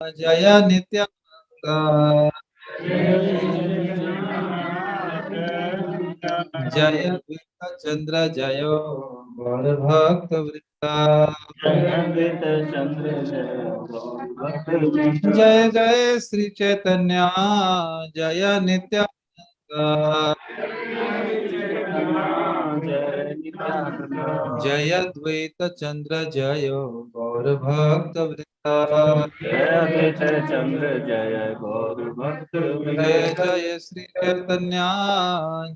जय नित्यानंद जय द्वैत चंद्र जय गौर भक्त वृंदा जय जय श्री चैतन्य जय नित्यानंद जय द्वैत चंद्र जय गौर भक्त वृंदा चंद्र जय गौर भक्त जय जय श्री चैतन्य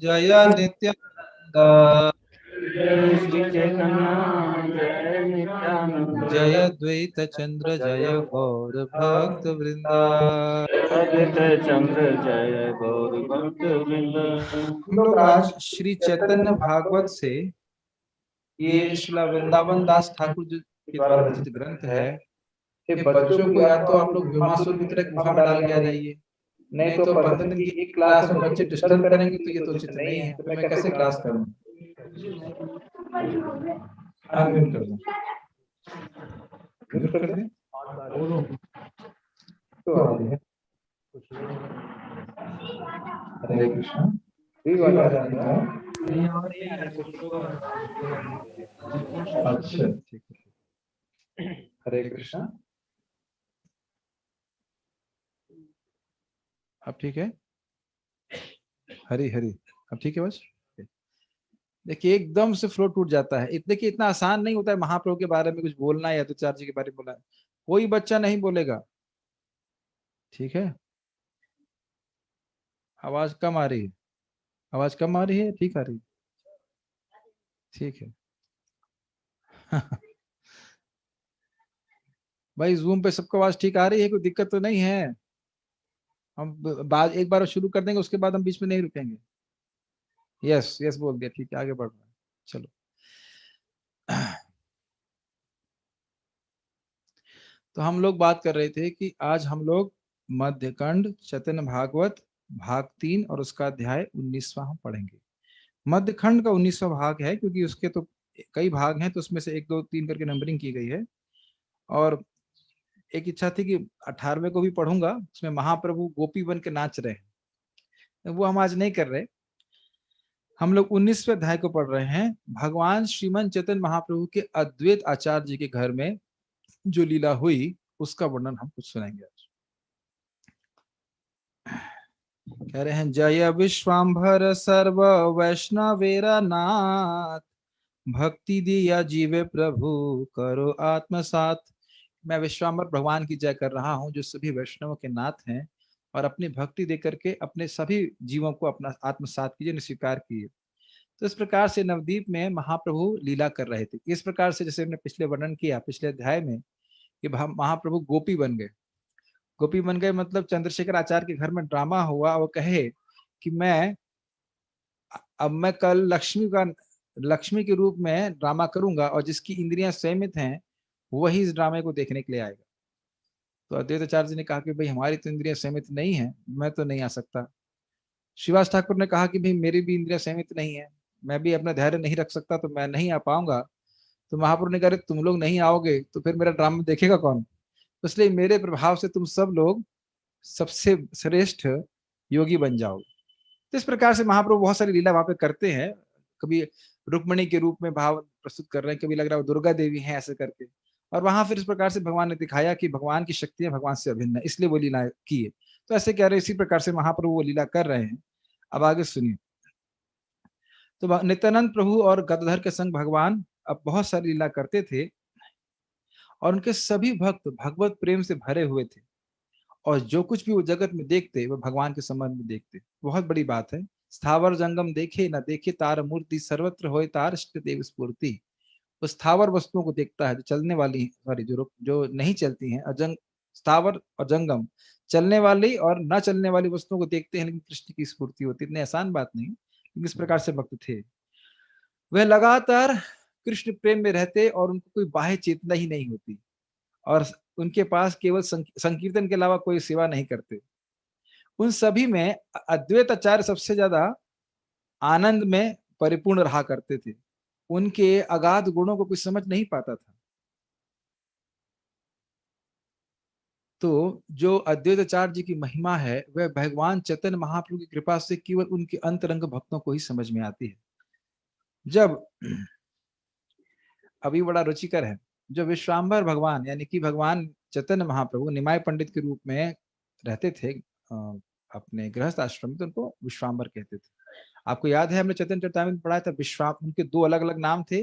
जय नित्यानंद श्री चैतन्य जय नित्यानंद जय द्वैत चंद्र जय गौर भक्त वृंदा। चंद्र जय गौर भक्त वृंद। हम लोग आज श्री चैतन्य भागवत से, ये श्रीला वृंदावन दास ठाकुर जी के द्वारा रचित ग्रंथ है। ये बच्चों को या तो आप लोग भीमासुर की तरह गुफा में डाल के आ जाइए, नहीं तो 15 दिन की एक क्लास में बच्चे डिस्टर्ब करेंगे तो ये तो उचित नहीं है। तो मैं कैसे क्लास करूं? म्यूट कर दूं, म्यूट कर दें तो आती है। हरे कृष्ण। अच्छा ठीक है। हरे कृष्ण। अब ठीक है। हरी हरी अब ठीक है। बस देखिए एकदम से फ्लो टूट जाता है। देखिए इतना आसान नहीं होता है महाप्रभु के बारे में कुछ बोलना या तो चार जी के बारे में बोलना। कोई बच्चा नहीं बोलेगा, ठीक है। आवाज कम आ रही है, आवाज कम आ रही है, ठीक आ रही है, ठीक है। भाई जूम पे सबको आवाज ठीक आ रही है, कोई दिक्कत तो नहीं है? हम बाद एक बार शुरू कर देंगे, उसके बाद हम बीच में नहीं रुकेंगे। यस यस बोल दिया, ठीक है, आगे बढ़ रहा है। चलो तो हम लोग बात कर रहे थे कि आज हम लोग मध्यखंड चैतन्य भागवत भाग 3 और उसका अध्याय 19वां हम पढ़ेंगे। मध्यखंड का 19वां भाग है क्योंकि उसके तो कई भाग हैं, तो उसमें से 1 2 3 करके नंबरिंग की गई है। और एक इच्छा थी कि 18वें को भी पढ़ूंगा, उसमें महाप्रभु गोपी बन के नाच रहे हैं, वो हम आज नहीं कर रहे। हम लोग 19वें अध्याय को पढ़ रहे हैं। भगवान श्रीमन चैतन्य महाप्रभु के अद्वैत आचार्य जी के घर में जो लीला हुई उसका वर्णन हम कुछ सुनेंगे आज। कह रहे हैं, जय विश्वाम्भर सर्व वैष्णवेरा नाथ, भक्ति दिया जीवे प्रभु करो आत्मसात। मैं विश्वाम्भर भगवान की जय कर रहा हूँ जो सभी वैष्णवों के नाथ हैं, और अपनी भक्ति दे करके अपने सभी जीवों को अपना आत्मसात कीजिए, स्वीकार कीजिए। तो इस प्रकार से नवदीप में महाप्रभु लीला कर रहे थे। इस प्रकार से जैसे हमने पिछले वर्णन किया पिछले अध्याय में कि महाप्रभु गोपी बन गए। गोपी बन गए मतलब चंद्रशेखर आचार्य के घर में ड्रामा हुआ, वो कहे कि मैं कल लक्ष्मी के रूप में ड्रामा करूंगा और जिसकी इंद्रियां संयमित हैं वही इस ड्रामे को देखने के लिए आएगा। तो अद्वैताचार्य जी ने कहा कि भाई हमारी तो इंद्रियां संयमित नहीं है, मैं तो नहीं आ सकता। श्रीवास ठाकुर ने कहा कि भाई मेरी भी इंद्रियां संयमित नहीं है, मैं भी अपना धैर्य नहीं रख सकता, तो मैं नहीं आ पाऊंगा। तो महाप्रभु ने कहा तुम लोग नहीं आओगे तो फिर मेरा ड्रामा देखेगा कौन? तो इसलिए मेरे प्रभाव से तुम सब लोग सबसे श्रेष्ठ योगी बन जाओ। तो इस प्रकार से महाप्रभु बहुत सारी लीला वहां पे करते हैं। कभी रुक्मणी के रूप में भाव प्रस्तुत कर रहे हैं, कभी लग रहा है वो दुर्गा देवी हैं ऐसे करके। और वहां फिर इस प्रकार से भगवान ने दिखाया कि भगवान की शक्तियां भगवान से अभिन्न है, इसलिए वो लीला की है। तो ऐसे कह रहे इसी प्रकार से महाप्रभु वो लीला कर रहे हैं। अब आगे सुनिए। तो नित्यानंद प्रभु और गदधर के संग भगवान अब बहुत सारी लीला करते थे, और उनके सभी भक्त भगवत प्रेम से भरे हुए थे, और जो कुछ भी वो जगत में देखते वो भगवान के संबंध में देखते। बहुत बड़ी बात है। स्थावर जंगम देखे न देखे तार मूर्ति, सर्वत्र होए तार इष्ट देव स्फूर्ति। वो स्थावर वस्तुओं को देखता है जो चलने वाली, सॉरी जो नहीं चलती हैं। स्थावर और जंगम चलने वाली और न चलने वाली वस्तुओं को देखते हैं, लेकिन कृष्ण की स्फूर्ति होती है। इतनी आसान बात नहीं, लेकिन इस प्रकार से भक्त थे। वह लगातार कृष्ण प्रेम में रहते और उनको कोई बाह्य चेतना ही नहीं होती, और उनके पास केवल संकीर्तन के अलावा कोई सेवा नहीं करते। उन सभी में अद्वैत आचार्य सबसे ज्यादा आनंद में परिपूर्ण रहा करते थे। उनके अगाध गुणों को कुछ समझ नहीं पाता था। तो जो अद्वैताचार्य जी की महिमा है वह भगवान चैतन्य महाप्रभु की कृपा से केवल उनके अंतरंग भक्तों को ही समझ में आती है। जब अभी बड़ा रुचिकर है, जो विश्वाम्बर भगवान यानी कि भगवान चैतन्य महाप्रभु निमाय पंडित के रूप में रहते थे अपने गृहस्थ आश्रम में, तो उनको विश्वाम्बर कहते थे। आपको याद है हमने चैतन्य चरितामृत में पढ़ा था, उनके दो अलग अलग नाम थे,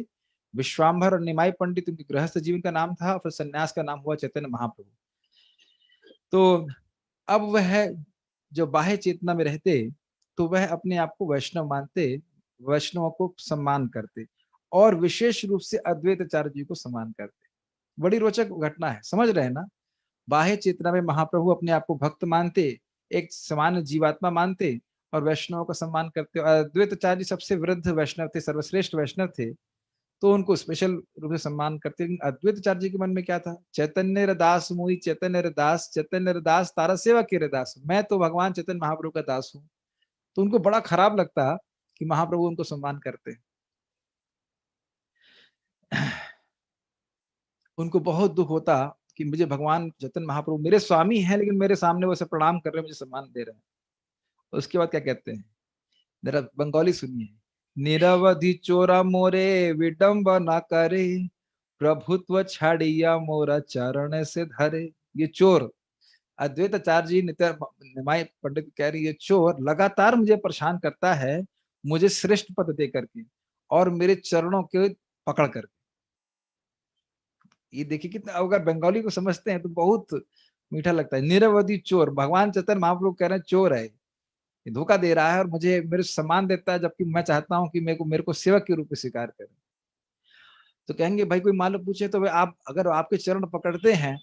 विश्वाम्बर और निमाय पंडित उनके गृहस्थ जीवन का नाम था, और फिर संन्यास का नाम हुआ चैतन्य महाप्रभु। तो अब वह जो बाह्य चेतना में रहते तो वह अपने आप को वैष्णव मानते, वैष्णवों को सम्मान करते और विशेष रूप से अद्वैताचार्य जी को सम्मान करते। बड़ी रोचक घटना है, समझ रहे हैं ना। बाह्य चेतना में महाप्रभु अपने आप को भक्त मानते, एक सामान्य जीवात्मा मानते और वैष्णवों का सम्मान करते। और अद्वैताचार्य जी सबसे वृद्ध वैष्णव थे, सर्वश्रेष्ठ वैष्णव थे, तो उनको स्पेशल रूप से सम्मान करते। लेकिन अद्वैताचार्य जी के मन में क्या था, चैतन्य रदास मुई चैतन्य रदास, चैतन्य रदास तारा सेवा के रदास, मैं तो भगवान चैतन्य महाप्रभु का दास हूँ। तो उनको बड़ा खराब लगता कि महाप्रभु उनको सम्मान करते। उनको बहुत दुख होता कि मुझे भगवान चैतन्य महाप्रभु मेरे स्वामी हैं, लेकिन मेरे सामने वो सब प्रणाम कर रहे हैं, मुझे सम्मान दे रहे हैं। उसके बाद क्या कहते हैं, जरा बंगाली सुनिए। निरवधि चोरा मोरे विडंबना करे, प्रभुत्व छाड़िया मोरा चरण से धरे। ये चोर, अद्वैताचार्य जी निमाय पंडित कह रही है, चोर लगातार मुझे परेशान करता है, मुझे श्रेष्ठ पद दे करके और मेरे चरणों के पकड़ करके। ये देखिए कितना, अगर बंगाली को समझते हैं तो बहुत मीठा लगता है। निरवधि चोर, भगवान चैतन्य महाप्रभु कह रहे हैं चोर है, ये धोखा दे रहा है और मुझे मेरे सम्मान देता है, जबकि मैं चाहता हूं कि मेरे को सेवक के रूप में स्वीकार करें। तो कहेंगे भाई कोई मान लो पूछे तो आप अगर आपके चरण पकड़ते हैं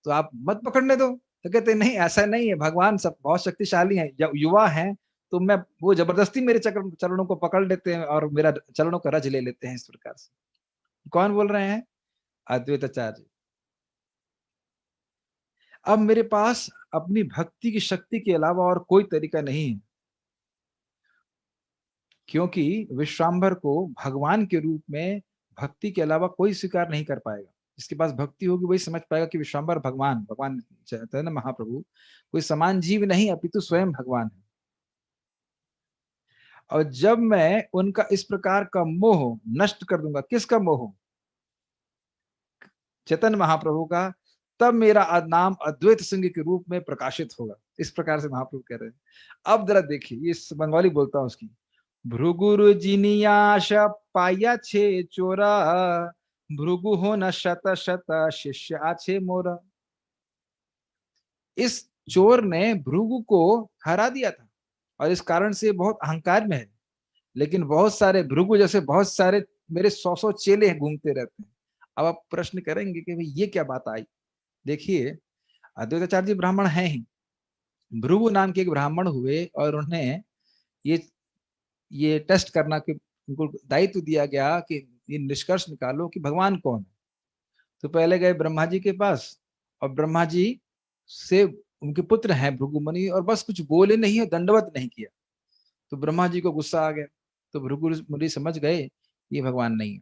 तो आप मत पकड़ने दो। तो कहते नहीं, ऐसा नहीं है, भगवान सब बहुत शक्तिशाली हैं, जब युवा हैं तो मैं वो जबरदस्ती मेरे चरणों को पकड़ लेते हैं और मेरा चरणों का रज ले लेते हैं इस प्रकार से। कौन बोल रहे हैं, अद्वैताचार्य। अब मेरे पास अपनी भक्ति की शक्ति के अलावा और कोई तरीका नहीं है, क्योंकि विश्वाम्बर को भगवान के रूप में भक्ति के अलावा कोई स्वीकार नहीं कर पाएगा। जिसके पास भक्ति होगी वही समझ पाएगा कि विश्वाम्बर भगवान, भगवान चैतन्य महाप्रभु कोई समान जीव नहीं अपितु स्वयं भगवान है। और जब मैं उनका इस प्रकार का मोह नष्ट कर दूंगा, किसका मोह, चैतन्य महाप्रभु का, तब मेरा नाम अद्वैत संघ के रूप में प्रकाशित होगा। इस प्रकार से महाप्रभु कह रहे हैं। अब जरा देखिए, ये बंगाली बोलता हूं उसकी। भृगुरु जिनियाश पाया छे चोरा, भृगु हो न शत शत शिष्य आछे मोरा। इस चोर ने भृगु को हरा दिया था और इस कारण से बहुत अहंकार में है, लेकिन बहुत सारे भृगु जैसे बहुत सारे मेरे 100 चेले घूमते रहते हैं। अब आप प्रश्न करेंगे कि भाई ये क्या बात आई। देखिए, अद्वैताचार्य जी ब्राह्मण हैं ही, भृगु नाम के एक ब्राह्मण हुए और उन्हें ये टेस्ट करना कि उनको दायित्व दिया गया कि ये निष्कर्ष निकालो कि भगवान कौन है। तो पहले गए ब्रह्मा जी के पास और ब्रह्मा जी से उनके पुत्र हैं भृगु मुनि, और बस कुछ बोले नहीं और दंडवत नहीं किया। तो ब्रह्मा जी को गुस्सा आ गया, तो भृगु मुनि समझ गए ये भगवान नहीं है।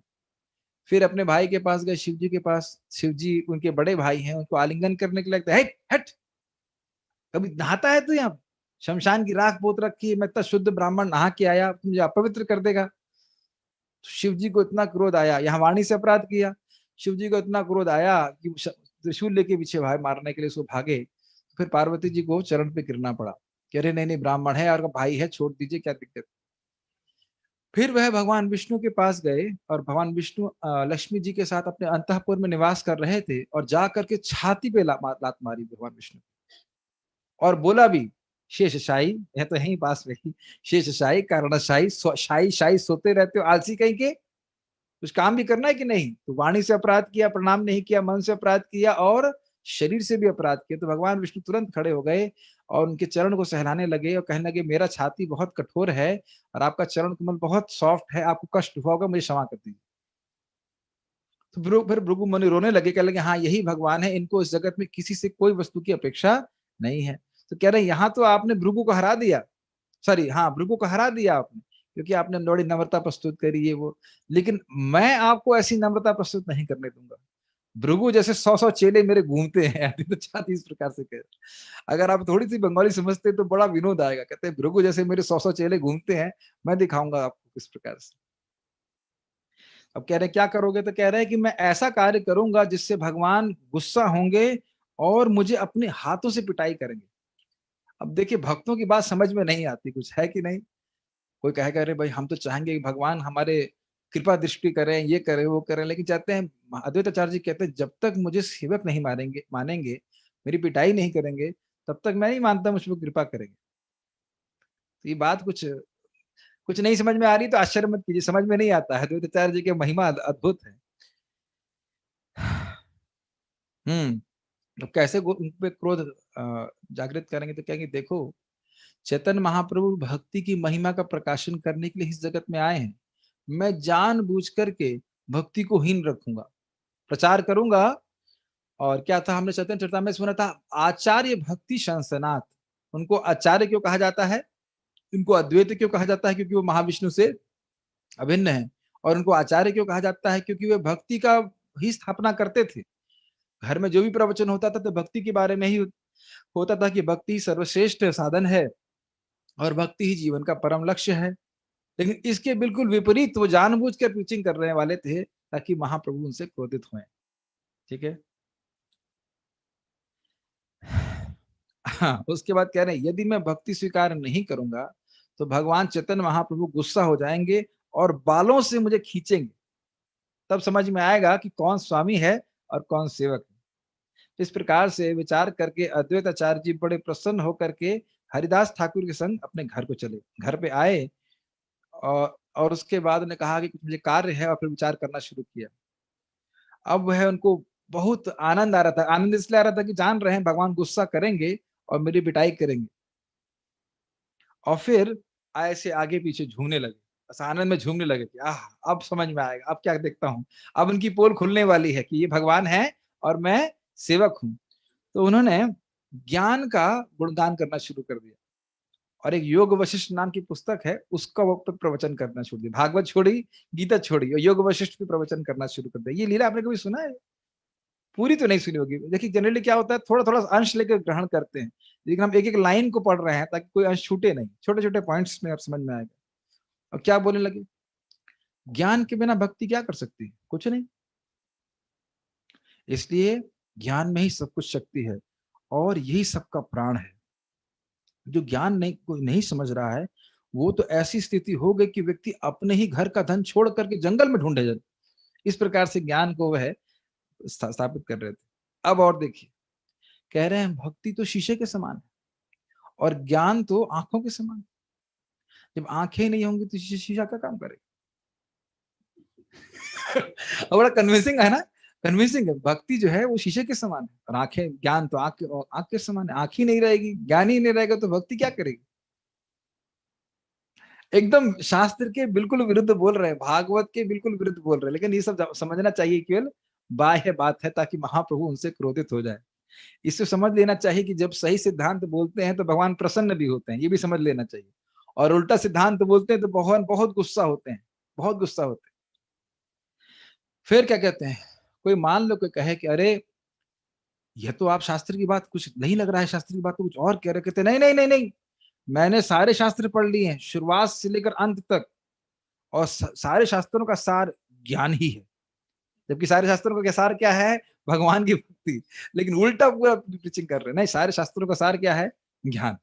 फिर अपने भाई के पास गए, शिव जी के पास। शिव जी उनके बड़े भाई हैं, उनको आलिंगन करने के लिए लगता है, हट हट, कभी नहाता है तू, यहाँ शमशान की राख पोत रखी है, मैं इतना शुद्ध ब्राह्मण नहा के आया, मुझे अपवित्र कर देगा। शिव जी को इतना क्रोध आया, यहाँ वाणी से अपराध किया। शिव जी को इतना क्रोध आया कि त्रिशूल लेके पीछे भाई मारने के लिए उसको भागे। फिर पार्वती जी को चरण पे गिरना पड़ा कि अरे नहीं नहीं, ब्राह्मण है और भाई है, छोड़ दीजिए, क्या दिक्कत। फिर वह भगवान विष्णु के पास गए और भगवान विष्णु लक्ष्मी जी के साथ अपने अंतःपुर में निवास कर रहे थे, और जा करके छाती पे लात मारी भगवान विष्णु, और बोला भी, शेषशाही, यह तो यहीं पास में ही, शेषशाही कारणशाही, शाही शाही सोते रहते हो आलसी कहीं के, कुछ काम भी करना है कि नहीं। तो वाणी से अपराध किया, प्रणाम नहीं किया, मन से अपराध किया और शरीर से भी अपराध किया। तो भगवान विष्णु तुरंत खड़े हो गए और उनके चरण को सहलाने लगे और कहने लगे, मेरा छाती बहुत कठोर है और आपका चरण कमल बहुत सॉफ्ट है, आपको कष्ट हुआ होगा, मुझे क्षमा कर दीजिए। तो फिर भृगु मुनि रोने लगे, कह लगे हाँ यही भगवान है, इनको इस जगत में किसी से कोई वस्तु की अपेक्षा नहीं है। तो कह रहे यहाँ तो आपने भृगु को हरा दिया, सॉरी हाँ भृगु को हरा दिया आपने, क्योंकि आपने बड़ी नम्रता प्रस्तुत करी है वो, लेकिन मैं आपको ऐसी नम्रता प्रस्तुत नहीं करने दूंगा। भृगु जैसे 100 चेले मेरे घूमते हैं। अद्वैताचार्य इस प्रकार से कह रहे। अगर आप थोड़ी सी बंगाली समझते तो बड़ा विनोद आएगा। कहते हैं भृगु जैसे मेरे 100 चेले घूमते हैं, मैं दिखाऊंगा आपको किस प्रकार से। अब कह रहे हैं क्या करोगे, तो कह रहे हैं कि मैं ऐसा कार्य करूंगा जिससे भगवान गुस्सा होंगे और मुझे अपने हाथों से पिटाई करेंगे। अब देखिए भक्तों की बात समझ में नहीं आती, कुछ है कि नहीं। कोई कहेगा अरे भाई हम तो चाहेंगे कि भगवान हमारे कृपा दृष्टि करें, ये करें वो करें, लेकिन चाहते हैं, अद्वैताचार्य जी कहते हैं जब तक मुझे सेवक नहीं मानेंगे, मेरी पिटाई नहीं करेंगे, तब तक मैं नहीं मानता मुझ पर कृपा करेंगे। तो ये बात कुछ कुछ नहीं समझ में आ रही तो आश्चर्य मत कीजिए, समझ में नहीं आता है। अद्वैताचार्य जी की महिमा अद्भुत है। तो कैसे उन पे क्रोध जागृत करेंगे, तो कहेंगे देखो चैतन्य महाप्रभु भक्ति की महिमा का प्रकाशन करने के लिए इस जगत में आए हैं। मैं जानबूझ करके भक्ति को हीन रखूंगा, प्रचार करूंगा। और क्या था, हमने चैतन्य चरितामृत में सुना था, आचार्य भक्ति संसनाथ। उनको आचार्य क्यों कहा जाता है, उनको अद्वैत क्यों कहा जाता है, क्योंकि वो महाविष्णु से अभिन्न है। और उनको आचार्य क्यों कहा जाता है, क्योंकि वे भक्ति का ही स्थापना करते थे। घर में जो भी प्रवचन होता था तो भक्ति के बारे में ही होता था, कि भक्ति सर्वश्रेष्ठ साधन है और भक्ति ही जीवन का परम लक्ष्य है। लेकिन इसके बिल्कुल विपरीत वो जानबूझकर प्रीचिंग करने वाले थे ताकि महाप्रभु उनसे क्रोधित हुए। ठीक है। हाँ, उसके बाद कह रहे हैं यदि मैं भक्ति स्वीकार नहीं करूंगा तो भगवान चैतन्य महाप्रभु गुस्सा हो जाएंगे और बालों से मुझे खींचेंगे। तब समझ में आएगा कि कौन स्वामी है और कौन सेवक है। इस प्रकार से विचार करके अद्वैताचार्य जी बड़े प्रसन्न होकर के हरिदास ठाकुर के संग अपने घर को चले। घर पे आए और उसके बाद उन्होंने कहा कि कुछ मुझे कार्य है, और फिर विचार करना शुरू किया। अब वह उनको बहुत आनंद आ रहा था। आनंद इसलिए आ रहा था कि जान रहे हैं भगवान गुस्सा करेंगे और मेरी पिटाई करेंगे। और फिर ऐसे आगे पीछे झूमने लगे, बस आनंद में झूमने लगे कि आह अब समझ में आएगा, अब क्या देखता हूँ, अब उनकी पोल खुलने वाली है कि ये भगवान है और मैं सेवक हूँ। तो उन्होंने ज्ञान का गुणगान करना शुरू कर दिया। और एक योग वशिष्ठ नाम की पुस्तक है, उसका वो प्रवचन करना छोड़ दिया। भागवत छोड़ी, गीता छोड़ी और योग वशिष्ठ पे प्रवचन करना शुरू कर दिया। ये लीला आपने कभी सुना है? पूरी तो नहीं सुनी होगी। देखिए जनरली क्या होता है, थोड़ा थोड़ा अंश लेकर ग्रहण करते हैं, लेकिन हम एक एक लाइन को पढ़ रहे हैं ताकि कोई अंश छूटे नहीं। छोटे छोटे पॉइंट्स में आप समझ में आएगा। और क्या बोलने लगे, ज्ञान के बिना भक्ति क्या कर सकती है, कुछ नहीं। इसलिए ज्ञान में ही सब कुछ शक्ति है और यही सबका प्राण है। जो ज्ञान नहीं कोई नहीं समझ रहा है, वो तो ऐसी स्थिति हो गई कि व्यक्ति अपने ही घर का धन छोड़ करके जंगल में ढूंढे जाए। इस प्रकार से ज्ञान को वह स्थापित कर रहे थे। अब और देखिए, कह रहे हैं भक्ति तो शीशे के समान है और ज्ञान तो आंखों के समान। जब आंखें नहीं होंगी तो शीशा का काम करेगा। बड़ा कन्विंसिंग है ना, कन्विंसिंग है। भक्ति जो है वो शीशे के समान है और आंखें, ज्ञान तो आंख के समान है। आंख ही नहीं रहेगी, ज्ञान ही नहीं रहेगा तो भक्ति क्या करेगी। एकदम शास्त्र के बिल्कुल विरुद्ध बोल रहे हैं, भागवत के बिल्कुल विरुद्ध बोल रहे हैं। लेकिन ये सब समझना चाहिए, केवल बाह्य बात है ताकि महाप्रभु उनसे क्रोधित हो जाए। इससे समझ लेना चाहिए कि जब सही सिद्धांत बोलते हैं तो भगवान प्रसन्न भी होते हैं, ये भी समझ लेना चाहिए। और उल्टा सिद्धांत बोलते हैं तो भगवान बहुत गुस्सा होते हैं, बहुत गुस्सा होते हैं। फिर क्या कहते हैं, कोई मान लो कोई कहे कि अरे यह तो आप शास्त्र की बात कुछ नहीं लग रहा है, शास्त्र की बात तो कुछ और कह रहे। कहते नहीं नहीं नहीं नहीं, मैंने सारे शास्त्र पढ़ लिए हैं शुरुआत से लेकर अंत तक, और सारे शास्त्रों का सार ज्ञान ही है। जबकि सारे शास्त्रों का सार क्या है, भगवान की भक्ति। लेकिन उल्टा पूरा प्रीचिंग कर रहे हैं, नहीं सारे शास्त्रों का सार क्या है, ज्ञान।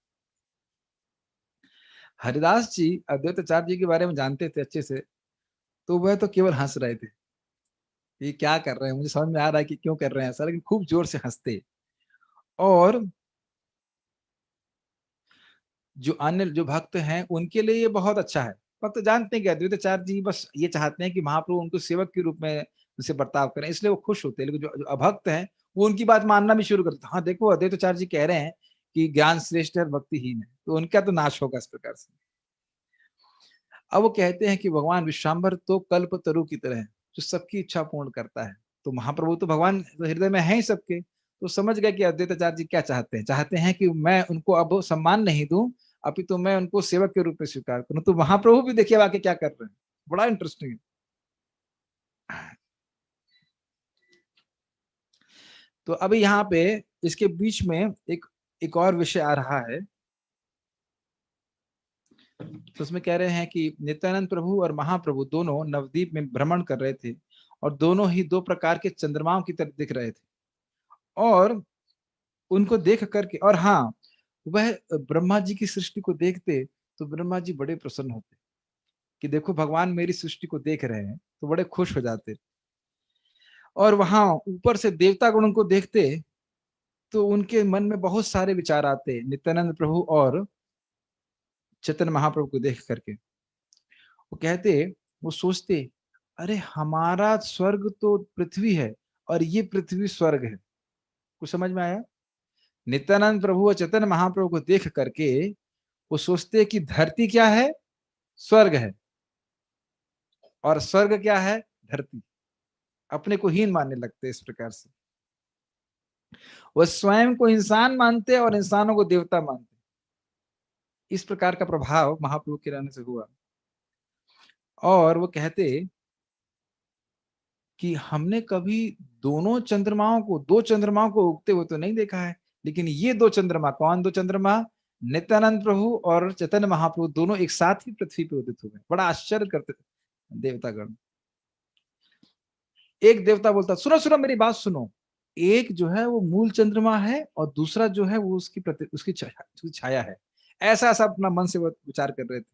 हरिदास जी अद्वैताचार्य जी के बारे में जानते थे अच्छे से, तो वह तो केवल हंस रहे थे। ये क्या कर रहे हैं, मुझे समझ में आ रहा है कि क्यों कर रहे हैं ऐसा, लेकिन खूब जोर से हंसते। और जो अन्य जो भक्त हैं उनके लिए ये बहुत अच्छा है। भक्त जानते हैं कि अद्वैताचार्य जी बस ये चाहते हैं कि महाप्रभु उनको सेवक के रूप में उनसे बर्ताव करें, इसलिए वो खुश होते हैं। लेकिन जो अभक्त हैं वो उनकी बात मानना भी शुरू करते हैं। हाँ देखो अद्वैताचार्य जी कह रहे हैं कि ज्ञान श्रेष्ठ है, भक्तिहीन है, तो उनका तो नाश होगा इस प्रकार से। अब वो कहते हैं कि भगवान विश्वाम्बर तो कल्प तरु की तरह है, जो सबकी इच्छा पूर्ण करता है। तो महाप्रभु तो भगवान हृदय में है ही सबके। तो समझ गए कि अद्वैताचार्य जी क्या चाहते हैं, चाहते हैं कि मैं उनको अब सम्मान नहीं दूं, अभी तो मैं उनको सेवक के रूप में स्वीकार करूं। तो महाप्रभु भी देखिए आके क्या कर रहे हैं, बड़ा इंटरेस्टिंग है। तो अभी यहाँ पे इसके बीच में एक और विषय आ रहा है। तो उसमें कह रहे हैं कि नित्यानंद प्रभु और महाप्रभु दोनों नवद्वीप में भ्रमण कर रहे थे और दोनों ही दो प्रकार के चंद्रमाओं की तरह दिख रहे थे। और उनको देख करके, और हाँ, वह ब्रह्मा जी की सृष्टि को देखते तो ब्रह्मा जी बड़े प्रसन्न होते कि देखो भगवान मेरी सृष्टि को देख रहे हैं, तो बड़े खुश हो जाते। और वहां ऊपर से देवता गण उनको देखते तो उनके मन में बहुत सारे विचार आते नित्यानंद प्रभु और चैतन्य महाप्रभु को देख करके। वो कहते, वो सोचते, अरे हमारा स्वर्ग तो पृथ्वी है और ये पृथ्वी स्वर्ग है। कुछ समझ में आया? नित्यानंद प्रभु और चैतन्य महाप्रभु को देख करके वो सोचते कि धरती क्या है? स्वर्ग है। और स्वर्ग क्या है? धरती। अपने को हीन मानने लगते इस प्रकार से। वह स्वयं को इंसान मानते और इंसानों को देवता मानते। इस प्रकार का प्रभाव महाप्रभु के रहने से हुआ। और वो कहते कि हमने कभी दो चंद्रमाओं को उगते हुए तो नहीं देखा है, लेकिन ये दो चंद्रमा, कौन दो चंद्रमा? नित्यानंद प्रभु और चैतन्य महाप्रभु दोनों एक साथ ही पृथ्वी पे उदित हुए। बड़ा आश्चर्य करते थे देवतागण। एक देवता बोलता, सुनो सुनो मेरी बात सुनो, एक जो है वो मूल चंद्रमा है और दूसरा जो है वो उसकी छाया है। ऐसा ऐसा अपना मन से वो विचार कर रहे थे।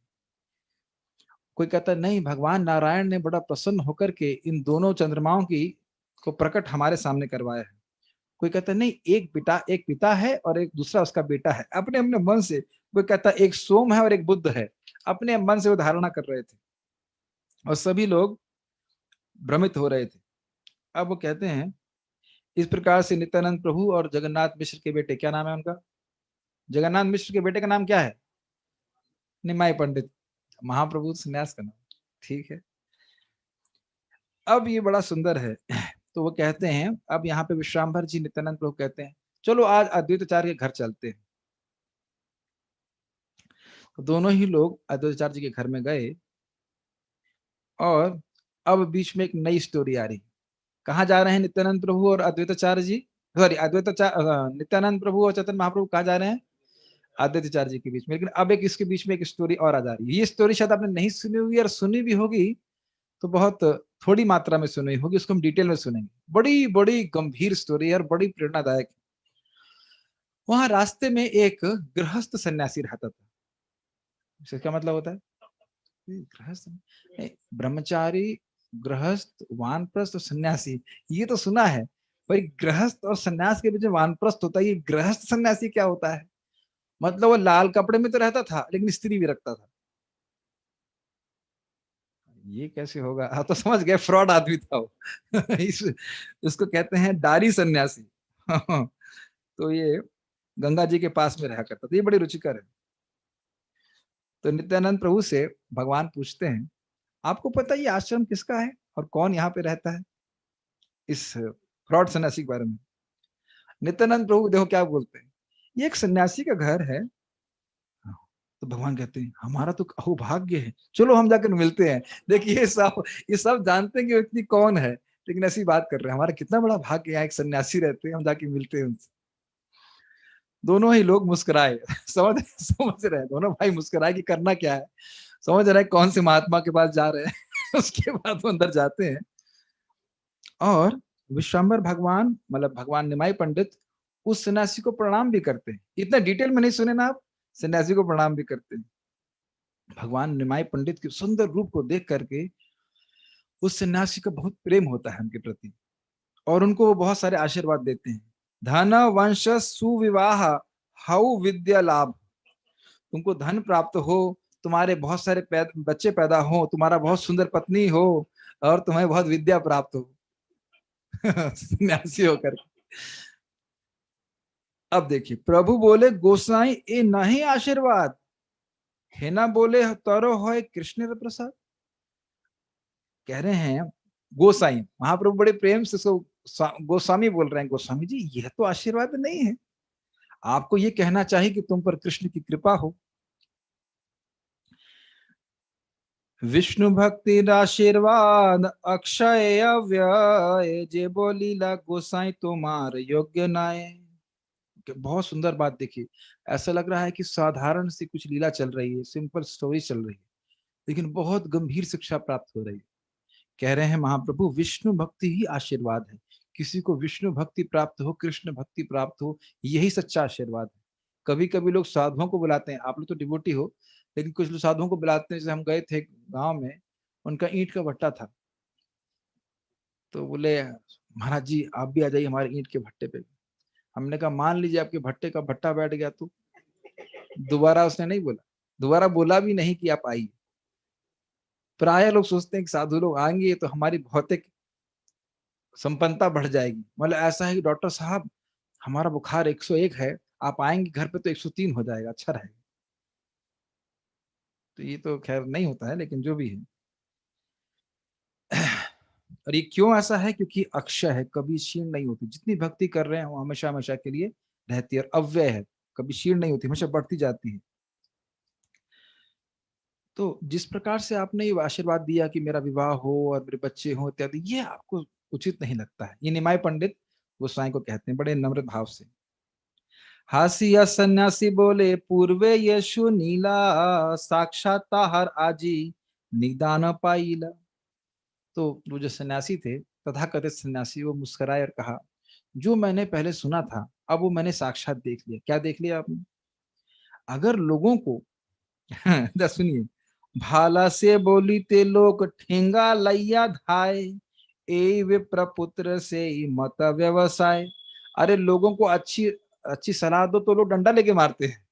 कोई कहता नहीं, भगवान नारायण ने बड़ा प्रसन्न होकर के इन दोनों चंद्रमाओं की को प्रकट हमारे सामने करवाया है। कोई कहता नहीं, एक पिता है और एक दूसरा उसका बेटा है, अपने अपने मन से। कोई कहता एक सोम है और एक बुद्ध है, अपने मन से वो धारणा कर रहे थे और सभी लोग भ्रमित हो रहे थे। अब वो कहते हैं, इस प्रकार से नित्यानंद प्रभु और जगन्नाथ मिश्र के बेटे, क्या नाम है उनका? जगन्नाथ मिश्र के बेटे का नाम क्या है? निमाई पंडित। महाप्रभु संन्यास का नाम। ठीक है। अब ये बड़ा सुंदर है। तो वो कहते हैं, अब यहाँ पे विश्राम्भर जी नित्यानंद प्रभु कहते हैं, चलो आज अद्वैताचार्य के घर चलते हैं। तो दोनों ही लोग अद्वैताचार्य जी के घर में गए। और अब बीच में एक नई स्टोरी आ रही। कहाँ जा रहे हैं नित्यानंद प्रभु और अद्वैताचार्य जी? सॉरी, नित्यानंद प्रभु और चैतन्य महाप्रभु कहाँ जा रहे हैं? अद्वैताचार्य जी के बीच में। लेकिन अब एक इसके बीच में एक स्टोरी और आ जा रही है। ये स्टोरी शायद आपने नहीं सुनी हुई, और सुनी भी होगी तो बहुत थोड़ी मात्रा में सुनी होगी। उसको हम डिटेल में सुनेंगे। बड़ी बड़ी गंभीर स्टोरी है और बड़ी प्रेरणादायक। वहां रास्ते में एक गृहस्थ सन्यासी रहता था। इसका क्या मतलब होता है? गृहस्थ नहीं, ब्रह्मचारी, गृहस्थ, वानप्रस्थ और सन्यासी, ये तो सुना है। भाई गृहस्थ और सन्यास के बीच में वानप्रस्थ होता है, ये गृहस्थ सन्यासी क्या होता है? मतलब वो लाल कपड़े में तो रहता था लेकिन स्त्री भी रखता था। ये कैसे होगा? आप तो समझ गए, फ्रॉड आदमी था वो। इसको कहते हैं दारी सन्यासी। तो ये गंगा जी के पास में रहा करता था। ये बड़ी रुचिकर है। तो नित्यानंद प्रभु से भगवान पूछते हैं, आपको पता है ये आश्रम किसका है और कौन यहाँ पे रहता है, इस फ्रॉड सन्यासी के बारे में? नित्यानंद प्रभु देखो क्या बोलते हैं, ये एक सन्यासी का घर है। तो भगवान कहते हैं, हमारा तो अहोभाग्य है, चलो हम जाकर मिलते हैं। देखिए ये सब जानते हैं कि व्यक्ति कौन है, लेकिन ऐसी बात कर रहे हैं, हमारा कितना बड़ा भाग्य, यहाँ एक सन्यासी रहते हैं, हम जाके मिलते हैं उनसे। दोनों ही लोग मुस्कुराए। समझ समझ रहे हैं, दोनों भाई मुस्कुराए कि करना क्या है। समझ रहे हैं कौन से महात्मा के पास जा रहे हैं। उसके बाद वो अंदर जाते हैं। और विश्वम्भर भगवान, मतलब भगवान निमाई पंडित, उस सन्यासी को प्रणाम भी करते हैं। इतना डिटेल में नहीं सुने ना आप? सन्यासी को प्रणाम भी करते हैं। भगवान निमाई पंडित के सुंदर रूप को देख करके उस सन्यासी का बहुत प्रेम होता है उनके प्रति, और उनको वो बहुत सारे आशीर्वाद देते हैं। धन वंश सुविवाह हऊ विद्या लाभ। तुमको धन प्राप्त हो, तुम्हारे बहुत सारे बच्चे पैदा हो, तुम्हारा बहुत सुंदर पत्नी हो, और तुम्हें बहुत विद्या प्राप्त हो। सन्यासी होकर। अब देखिए, प्रभु बोले, गोसाई ए नहीं आशीर्वाद है ना, बोले तरो हो कृष्ण प्रसाद। कह रहे हैं गोसाई, महाप्रभु बड़े प्रेम से उसको गोस्वामी बोल रहे हैं, गोस्वामी जी यह तो आशीर्वाद नहीं है, आपको ये कहना चाहिए कि तुम पर कृष्ण की कृपा हो। विष्णु भक्ति आशीर्वाद अक्षय अव्यय जे बोलीला गोसाई तुम्हार योग्य नाय। बहुत सुंदर बात देखिए, ऐसा लग रहा है कि साधारण सी कुछ लीला चल रही है, सिंपल स्टोरी चल रही है, लेकिन बहुत गंभीर शिक्षा प्राप्त हो रही है। कह रहे हैं महाप्रभु विष्णु भक्ति ही आशीर्वाद है। किसी को विष्णु भक्ति प्राप्त हो, कृष्ण भक्ति प्राप्त हो, यही सच्चा आशीर्वाद है। कभी कभी लोग साधुओं को बुलाते हैं, आप लोग तो डिवोटी हो, लेकिन कुछ लोग साधुओं को बुलाते हैं। जैसे हम गए थे गांव में, उनका ईंट का भट्टा था, तो बोले महाराज जी आप भी आ जाइए हमारे ईंट के भट्टे पे। हमने कहा मान लीजिए आपके भट्टे का भट्टा बैठ गया तो? दोबारा उसने नहीं बोला, दोबारा बोला भी नहीं कि आप आइए। प्राय लोग सोचते हैं कि साधु लोग आएंगे तो हमारी भौतिक संपन्नता बढ़ जाएगी। मतलब ऐसा है कि डॉक्टर साहब हमारा बुखार 101 है, आप आएंगे घर पे तो 103 हो जाएगा, अच्छा रहेगा। तो ये तो खैर नहीं होता है, लेकिन जो भी है। और ये क्यों ऐसा है? क्योंकि अक्षय है, कभी क्षीण नहीं होती। जितनी भक्ति कर रहे हैं वो हमेशा हमेशा के लिए रहती है, और अव्यय है, कभी क्षीण नहीं होती, हमेशा बढ़ती जाती है। तो जिस प्रकार से आपने ये आशीर्वाद दिया कि मेरा विवाह हो और मेरे बच्चे हो इत्यादि, ये आपको उचित नहीं लगता है। ये निमाय पंडित गोस्वामी को कहते हैं बड़े नम्र भाव से। हासिया सन्यासी बोले पूर्वे यशु नीला, साक्षात हर आजी निदान पाइला। तो वो जो सन्यासी थे, तथाकथित सन्यासी, वो मुस्कुराए और कहा जो मैंने पहले सुना था अब वो मैंने साक्षात देख लिया। क्या देख लिया आपने? अगर लोगों को सुनिए, भाला से बोली ते लोग ठेंगा लैया धाय, ए वे प्रपुत्र से ही मत व्यवसाय। अरे लोगों को अच्छी अच्छी सलाह दो तो लोग डंडा लेके मारते हैं।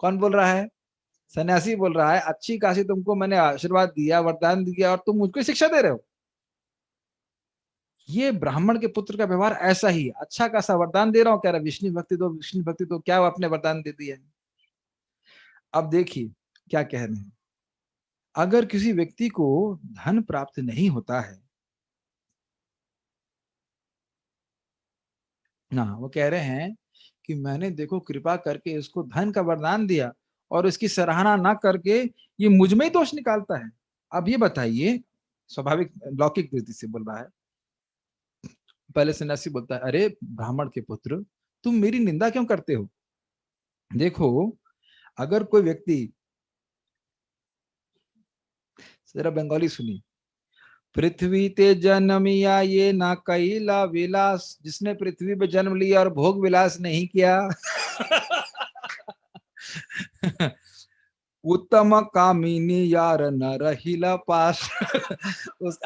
कौन बोल रहा है? सन्यासी बोल रहा है, अच्छी खासी तुमको मैंने आशीर्वाद दिया, वरदान दिया, और तुम मुझको शिक्षा दे रहे हो। ये ब्राह्मण के पुत्र का व्यवहार ऐसा ही है। अच्छा खासा वरदान दे रहा हूं, कह रहा विष्णु भक्ति दो, विष्णु भक्ति दो। क्या आपने वरदान दे दिया है? अब देखिए क्या कह रहे हैं। अगर किसी व्यक्ति को धन प्राप्त नहीं होता है ना, वो कह रहे हैं कि मैंने देखो कृपा करके इसको धन का वरदान दिया और इसकी सराहना ना करके ये मुझ में ही दोष निकालता है। अब ये बताइए, स्वाभाविक लौकिक दृष्टि से बोल रहा है। पहले सन्यासी बोलता है अरे ब्राह्मण के पुत्र, तुम मेरी निंदा क्यों करते हो? देखो, अगर कोई व्यक्ति, जरा बंगाली सुनिए। पृथ्वी ते जन्मिया ये ना कैला विलास, जिसने पृथ्वी पे जन्म लिया और भोग विलास नहीं किया। उत्तम कामिनी यार न रहिला पास।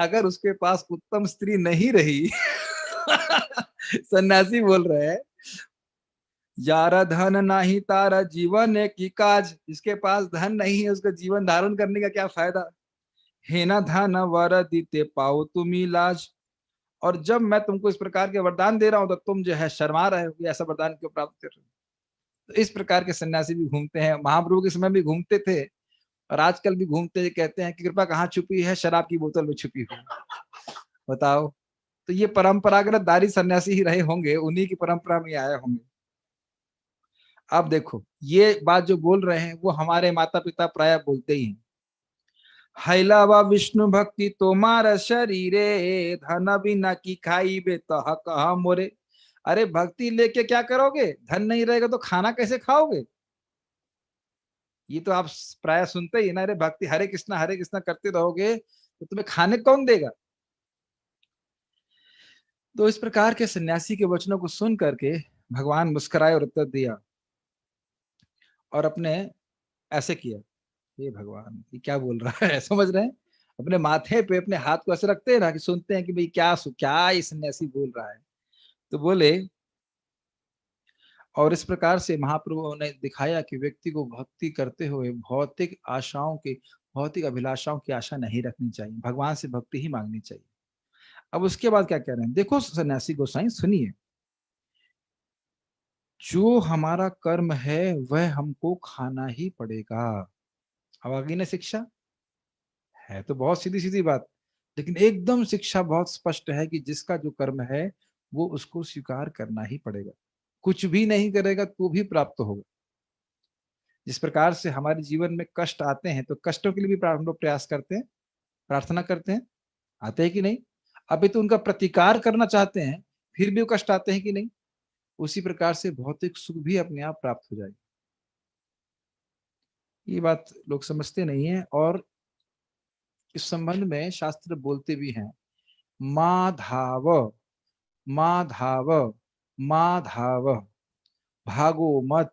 अगर उसके पास उत्तम स्त्री नहीं रही, सन्यासी बोल रहे हैं, यारा धन नहीं तारा जीवन है की काज। जिसके पास धन नहीं है उसका जीवन धारण करने का क्या फायदा? हे ना धन वर दीते पाओ तुम लाज। और जब मैं तुमको इस प्रकार के वरदान दे रहा हूं तो तुम जो है शर्मा रहे हो कि ऐसा वरदान क्यों प्राप्त कर रहे हो। तो इस प्रकार के सन्यासी भी घूमते हैं, महाप्रभु के समय भी घूमते थे और आजकल भी घूमते हैं। कहते हैं कि कृपा कहाँ छुपी है? शराब की बोतल में छुपी हुई। बताओ। तो ये परंपरागत दारी सन्यासी ही रहे होंगे, उन्हीं की परंपरा में आए होंगे। अब देखो, ये बात जो बोल रहे हैं वो हमारे माता पिता प्राय बोलते ही हैं। हैलावा विष्णु भक्ति तोमार शरीरे, धन बिना की खाई बे तह कहा मोरे। अरे भक्ति लेके क्या करोगे? धन नहीं रहेगा तो खाना कैसे खाओगे? ये तो आप प्राय सुनते ही ना, अरे भक्ति हरे कृष्णा करते रहोगे तो तुम्हें खाने कौन देगा? तो इस प्रकार के सन्यासी के वचनों को सुन करके भगवान मुस्कुराए और उत्तर दिया, और अपने ऐसे किया, हे भगवान ये क्या बोल रहा है? समझ रहे हैं? अपने माथे पे अपने हाथ को ऐसे रखते हैं ना, कि सुनते हैं कि भाई क्या क्या ये सन्यासी बोल रहा है। तो बोले, और इस प्रकार से महाप्रभु ने दिखाया कि व्यक्ति को भक्ति करते हुए भौतिक आशाओं की, भौतिक अभिलाषाओं की आशा नहीं रखनी चाहिए, भगवान से भक्ति ही मांगनी चाहिए। अब उसके बाद क्या कह रहे हैं, देखो सन्यासी गोसाई सुनिए, जो हमारा कर्म है वह हमको खाना ही पड़ेगा। अब आगे ना शिक्षा है तो बहुत सीधी सीधी बात, लेकिन एकदम शिक्षा बहुत स्पष्ट है कि जिसका जो कर्म है वो उसको स्वीकार करना ही पड़ेगा। कुछ भी नहीं करेगा तो भी प्राप्त होगा। जिस प्रकार से हमारे जीवन में कष्ट आते हैं तो कष्टों के लिए भी हम लोग प्रयास करते हैं, प्रार्थना करते हैं, आते हैं कि नहीं? अभी तो उनका प्रतिकार करना चाहते हैं, फिर भी वो कष्ट आते हैं कि नहीं? उसी प्रकार से भौतिक सुख भी अपने आप प्राप्त हो जाएगी। ये बात लोग समझते नहीं है। और इस संबंध में शास्त्र बोलते भी हैं, माधाव माधाव माधाव, भागो मत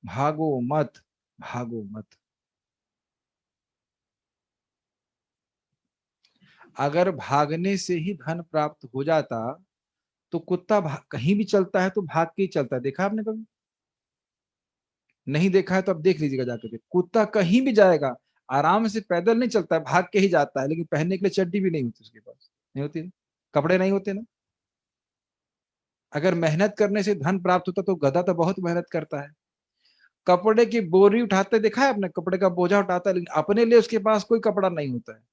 भागो मत भागो मत। अगर भागने से ही धन प्राप्त हो जाता तो कुत्ता कहीं भी चलता है तो भाग के ही चलता है। देखा आपने कभी? नहीं देखा है तो अब देख लीजिएगा जाकर के, कुत्ता कहीं भी जाएगा आराम से पैदल नहीं चलता है, भाग के ही जाता है। लेकिन पहनने के लिए चड्डी भी नहीं होती उसके पास, नहीं होती ना? कपड़े नहीं होते ना? अगर मेहनत करने से धन प्राप्त होता तो गधा तो बहुत मेहनत करता है, कपड़े की बोरी उठाते देखा है आपने? कपड़े का बोझा उठाता है, लेकिन अपने लिए उसके पास कोई कपड़ा नहीं होता है।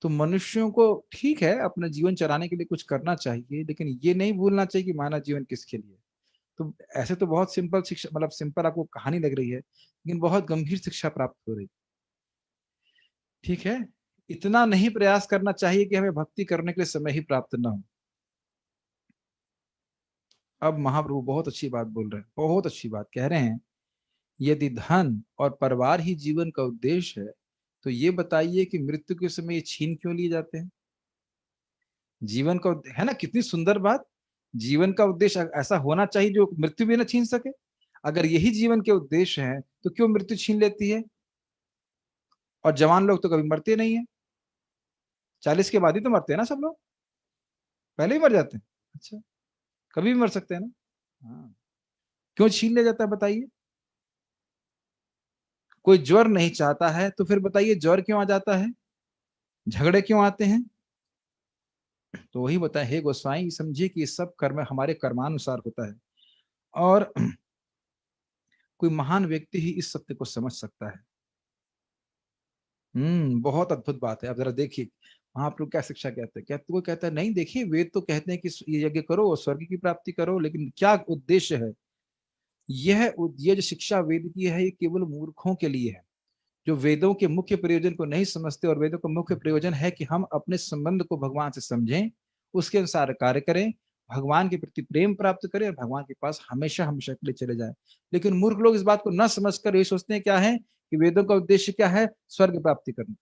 तो मनुष्यों को ठीक है अपना जीवन चलाने के लिए कुछ करना चाहिए, लेकिन ये नहीं भूलना चाहिए कि मानव जीवन किसके लिए। तो ऐसे तो बहुत सिंपल शिक्षा, मतलब सिंपल आपको कहानी लग रही है, लेकिन बहुत गंभीर शिक्षा प्राप्त हो रही। ठीक है, इतना नहीं प्रयास करना चाहिए कि हमें भक्ति करने के लिए समय ही प्राप्त ना हो। अब महाप्रभु बहुत अच्छी बात बोल रहे हैं, बहुत अच्छी बात कह रहे हैं। यदि धन और परिवार ही जीवन का उद्देश्य है तो ये बताइए कि मृत्यु के समय ये छीन क्यों लिए जाते हैं? जीवन का है ना, कितनी सुंदर बात। जीवन का उद्देश्य ऐसा होना चाहिए जो मृत्यु भी ना छीन सके। अगर यही जीवन के उद्देश्य है तो क्यों मृत्यु छीन लेती है? और जवान लोग तो कभी मरते नहीं है, 40 के बाद ही तो मरते हैं ना सब लोग, पहले ही मर जाते हैं। अच्छा, कभी भी मर सकते हैं ना? हाँ, क्यों छीन लिया जाता है बताइए? कोई ज्वर नहीं चाहता है तो फिर बताइए ज्वर क्यों आ जाता है, झगड़े क्यों आते हैं? तो वही बताए, हे गोस्वाई समझिए कि ये सब कर्म हमारे कर्मानुसार होता है, और कोई महान व्यक्ति ही इस सत्य को समझ सकता है। बहुत अद्भुत बात है। अब जरा देखिए महाप्रभु क्या शिक्षा कहते हैं। क्या तो कोई कहता है नहीं, देखिए वेद तो कहते हैं कि ये यज्ञ करो और स्वर्ग की प्राप्ति करो, लेकिन क्या उद्देश्य है? ये जो शिक्षा वेद की है ये केवल मूर्खों के लिए है, जो वेदों के मुख्य प्रयोजन को नहीं समझते। और वेदों का मुख्य प्रयोजन है कि हम अपने संबंध को भगवान से समझें, उसके अनुसार कार्य करें, भगवान के प्रति प्रेम प्राप्त करें और भगवान के पास हमेशा हमेशा के लिए चले जाए। लेकिन मूर्ख लोग इस बात को न समझकर ये सोचते हैं क्या है कि वेदों का उद्देश्य क्या है, स्वर्ग प्राप्ति करना।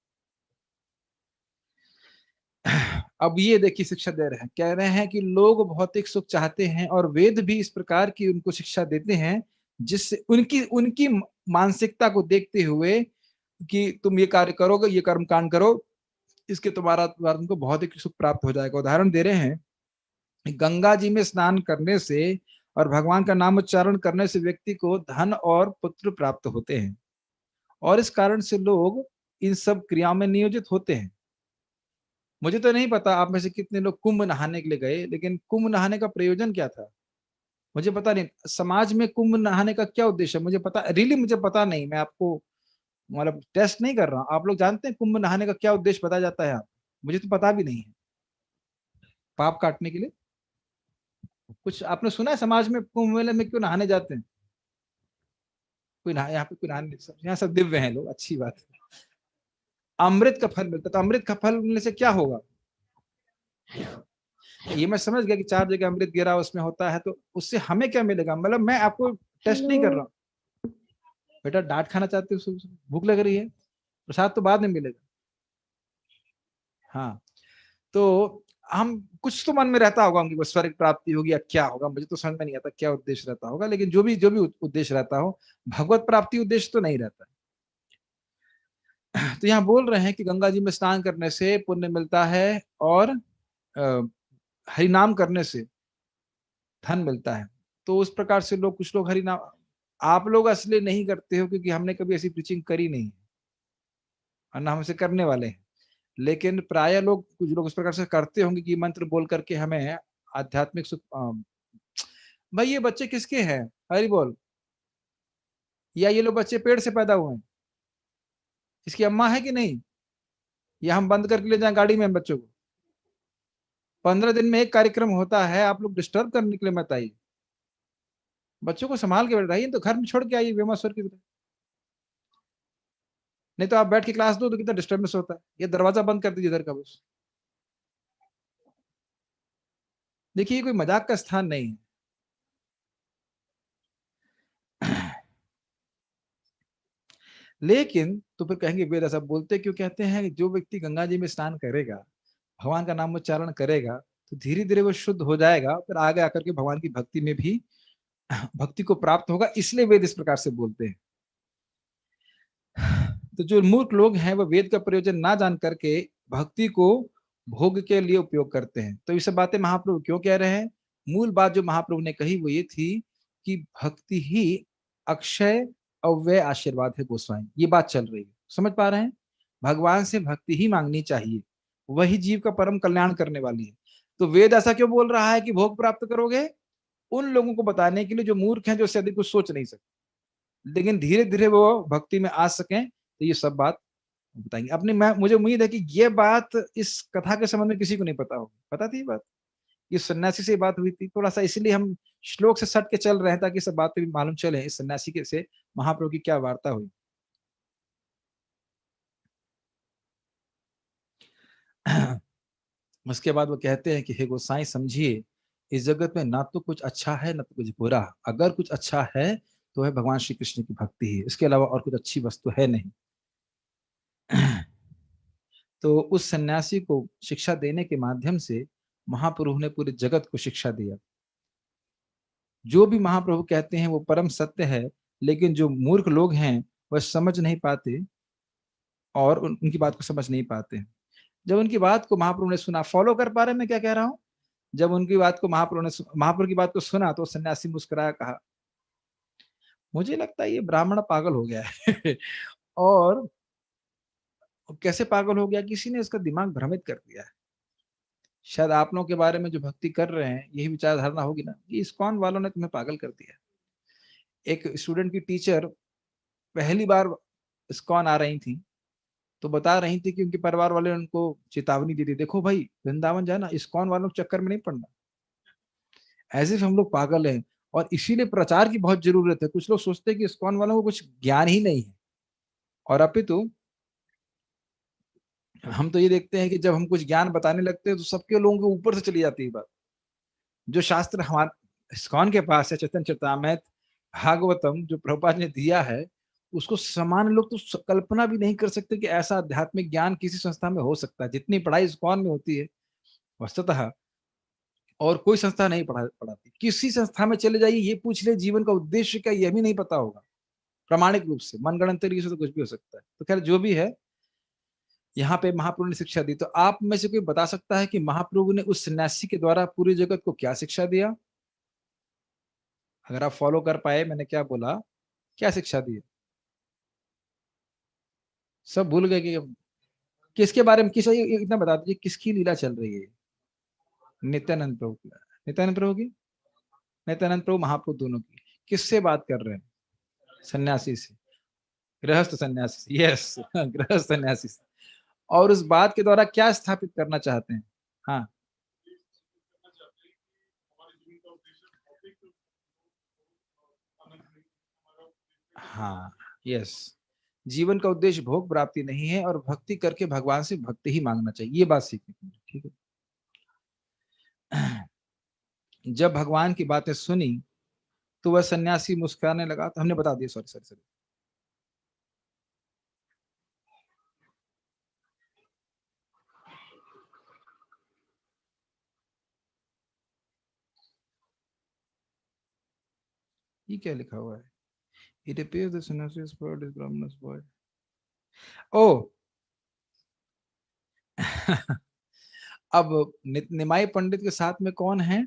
अब ये देखिए शिक्षा दे रहे हैं, कह रहे हैं कि लोग भौतिक सुख चाहते हैं और वेद भी इस प्रकार की उनको शिक्षा देते हैं जिससे उनकी उनकी मानसिकता को देखते हुए कि तुम ये कार्य करोगे, ये कर्म कांड करो, इसके तुम्हारा तुम्हारा तुमको भौतिक सुख प्राप्त हो जाएगा। उदाहरण दे रहे हैं, गंगा जी में स्नान करने से और भगवान का नाम उच्चारण करने से व्यक्ति को धन और पुत्र प्राप्त होते हैं, और इस कारण से लोग इन सब क्रियाओं में नियोजित होते हैं। मुझे तो नहीं पता आप में से कितने लोग कुंभ नहाने के लिए गए, लेकिन कुंभ नहाने का प्रयोजन क्या था मुझे पता नहीं। समाज में कुंभ नहाने का क्या उद्देश्य है मुझे पता, रियली मुझे पता नहीं। मैं आपको मतलब टेस्ट नहीं कर रहा हूँ। आप लोग जानते हैं कुंभ नहाने का क्या उद्देश्य बताया जाता है? आप, मुझे तो पता भी नहीं है। पाप काटने के लिए? कुछ आपने सुना है समाज में कुंभ मेले में क्यों नहाने जाते हैं? कोई नहा, यहाँ पे कोई नहाने, यहाँ सब दिव्य हैं लोग, अच्छी बात है। अमृत का फल मिलता है, तो अमृत का फल मिलने से क्या होगा? ये मैं समझ गया कि 4 जगह अमृत गिरा उसमें होता है, तो उससे हमें क्या मिलेगा? मतलब मैं आपको टेस्ट नहीं कर रहा हूँ। बेटा डांट खाना चाहते हो, भूख लग रही है, प्रसाद तो बाद में मिलेगा। हाँ, तो हम कुछ तो मन में रहता होगा उनकी, स्वर्ग प्राप्ति होगी या क्या होगा, मुझे तो समझ में नहीं आता क्या उद्देश्य रहता होगा। लेकिन जो भी उद्देश्य रहता हो, भगवत प्राप्ति उद्देश्य तो नहीं रहता है। तो यहाँ बोल रहे हैं कि गंगा जी में स्नान करने से पुण्य मिलता है, और हरि नाम करने से धन मिलता है। तो उस प्रकार से लोग, कुछ लोग हरि नाम, आप लोग असली नहीं करते हो क्योंकि हमने कभी ऐसी प्रीचिंग करी नहीं है और ना हमसे करने वाले हैं। लेकिन प्राय लोग, कुछ लोग उस प्रकार से करते होंगे कि मंत्र बोल करके हमें आध्यात्मिक सुख। भाई ये बच्चे किसके हैं? हरि बोल। या ये लोग बच्चे पेड़ से पैदा हुए हैं? इसकी अम्मा है कि नहीं? या हम बंद करके ले जाएं गाड़ी में बच्चों को? 15 दिन में एक कार्यक्रम होता है, आप लोग डिस्टर्ब करने के लिए मत आइए। बच्चों को संभाल के रहिए, तो घर में छोड़ के आइए वेमास्वर की तरह। नहीं तो आप बैठ के क्लास दो तो कितना डिस्टर्बेंस होता है। ये दरवाजा बंद कर दीजिए इधर का बस। देखिए ये कोई मजाक का स्थान नहीं है। लेकिन तो फिर कहेंगे वेद ऐसा बोलते क्यों कहते हैं कि जो व्यक्ति गंगा जी में स्नान करेगा, भगवान का नाम उच्चारण करेगा, तो धीरे धीरे वो शुद्ध हो जाएगा, फिर आगे आकर के भगवान की भक्ति में भी भक्ति को प्राप्त होगा, इसलिए वेद इस प्रकार से बोलते हैं। तो जो मूर्ख लोग हैं वो वेद का प्रयोजन ना जान करके भक्ति को भोग के लिए उपयोग करते हैं। तो ये सब बातें महाप्रभु क्यों कह रहे हैं? मूल बात जो महाप्रभु ने कही वो ये थी कि भक्ति ही अक्षय अव्यय आशीर्वाद है गोस्वामी, ये बात चल रही है, समझ पा रहे हैं? भगवान से भक्ति ही मांगनी चाहिए, वही जीव का परम कल्याण करने वाली है। तो वेद ऐसा क्यों बोल रहा है कि भोग प्राप्त करोगे? उन लोगों को बताने के लिए जो मूर्ख हैं, जो इससे अधिक कुछ सोच नहीं सकते, लेकिन धीरे धीरे वो भक्ति में आ सकें, तो ये सब बात बताएंगे अपनी। मैं मुझे उम्मीद है कि ये बात इस कथा के संबंध में किसी को नहीं पता होगी। पता थी ये बात? ये सन्यासी से बात हुई थी, थोड़ा सा इसलिए हम श्लोक से सट के चल रहे हैं ताकि सब बातें भी मालूम चले इस सन्यासी के से महाप्रभु की क्या वार्ता हुई। उसके बाद वो कहते हैं कि हे गोसाई समझिए, इस जगत में ना तो कुछ अच्छा है ना तो कुछ बुरा। अगर कुछ अच्छा है तो है भगवान श्री कृष्ण की भक्ति ही, इसके अलावा और कुछ अच्छी वस्तु है नहीं। तो उस सन्यासी को शिक्षा देने के माध्यम से महाप्रभु ने पूरे जगत को शिक्षा दिया। जो भी महाप्रभु कहते हैं वो परम सत्य है, लेकिन जो मूर्ख लोग हैं वह समझ नहीं पाते और उनकी बात को समझ नहीं पाते। जब उनकी बात को महाप्रभु ने सुना, फॉलो कर पा रहे मैं क्या कह रहा हूँ? जब उनकी बात को महाप्रभु की बात को सुना तो सन्यासी मुस्कुराया, कहा मुझे लगता है ये ब्राह्मण पागल हो गया है। और कैसे पागल हो गया? किसी ने इसका दिमाग भ्रमित कर दिया है। शायद आप लोगों के बारे में जो भक्ति कर रहे हैं यही विचारधारणा होगी ना कि इस्कॉन वालों ने तुम्हें पागल कर दिया। एक स्टूडेंट की टीचर पहली बार इस्कॉन आ रही थी, तो बता रही थी कि उनके परिवार वाले उनको चेतावनी दी थी, देखो भाई वृंदावन जाना, इस्कॉन वालों के चक्कर में नहीं पड़ना। एज इफ हम लोग पागल हैं। और इसीलिए प्रचार की बहुत जरूरत है। कुछ लोग सोचते हैं कि इस्कॉन वालों को कुछ ज्ञान ही नहीं है, और अपितु हम तो ये देखते हैं कि जब हम कुछ ज्ञान बताने लगते हैं तो सबके लोगों के ऊपर से चली जाती है बात। जो शास्त्र हमारे इस्कॉन के पास है, चैतन्य चरितामृत, भागवतम जो प्रभुपाद ने दिया है, उसको सामान्य लोग तो कल्पना भी नहीं कर सकते कि ऐसा आध्यात्मिक ज्ञान किसी संस्था में हो सकता है। जितनी पढ़ाई इस्कॉन में होती है वस्तुतः और कोई संस्था नहीं पढ़ाती। किसी संस्था में चले जाइए, ये पूछ ले जीवन का उद्देश्य क्या, यह भी नहीं पता होगा प्रामाणिक रूप से। मनगढ़ंत तरीके से तो कुछ भी हो सकता है। तो खैर जो भी है, यहाँ पे महाप्रभु ने शिक्षा दी। तो आप में से कोई बता सकता है कि महाप्रभु ने उस सन्यासी के द्वारा पूरी जगत को क्या शिक्षा दिया? अगर आप फॉलो कर पाए मैंने क्या बोला, क्या शिक्षा दी? सब भूल गए कि किसके बारे में, किस इतना बता दीजिए किसकी लीला चल रही है? नित्यानंद प्रभु की। नित्यानंद प्रभु की, नित्यानंद प्रभु महाप्रभु दोनों की। किससे बात कर रहे हैं? सन्यासी से, गृहस्थ सन्यासी से। यस, गृहस्थ सन्यासी से। और उस बात के द्वारा क्या स्थापित करना चाहते हैं? हाँ हाँ, यस। जीवन का उद्देश्य भोग प्राप्ति नहीं है, और भक्ति करके भगवान से भक्ति ही मांगना चाहिए, ये बात सीखने को मिली। ठीक है। जब भगवान की बातें सुनी तो वह सन्यासी मुस्कुराने लगा। तो हमने बता दिया, सॉरी सॉरी सॉरी। ये क्या लिखा हुआ है? It appears the sannyasis bird is Brahmana's boy. ओ अब निमाई पंडित के साथ में कौन है?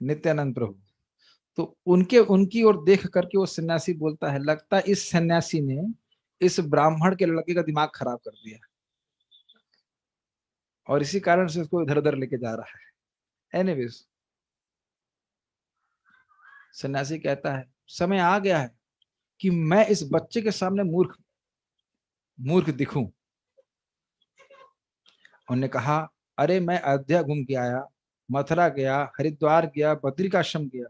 नित्यानंद प्रभु। तो उनके उनकी ओर देख करके वो सन्यासी बोलता है, लगता है इस सन्यासी ने इस ब्राह्मण के लड़के का दिमाग खराब कर दिया, और इसी कारण से उसको इधर उधर लेके जा रहा है। एनीवेज, सन्यासी कहता है समय आ गया है कि मैं इस बच्चे के सामने मूर्ख मूर्ख दिखूं। उन्होंने कहा, अरे मैं अयोध्या घूम के आया, मथुरा गया, हरिद्वार गया, बद्रिकाश्रम गया,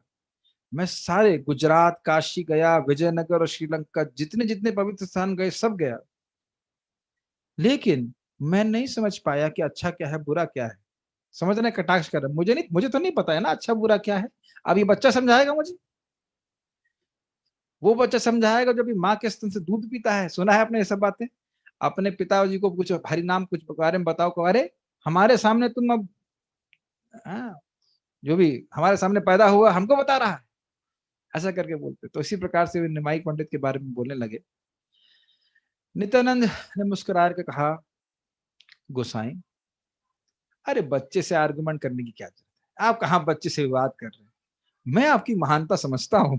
मैं सारे गुजरात, काशी गया, विजयनगर और श्रीलंका, जितने जितने पवित्र स्थान गए सब गया, लेकिन मैं नहीं समझ पाया कि अच्छा क्या है बुरा क्या है। समझने कटाक्ष कर रहा है, मुझे तो नहीं पता है ना अच्छा बुरा क्या है। अब ये बच्चा समझाएगा मुझे, वो बच्चा समझाएगा जो भी माँ के स्तन से दूध पीता है। सुना है आपने ये सब बातें? अपने पिताजी को कुछ हरि नाम कुछ बारे में बताओ, को अरे हमारे सामने तुम अब, हाँ, जो भी हमारे सामने पैदा हुआ हमको बता रहा है, ऐसा करके बोलते। तो इसी प्रकार से वे निमाई पंडित के बारे में बोलने लगे। नित्यानंद ने मुस्कुरा के कहा, गोसाई, अरे बच्चे से आर्गुमेंट करने की क्या जरूरत है, आप कहाँ बच्चे से विवाद कर रहे हैं, मैं आपकी महानता समझता हूँ।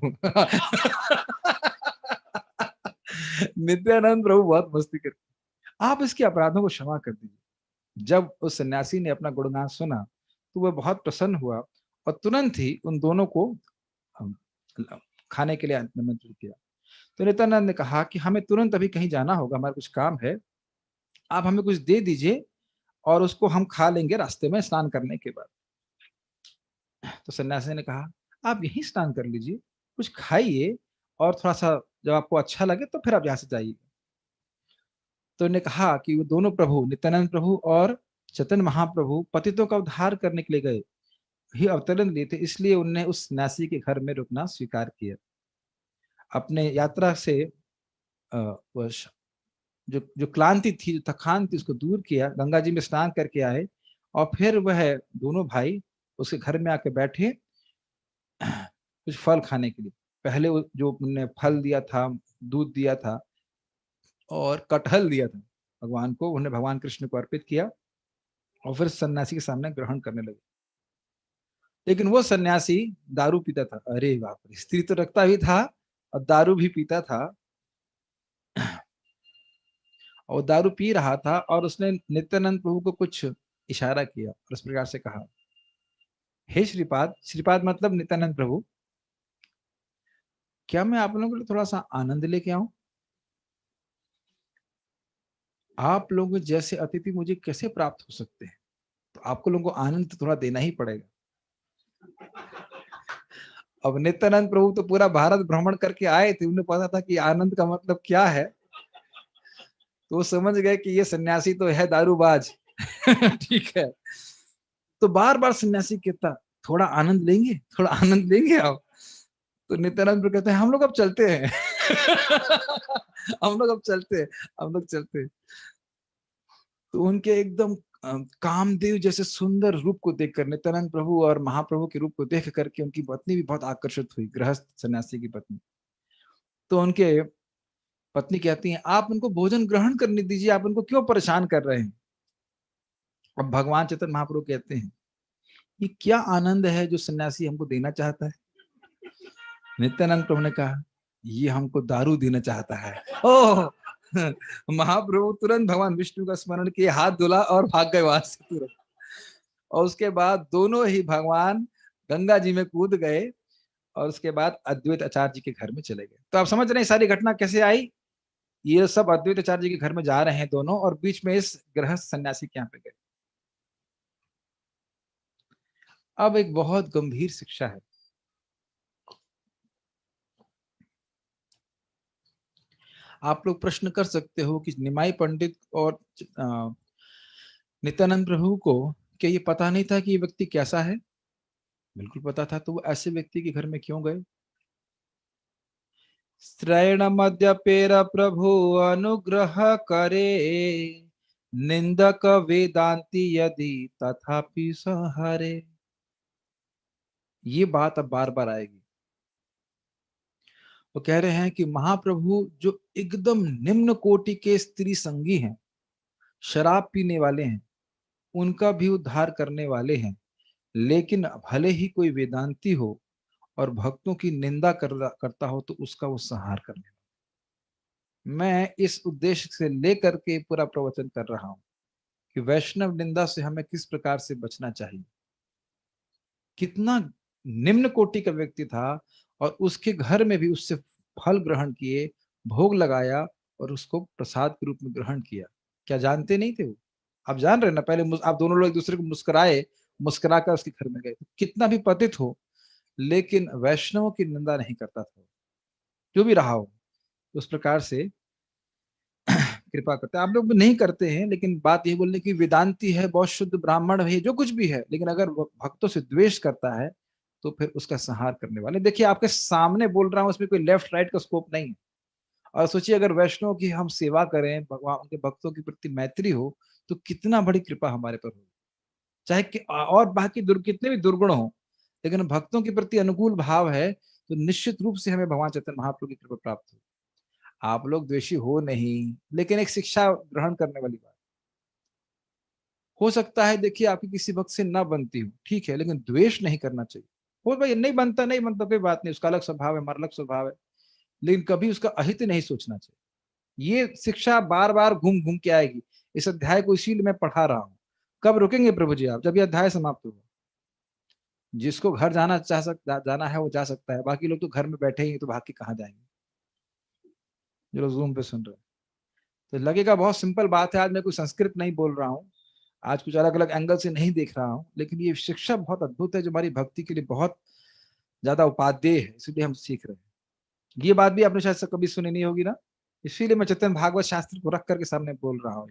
नित्यानंद प्रभु बहुत मस्ती करते, आप इसके अपराधों को क्षमा कर दीजिए। जब उस सन्यासी ने अपना गुणगान सुना तो वह बहुत प्रसन्न हुआ और तुरंत ही उन दोनों को अम, खाने के लिए निमंत्रित किया। तो नित्यानंद ने कहा कि हमें तुरंत अभी कहीं जाना होगा, हमारा कुछ काम है, आप हमें कुछ दे दीजिए और उसको हम खा लेंगे रास्ते में स्नान करने के बाद। तो सन्यासी ने कहा, आप यहीं स्नान कर लीजिए, कुछ खाइए और थोड़ा सा जब आपको अच्छा लगे तो फिर आप यहाँ से जाइए। तो उन्होंने कहा कि वो दोनों प्रभु, नित्यानंद प्रभु और चैतन्य महाप्रभु, पतितों का उद्धार करने के लिए गए ही अवतरण लिए थे, इसलिए उनने उस सन्यासी के घर में रुकना स्वीकार किया। अपने यात्रा से वह जो जो क्लांति थी, जो थकान थी, उसको दूर किया, गंगा जी में स्नान करके आए और फिर वह दोनों भाई उसके घर में आके बैठे कुछ फल खाने के लिए। पहले जो उन्होंने फल दिया था, दूध दिया था और कटहल दिया था भगवान को, उन्हें भगवान कृष्ण को अर्पित किया और फिर सन्यासी के सामने ग्रहण करने लगे। लेकिन वो सन्यासी दारू पीता था। अरे बाप रे, स्त्री तो रखता भी था और दारू भी पीता था। और दारू पी रहा था और उसने नित्यानंद प्रभु को कुछ इशारा किया और इस प्रकार से कहा, हे श्रीपाद, श्रीपाद मतलब नित्यानंद प्रभु, क्या मैं आप लोगों के लिए थोड़ा सा आनंद लेके आऊं? आप लोग जैसे अतिथि मुझे कैसे प्राप्त हो सकते हैं, तो आपको लोगों को आनंद तो थोड़ा देना ही पड़ेगा। अब नित्यानंद प्रभु तो पूरा भारत भ्रमण करके आए थे, उन्हें पता था कि आनंद का मतलब क्या है। तो वो समझ गए कि ये सन्यासी तो है दारूबाज। ठीक है। तो बार बार सन्यासी कहता, थोड़ा आनंद लेंगे, थोड़ा आनंद लेंगे आप। तो नित्यानंद प्रभु कहते हैं, हम लोग अब चलते हैं। हम लोग अब चलते हैं, हम लोग चलते हैं। तो उनके एकदम कामदेव जैसे सुंदर रूप को देखकर, नित्यानंद प्रभु और महाप्रभु के रूप को देख करके उनकी पत्नी भी बहुत आकर्षित हुई, गृहस्थ सन्यासी की पत्नी। तो उनके पत्नी कहती हैं, आप उनको भोजन ग्रहण करने दीजिए, आप उनको क्यों परेशान कर रहे हैं? अब भगवान चैतन्य महाप्रभु कहते हैं, ये क्या आनंद है जो सन्यासी हमको देना चाहता है? नित्यानंद प्रभु ने कहा, ये हमको दारू देना चाहता है। ओह! महाप्रभु तुरंत भगवान विष्णु का स्मरण किए, हाथ धुला और भाग गए वहां से तुरंत। और उसके बाद दोनों ही भगवान गंगा जी में कूद गए और उसके बाद अद्वैत आचार्य जी के घर में चले गए। तो आप समझ रहे हैं सारी घटना कैसे आई? ये सब अद्वैत आचार्य जी के घर में जा रहे हैं दोनों, और बीच में इस गृहस्थ सन्यासी के यहाँ पे गए। अब एक बहुत गंभीर शिक्षा है। आप लोग प्रश्न कर सकते हो कि निमाई पंडित और नित्यानंद प्रभु को क्या ये पता नहीं था कि ये व्यक्ति कैसा है? बिल्कुल पता था, तो वो ऐसे व्यक्ति के घर में क्यों गए? श्रयण मद्यपेर प्रभु अनुग्रह करे, निंदक वेदांति यदि तथापि संहरे। ये बात अब बार बार आएगी। वो कह रहे हैं कि महाप्रभु जो एकदम निम्न कोटि के स्त्री संगी हैं, शराब पीने वाले हैं, उनका भी उद्धार करने वाले हैं, लेकिन भले ही कोई वेदांती हो और भक्तों की निंदा करता हो तो उसका वो संहार करने। मैं इस उद्देश्य से लेकर के पूरा प्रवचन कर रहा हूं कि वैष्णव निंदा से हमें किस प्रकार से बचना चाहिए। कितना निम्न कोटि का व्यक्ति था और उसके घर में भी उससे फल ग्रहण किए, भोग लगाया और उसको प्रसाद के रूप में ग्रहण किया। क्या जानते नहीं थे वो? आप जान रहे ना, पहले आप दोनों लोग एक दूसरे को मुस्कुराए, मुस्कुरा कर उसके घर में गए। कितना भी पतित हो, लेकिन वैष्णवों की निंदा नहीं करता था, जो भी रहा हो उस प्रकार से कृपा करते हैं। आप लोग नहीं करते हैं, लेकिन बात ये बोलने की वेदांती है, बहुत शुद्ध ब्राह्मण है, जो कुछ भी है, लेकिन अगर वो भक्तों से द्वेष करता है तो फिर उसका संहार करने वाले। देखिए आपके सामने बोल रहा हूँ, उसमें कोई लेफ्ट राइट का स्कोप नहीं है। और सोचिए अगर वैष्णव की हम सेवा करें, भगवान उनके भक्तों के प्रति मैत्री हो, तो कितना बड़ी कृपा हमारे पर हो। चाहे और बाकी कितने भी दुर्गुण हो, लेकिन भक्तों के प्रति अनुकूल भाव है तो निश्चित रूप से हमें भगवान चैतन्य महाप्रभु की कृपा प्राप्त हो। आप लोग द्वेषी हो नहीं, लेकिन एक शिक्षा ग्रहण करने वाली बात। हो सकता है देखिए आपकी किसी भक्त से ना बनती हो, ठीक है, लेकिन द्वेष नहीं करना चाहिए। हो भाई नहीं बनता, नहीं बनता, कोई बात नहीं, उसका अलग स्वभाव है, हमारा अलग स्वभाव है, लेकिन कभी उसका अहित नहीं सोचना चाहिए। ये शिक्षा बार बार घूम घूम के आएगी। इस अध्याय को इसीलिए मैं पढ़ा रहा हूँ। कब रुकेंगे प्रभु जी आप? जब ये अध्याय समाप्त होगा। जिसको घर जाना है वो जा सकता है, बाकी लोग तो घर में बैठे ही, तो भाग के कहाँ जाएंगे जो लोग जूम पे सुन रहे हैं। तो लगेगा बहुत सिंपल बात है, आज मैं कोई संस्कृत नहीं बोल रहा हूँ, आज कुछ अलग अलग एंगल से नहीं देख रहा हूँ, लेकिन ये शिक्षा बहुत अद्भुत है जो हमारी भक्ति के लिए बहुत ज्यादा उपादेय है, इसलिए हम सीख रहे हैं। ये बात भी आपने शायद से कभी सुनी नहीं होगी ना, इसीलिए मैं चैतन्य भागवत शास्त्र को रख करके सामने बोल रहा हूँ।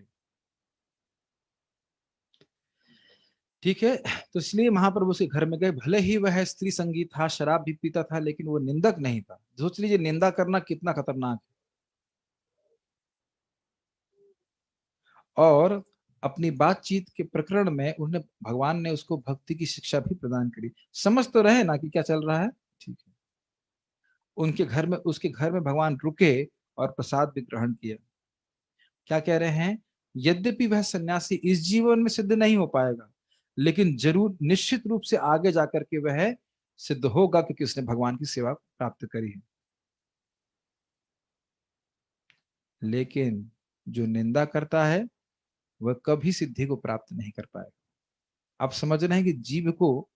ठीक है, तो इसलिए महाप्रभु के घर में गए। भले ही वह स्त्री संगी था, शराब भी पीता था, लेकिन वो निंदक नहीं था। सोच लीजिए निंदा करना कितना खतरनाक है। और अपनी बातचीत के प्रकरण में उन्हें भगवान ने उसको भक्ति की शिक्षा भी प्रदान करी। समझ तो रहे ना कि क्या चल रहा है। ठीक है, उसके घर में भगवान रुके और प्रसाद भी ग्रहण किया। क्या कह रहे हैं? यद्यपि वह सन्यासी इस जीवन में सिद्ध नहीं हो पाएगा, लेकिन जरूर निश्चित रूप से आगे जाकर के वह सिद्ध होगा, क्योंकि उसने भगवान की सेवा प्राप्त करी है। लेकिन जो निंदा करता है वह कभी सिद्धि को प्राप्त नहीं कर पाएगा। आप समझ रहे हैं कि जीव को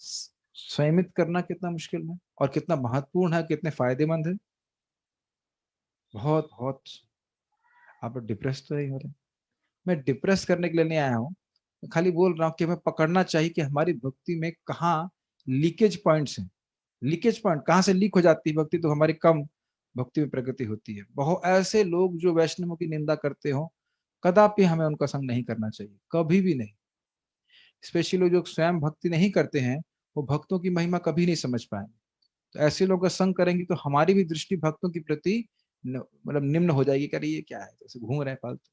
संयमित करना कितना मुश्किल है और कितना महत्वपूर्ण है, कितने फायदेमंद है। बहुत बहुत। आप डिप्रेस तो नहीं हो रहे। मैं डिप्रेस करने के लिए नहीं आया हूँ, मैं खाली बोल रहा हूँ कि हमें पकड़ना चाहिए कि हमारी भक्ति में कहाँ लीकेज पॉइंट्स हैं। लीकेज पॉइंट कहाँ से लीक हो जाती है भक्ति, तो हमारी कम भक्ति में प्रगति होती है। बहुत ऐसे लोग जो वैष्णवों की निंदा करते हो, कदापि हमें उनका संग नहीं करना चाहिए, कभी भी नहीं। स्पेशली लोग जो स्वयं भक्ति नहीं करते हैं, वो भक्तों की महिमा कभी नहीं समझ पाएंगे। तो ऐसे लोग का संग करेंगे तो हमारी भी दृष्टि भक्तों के प्रति मतलब निम्न हो जाएगी। कह रही ये क्या है, जैसे घूम रहे हैं फालतू,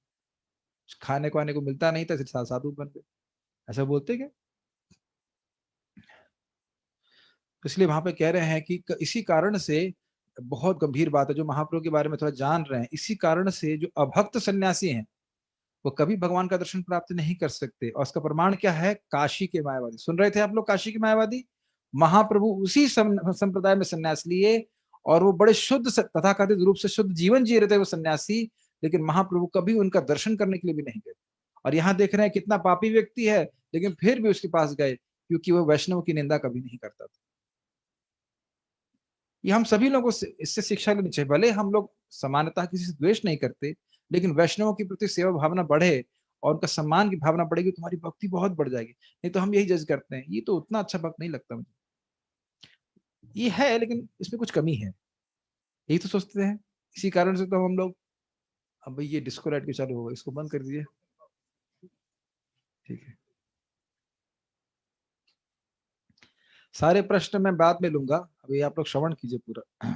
खाने को आने को मिलता नहीं था, साधु बन गए, ऐसा बोलते क्या? तो इसलिए वहां पे कह रहे हैं कि इसी कारण से, बहुत गंभीर बात है जो महाप्रभु के बारे में थोड़ा जान रहे हैं, इसी कारण से जो अभक्त सन्यासी हैं वो कभी भगवान का दर्शन प्राप्त नहीं कर सकते। और उसका प्रमाण क्या है? काशी के मायावादी। सुन रहे थे आप लोग? काशी के मायावादी, महाप्रभु उसी संप्रदाय में सन्यास लिए, और वो बड़े शुद्ध तथाकथित रूप से शुद्ध जीवन जी रहे थे वो सन्यासी, लेकिन महाप्रभु कभी उनका दर्शन करने के लिए भी नहीं गए। और यहाँ देख रहे हैं कितना पापी व्यक्ति है, लेकिन फिर भी उसके पास गए, क्योंकि वो वैष्णव की निंदा कभी नहीं करता था। ये हम सभी लोगों से इससे शिक्षा लेनी चाहिए। भले हम लोग समानता किसी से द्वेष नहीं करते, लेकिन वैष्णवों के प्रति सेवा भावना बढ़े और उनका सम्मान की भावना बढ़ेगी, तो तुम्हारी भक्ति बहुत बढ़ जाएगी। नहीं तो हम यही जज करते हैं, ये तो उतना अच्छा भक्त नहीं लगता मुझे, ये है लेकिन इसमें कुछ कमी है, यही तो सोचते हैं। इसी कारण से तो हम लोग, अब भाई ये डिस्को लाइट के चालू होगा, इसको बंद कर दीजिए। ठीक है, सारे प्रश्न मैं बाद में लूंगा, अभी आप लोग श्रवण कीजिए पूरा।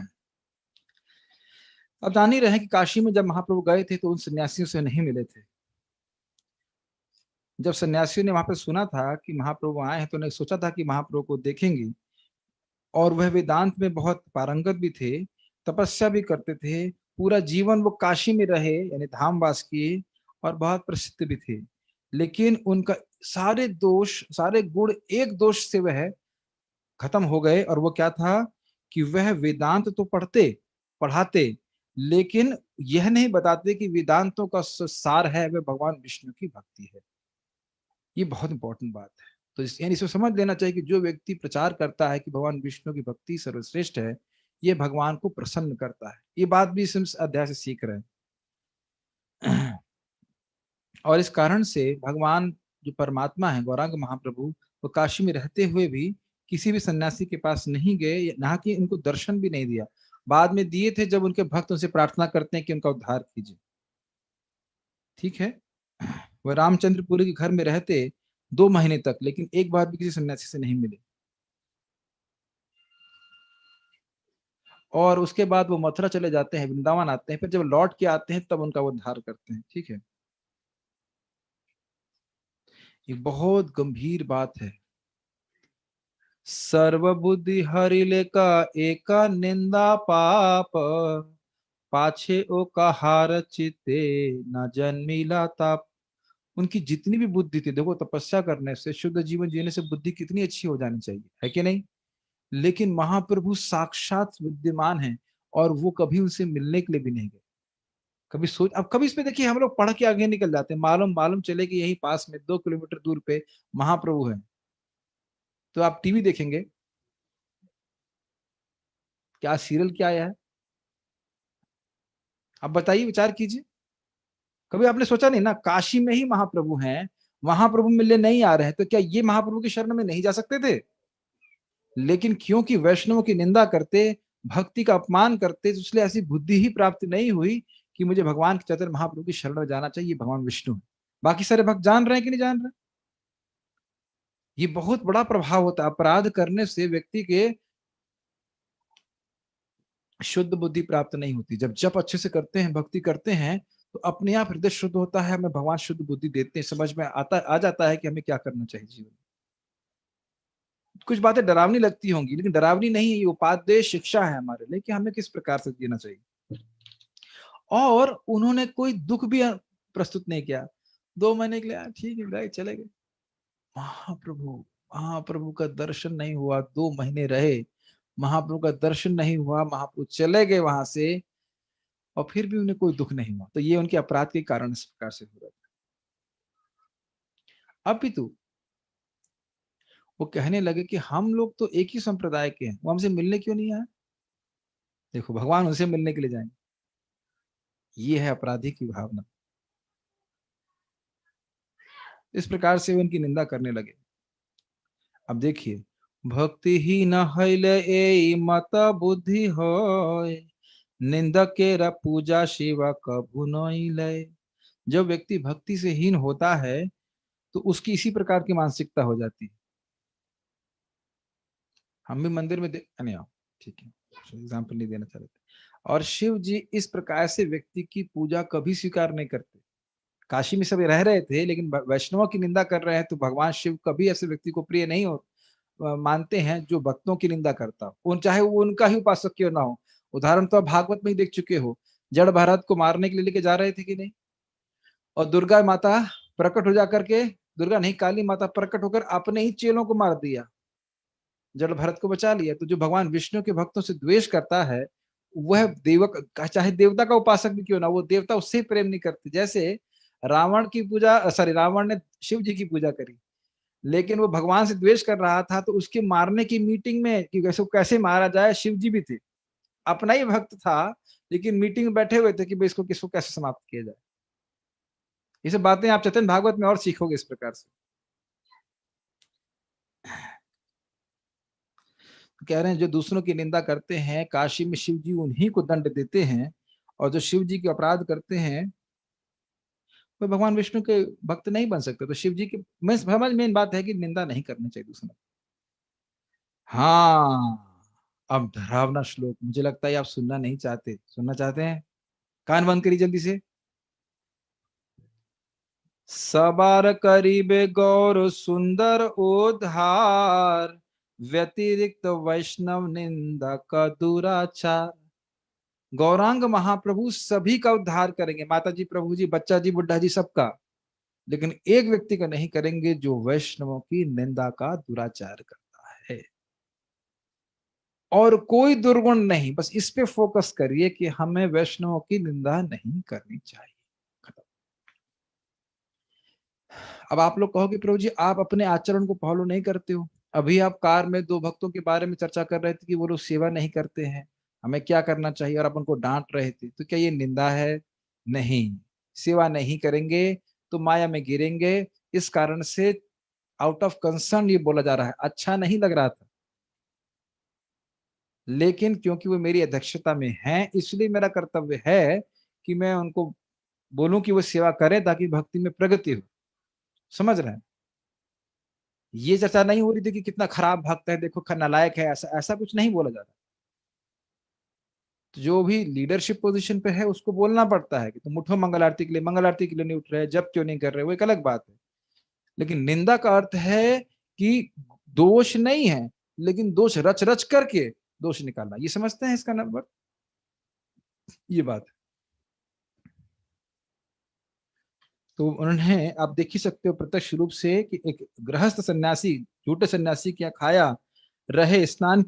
अब जान ही रहे हैं कि काशी में जब महाप्रभु गए थे तो उन सन्यासियों से नहीं मिले थे। जब सन्यासियों ने वहां पर सुना था कि महाप्रभु आए हैं, तो उन्हें सोचा था कि महाप्रभु को देखेंगे। और वह वेदांत में बहुत पारंगत भी थे, तपस्या भी करते थे, पूरा जीवन वो काशी में रहे, यानी धामवास किए, और बहुत प्रसिद्ध भी थे। लेकिन उनका सारे दोष, सारे गुण, एक दोष से वह खत्म हो गए, और वो क्या था कि वह वेदांत तो पढ़ाते, लेकिन यह नहीं बताते कि वेदांतों का सार है वह भगवान विष्णु की भक्ति है। ये बहुत इंपॉर्टेंट बात है। तो यानी इसको समझ लेना चाहिए कि जो व्यक्ति प्रचार करता है कि भगवान विष्णु की भक्ति सर्वश्रेष्ठ है, ये भगवान को प्रसन्न करता है। ये बात भी इस अध्याय से सीख रहे हैं। और इस कारण से भगवान जो परमात्मा है, गौरांग महाप्रभु, वो काशी में रहते हुए भी किसी भी सन्यासी के पास नहीं गए, ना कि उनको दर्शन भी नहीं दिया। बाद में दिए थे जब उनके भक्त उनसे प्रार्थना करते हैं कि उनका उद्धार कीजिए। ठीक है। वह रामचंद्रपुरी के घर में रहते 2 महीने तक, लेकिन एक बार भी किसी सन्यासी से नहीं मिले। और उसके बाद वो मथुरा चले जाते हैं, वृंदावन आते हैं, फिर जब लौट के आते हैं तब उनका उद्धार करते हैं। ठीक है। ये बहुत गंभीर बात है। सर्वबुद्धि हरिले का एका निंदा पाप, पाछे ओ कहार चिते न जन्मिला ताप। उनकी जितनी भी बुद्धि थी, देखो तपस्या करने से, शुद्ध जीवन जीने से बुद्धि कितनी अच्छी हो जानी चाहिए, है कि नहीं? लेकिन महाप्रभु साक्षात विद्यमान है और वो कभी उनसे मिलने के लिए भी नहीं गए। कभी सोच, अब कभी इसमें देखिए हम लोग पढ़ के आगे निकल जाते हैं, मालूम मालूम चले कि यही पास में 2 किलोमीटर दूर पे महाप्रभु है, तो आप टीवी देखेंगे, क्या सीरियल क्या आया है, आप बताइए, विचार कीजिए। कभी आपने सोचा नहीं ना, काशी में ही महाप्रभु हैं, महाप्रभु मिलने नहीं आ रहे हैं, तो क्या ये महाप्रभु की शरण में नहीं जा सकते थे? लेकिन क्योंकि वैष्णवों की निंदा करते, भक्ति का अपमान करते, तो इसलिए ऐसी बुद्धि ही प्राप्त नहीं हुई कि मुझे भगवान के चैतन्य महाप्रभु की शरण में जाना चाहिए, भगवान विष्णु है। बाकी सारे भक्त जान रहे हैं कि नहीं जान रहे? ये बहुत बड़ा प्रभाव होता है। अपराध करने से व्यक्ति के शुद्ध बुद्धि प्राप्त नहीं होती। जब जप अच्छे से करते हैं, भक्ति करते हैं, तो अपने आप हृदय शुद्ध होता है, हमें भगवान शुद्ध बुद्धि देते हैं, समझ में आ जाता है कि हमें क्या करना चाहिए जीवन में। कुछ बातें डरावनी लगती होंगी, लेकिन डरावनी नहीं है, ये उपादेय शिक्षा है हमारे लिए कि हमें किस प्रकार से जीना चाहिए। और उन्होंने कोई दुख भी प्रस्तुत नहीं किया। 2 महीने के लिए ठीक है भाई, चले गए। महाप्रभु, महाप्रभु का दर्शन नहीं हुआ, 2 महीने रहे, महाप्रभु का दर्शन नहीं हुआ, महाप्रभु चले गए वहां से, और फिर भी उन्हें कोई दुख नहीं हुआ। तो ये उनके अपराध के कारण इस प्रकार से हो रहा था। अपितु वो कहने लगे कि हम लोग तो एक ही संप्रदाय के हैं, वो हमसे मिलने क्यों नहीं आए? देखो, भगवान उनसे मिलने के लिए जाएंगे, ये है अपराधी की भावना। इस प्रकार से वो उनकी निंदा करने लगे। अब देखिए, भक्ति ही न हईल ए मत बुद्धि होय, निंदकेर पूजा शिवा कभु नहीं लय। जब व्यक्ति भक्ति से हीन होता है तो उसकी इसी प्रकार की मानसिकता हो जाती है। हम भी मंदिर में नहीं आओ, ठीक है, एग्जाम्पल नहीं देना चाह रहे थे। और शिव जी इस प्रकार से व्यक्ति की पूजा कभी स्वीकार नहीं करते। काशी में सब रह रहे थे, लेकिन वैष्णवों की निंदा कर रहे हैं, तो भगवान शिव कभी ऐसे व्यक्ति को प्रिय नहीं हो मानते हैं जो भक्तों की निंदा करता हो, उन चाहे वो उनका ही उपासक क्यों ना हो। उदाहरण तो आप भागवत में ही देख चुके हो, जड़ भरत को मारने के लिए लेके जा रहे थे कि नहीं, और दुर्गा माता प्रकट हो जाकर के, दुर्गा नहीं काली माता प्रकट होकर अपने ही चेलों को मार दिया, जड़ भरत को बचा लिया। तो जो भगवान विष्णु के भक्तों से द्वेष करता है, वह देवक चाहे देवता का उपासक भी क्यों ना, वो देवता उससे प्रेम नहीं करते। जैसे रावण की पूजा, सॉरी, रावण ने शिव जी की पूजा करी, लेकिन वो भगवान से द्वेष कर रहा था, तो उसके मारने की मीटिंग में कि कैसे मारा जाए, शिव जी भी थे, अपना ही भक्त था, लेकिन मीटिंग में बैठे हुए थे कि भाई इसको किसको कैसे समाप्त किया जाए। ये सब बातें आप चैतन्य भागवत में और सीखोगे इस प्रकार से। कह रहे हैं जो दूसरों की निंदा करते हैं, काशी में शिव जी उन्हीं को दंड देते हैं, और जो शिव जी के अपराध करते हैं वो भगवान विष्णु के भक्त नहीं बन सकते। तो शिव जी की मैं समझ मेन बात है कि निंदा नहीं करनी चाहिए दूसरों। हाँ, अब डरावना श्लोक, मुझे लगता है आप सुनना नहीं चाहते, सुनना चाहते हैं? कान बंद करिए जल्दी से। सबार करीबे गौर सुंदर उद्धार, व्यतिरिक्त वैष्णव निंदा का दुराचार। गौरांग महाप्रभु सभी का उद्धार करेंगे, माता जी, प्रभु जी, बच्चा जी, बुढ़ा जी, सबका, लेकिन एक व्यक्ति का नहीं करेंगे जो वैष्णवों की निंदा का दुराचार करता है। और कोई दुर्गुण नहीं, बस इस पे फोकस करिए कि हमें वैष्णवों की निंदा नहीं करनी चाहिए। खत्म। अब आप लोग कहोगे प्रभु जी आप अपने आचरण को फॉलो नहीं करते हो। अभी आप कार में 2 भक्तों के बारे में चर्चा कर रहे थे कि वो लोग सेवा नहीं करते हैं, हमें क्या करना चाहिए, और आप उनको डांट रहे थे, तो क्या ये निंदा है? नहीं। सेवा नहीं करेंगे तो माया में गिरेंगे, इस कारण से आउट ऑफ कंसर्न ये बोला जा रहा है, अच्छा नहीं लग रहा था। लेकिन क्योंकि वो मेरी अध्यक्षता में हैं, इसलिए मेरा कर्तव्य है कि मैं उनको बोलूं कि वो सेवा करें ताकि भक्ति में प्रगति हो। समझ रहे हैं? ये चर्चा नहीं हो रही थी कि कितना खराब भक्त है, देखो नालायक है, ऐसा ऐसा कुछ नहीं बोला जा रहा। तो जो भी लीडरशिप पोजीशन पे है उसको बोलना पड़ता है कि तुम उठो मंगल आरती के लिए नहीं उठ रहे, जब क्यों नहीं कर रहे, वो एक अलग बात है। लेकिन निंदा का अर्थ है कि दोष नहीं है, लेकिन दोष रच रच करके दोष निकालना। ये समझते हैं इसका नंबर, ये बात है। तो उन्होंने, आप देख ही सकते हो प्रत्यक्ष रूप से कि एक गृहस्थ सन्यासी, झूठे सन्यासी क्या खाया, रहे, स्नान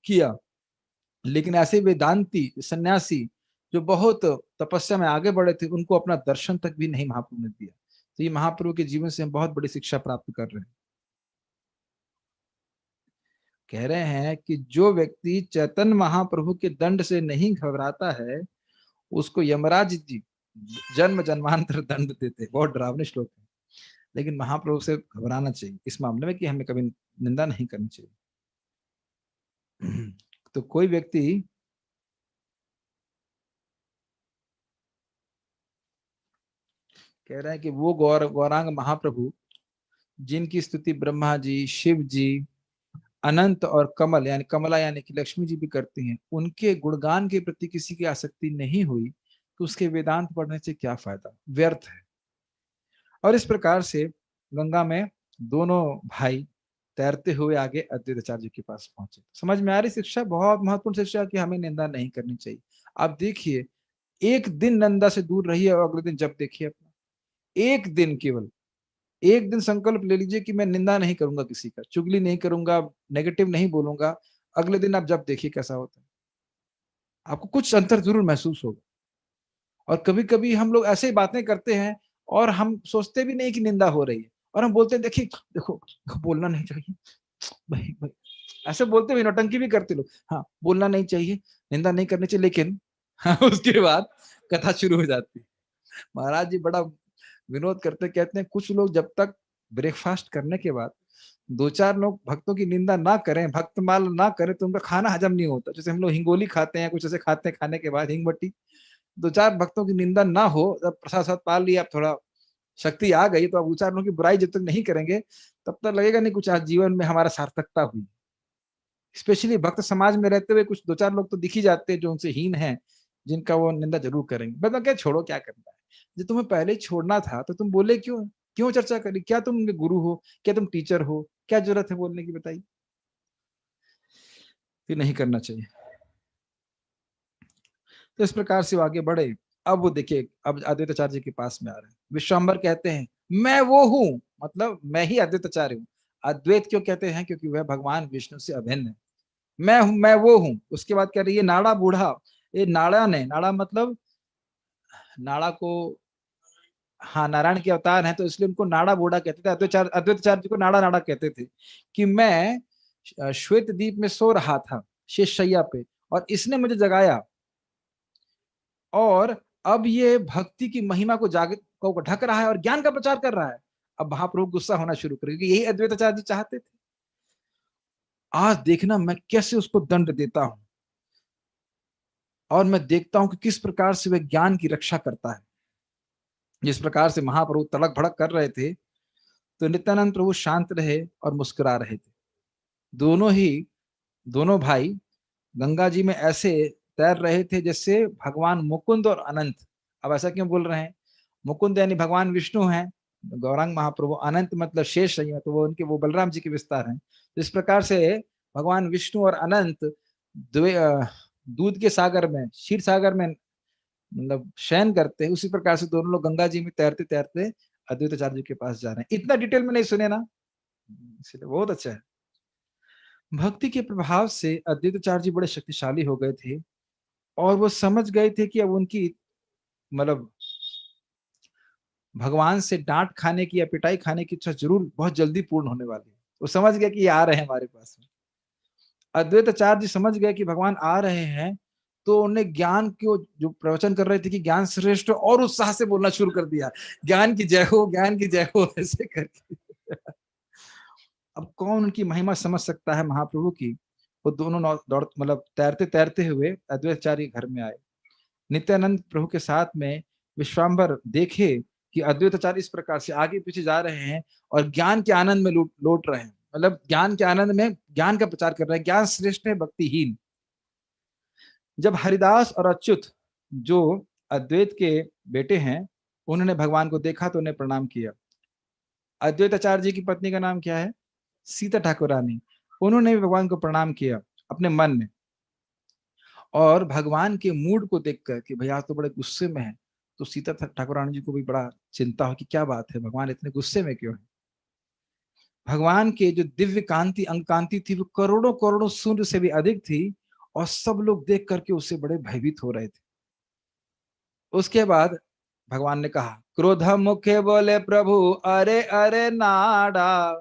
किया, लेकिन ऐसे वेदांती सन्यासी जो बहुत तपस्या में आगे बढ़े थे, उनको अपना दर्शन तक भी नहीं महाप्रभु ने दिया। तो ये महाप्रभु के जीवन से हम बहुत बड़ी शिक्षा प्राप्त कर रहे हैं। कह रहे हैं कि जो व्यक्ति चैतन्य महाप्रभु के दंड से नहीं घबराता है, उसको यमराज जी जन्म जन्मांतर दंड देते। बहुत डरावने श्लोक है, लेकिन महाप्रभु से घबराना चाहिए इस मामले में कि हमें कभी निंदा नहीं करनी चाहिए। तो कोई व्यक्ति कह रहा है कि वो गौरांग महाप्रभु जिनकी स्तुति ब्रह्मा जी, शिव जी, अनंत और कमल यानी कमला यानी कि लक्ष्मी जी भी करती हैं, उनके गुणगान के प्रति किसी की आसक्ति नहीं हुई, तो उसके वेदांत पढ़ने से क्या फायदा, व्यर्थ है। और इस प्रकार से गंगा में दोनों भाई तैरते हुए आगे अद्वैत आचार्य जी के पास पहुंचे। समझ में आ रही शिक्षा, बहुत महत्वपूर्ण शिक्षा कि हमें निंदा नहीं करनी चाहिए। आप देखिए, एक दिन निंदा से दूर रहिए और अगले दिन जब देखिए अपना, एक दिन, केवल एक दिन संकल्प ले लीजिए कि मैं निंदा नहीं करूंगा किसी का, चुगली नहीं करूंगा, नेगेटिव नहीं बोलूंगा। अगले दिन आप जब देखिए कैसा होता है, आपको कुछ अंतर जरूर महसूस होगा। और कभी कभी हम लोग ऐसे ही बातें करते हैं और हम सोचते भी नहीं कि निंदा हो रही है, और हम बोलते हैं देखिए, देखो बोलना नहीं चाहिए, भाई भाई ऐसे बोलते हुए नौटंकी भी करते लोग। हाँ, बोलना नहीं चाहिए, निंदा नहीं करनी चाहिए, लेकिन हाँ, उसके बाद कथा शुरू हो जाती है। महाराज जी बड़ा विनोद करते, कहते हैं कुछ लोग जब तक ब्रेकफास्ट करने के बाद दो चार लोग भक्तों की निंदा ना करें, भक्तमाल ना करें, तो उनका खाना हजम नहीं होता। जैसे हम लोग हिंगोली खाते हैं, कुछ ऐसे खाते हैं, खाने के बाद हिंग बट्टी, दो चार भक्तों की निंदा ना हो, जब प्रसाद साथ पाल लिया, आप थोड़ा शक्ति आ गई, तो आप दो चार लोगों की बुराई जब तक नहीं करेंगे, तब तक लगेगा नहीं कुछ आज जीवन में हमारा सार्थकता हुई। स्पेशली भक्त समाज में रहते हुए कुछ दो चार लोग तो दिख ही जाते हैं जो उनसे हीन है, जिनका वो निंदा जरूर करेंगे। मतलब क्या, छोड़ो, क्या करना है, जो तुम्हें पहले ही छोड़ना था तो तुम बोले क्यों, क्यों चर्चा करी, क्या तुम गुरु हो, क्या तुम टीचर हो, क्या जरूरत है बोलने की, बताइए। ये नहीं करना चाहिए। तो इस प्रकार से वो आगे बढ़े। अब वो देखिए, अब अद्वैताचार्य जी के पास में आ रहे हैं। विश्वम्बर कहते हैं मैं वो हूं, मतलब मैं ही अद्वैताचार्य हूँ। अद्वैत क्यों कहते हैं, क्योंकि वह भगवान विष्णु से अभिन्न है। मैं हूं, मैं वो हूं। उसके बाद कह रही है नाड़ा बूढ़ा, ये नाड़ा ने, नाड़ा मतलब नाड़ा को, हाँ, नारायण के अवतार हैं तो इसलिए उनको नाड़ा बूढ़ा कहते थे। अद्वैताचार्य जी को नाड़ा नाड़ा कहते थे कि मैं श्वेत द्वीप में सो रहा था शेष शैया पे, और इसने मुझे जगाया, और अब ये भक्ति की महिमा को को ढक रहा है और ज्ञान का प्रचार कर रहा है। अब महाप्रभु गुस्सा होना शुरू कर, क्योंकि यही अद्वैताचार्य जी चाहते थे। आज देखना मैं कैसे उसको दंड देता हूं, और मैं देखता हूं कि किस प्रकार से वह ज्ञान की रक्षा करता है। जिस प्रकार से महाप्रभु तड़क भड़क कर रहे थे, तो नित्यानंद प्रभु शांत रहे और मुस्कुरा रहे थे। दोनों ही, दोनों भाई गंगा जी में ऐसे तैर रहे थे जैसे भगवान मुकुंद और अनंत। अब ऐसा क्यों बोल रहे हैं, मुकुंद यानी भगवान विष्णु हैं, गौरांग महाप्रभु, अनंत मतलब शेष नहीं है, तो वो उनके, वो बलराम जी के विस्तार हैं। तो इस प्रकार से भगवान विष्णु और अनंत दूध के सागर में, क्षीर सागर में मतलब शयन करते हैं, उसी प्रकार से दोनों लोग गंगा जी में तैरते तैरते अद्वैताचार्य जी के पास जा रहे हैं। इतना डिटेल में नहीं सुने ना, इसलिए बहुत अच्छा है। भक्ति के प्रभाव से अद्वैताचार्य जी बड़े शक्तिशाली हो गए थे, और वो समझ गए थे कि अब उनकी, मतलब भगवान से डांट खाने की या पिटाई खाने की इच्छा जरूर बहुत जल्दी पूर्ण होने वाली है। वो समझ गए कि ये आ रहे हैं हमारे पास में। अद्वैताचार्य जी समझ गए कि भगवान आ रहे हैं, तो उन्हें ज्ञान को जो प्रवचन कर रहे थे कि ज्ञान श्रेष्ठ, और उत्साह से बोलना शुरू कर दिया, ज्ञान की जय हो, ज्ञान की जय हो, ऐसे करके। अब कौन उनकी महिमा समझ सकता है महाप्रभु की, वो दोनों दौड़ मतलब तैरते तैरते हुए अद्वैताचार्य के घर में आए। नित्यानंद प्रभु के साथ में विश्वाम्बर देखे कि अद्वैताचार्य इस प्रकार से आगे पीछे जा रहे हैं और ज्ञान के आनंद में लौट रहे हैं, मतलब ज्ञान के आनंद में ज्ञान का प्रचार कर रहे हैं, ज्ञान श्रेष्ठ है भक्तिहीन। जब हरिदास और अच्युत जो अद्वैत के बेटे हैं, उन्होंने भगवान को देखा तो उन्हें प्रणाम किया। अद्वैताचार्य जी की पत्नी का नाम क्या है? सीता ठाकुरानी। उन्होंने भी भगवान को प्रणाम किया अपने मन में, और भगवान के मूड को देखकर कि भैया तो बड़े गुस्से में है, तो सीता ठाकुरानी जी को भी बड़ा चिंता हो कि क्या बात है, भगवान इतने गुस्से में क्यों है। भगवान के जो दिव्य कांति अंग कांति थी वो करोड़ों करोड़ों सूर्य से भी अधिक थी, और सब लोग देख करके उससे बड़े भयभीत हो रहे थे। उसके बाद भगवान ने कहा, क्रोध मुखे बोले प्रभु अरे अरे नाड़ा,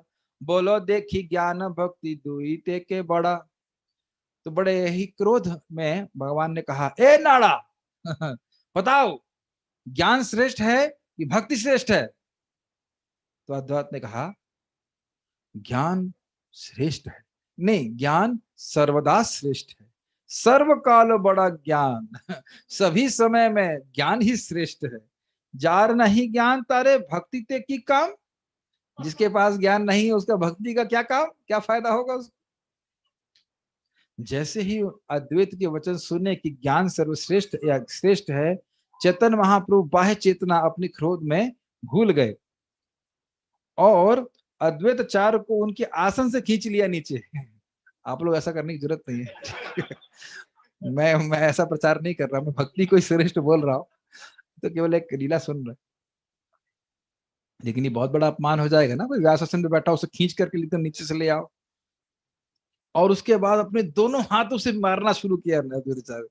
बोलो देखी ज्ञान भक्ति दुई ते के बड़ा। तो बड़े ही क्रोध में भगवान ने कहा, ए नाड़ा बताओ ज्ञान श्रेष्ठ है कि भक्ति श्रेष्ठ है? तो अद्वैत ने कहा, ज्ञान श्रेष्ठ है, नहीं, ज्ञान सर्वदा श्रेष्ठ है, सर्व काल बड़ा ज्ञान सभी समय में ज्ञान ही श्रेष्ठ है। जार नहीं ज्ञान तारे भक्ति ते की काम, जिसके पास ज्ञान नहीं है उसका भक्ति का क्या काम, क्या फायदा होगा उसको। जैसे ही अद्वैत के वचन सुने कि ज्ञान सर्वश्रेष्ठ या श्रेष्ठ है, चेतन महाप्रभु बाह्य चेतना अपनी क्रोध में भूल गए और अद्वैताचार्य को उनके आसन से खींच लिया नीचे। आप लोग ऐसा करने की जरूरत नहीं है मैं ऐसा प्रचार नहीं कर रहा, मैं भक्ति को श्रेष्ठ बोल रहा हूँ, तो केवल एक लीला सुन रहा। लेकिन ये बहुत बड़ा अपमान हो जाएगा ना, कोई व्यास आसन पे बैठा उसे खींच करके एकदम नीचे से ले आओ, और उसके बाद अपने दोनों हाथों से मारना शुरू किया अद्वैताचार्य।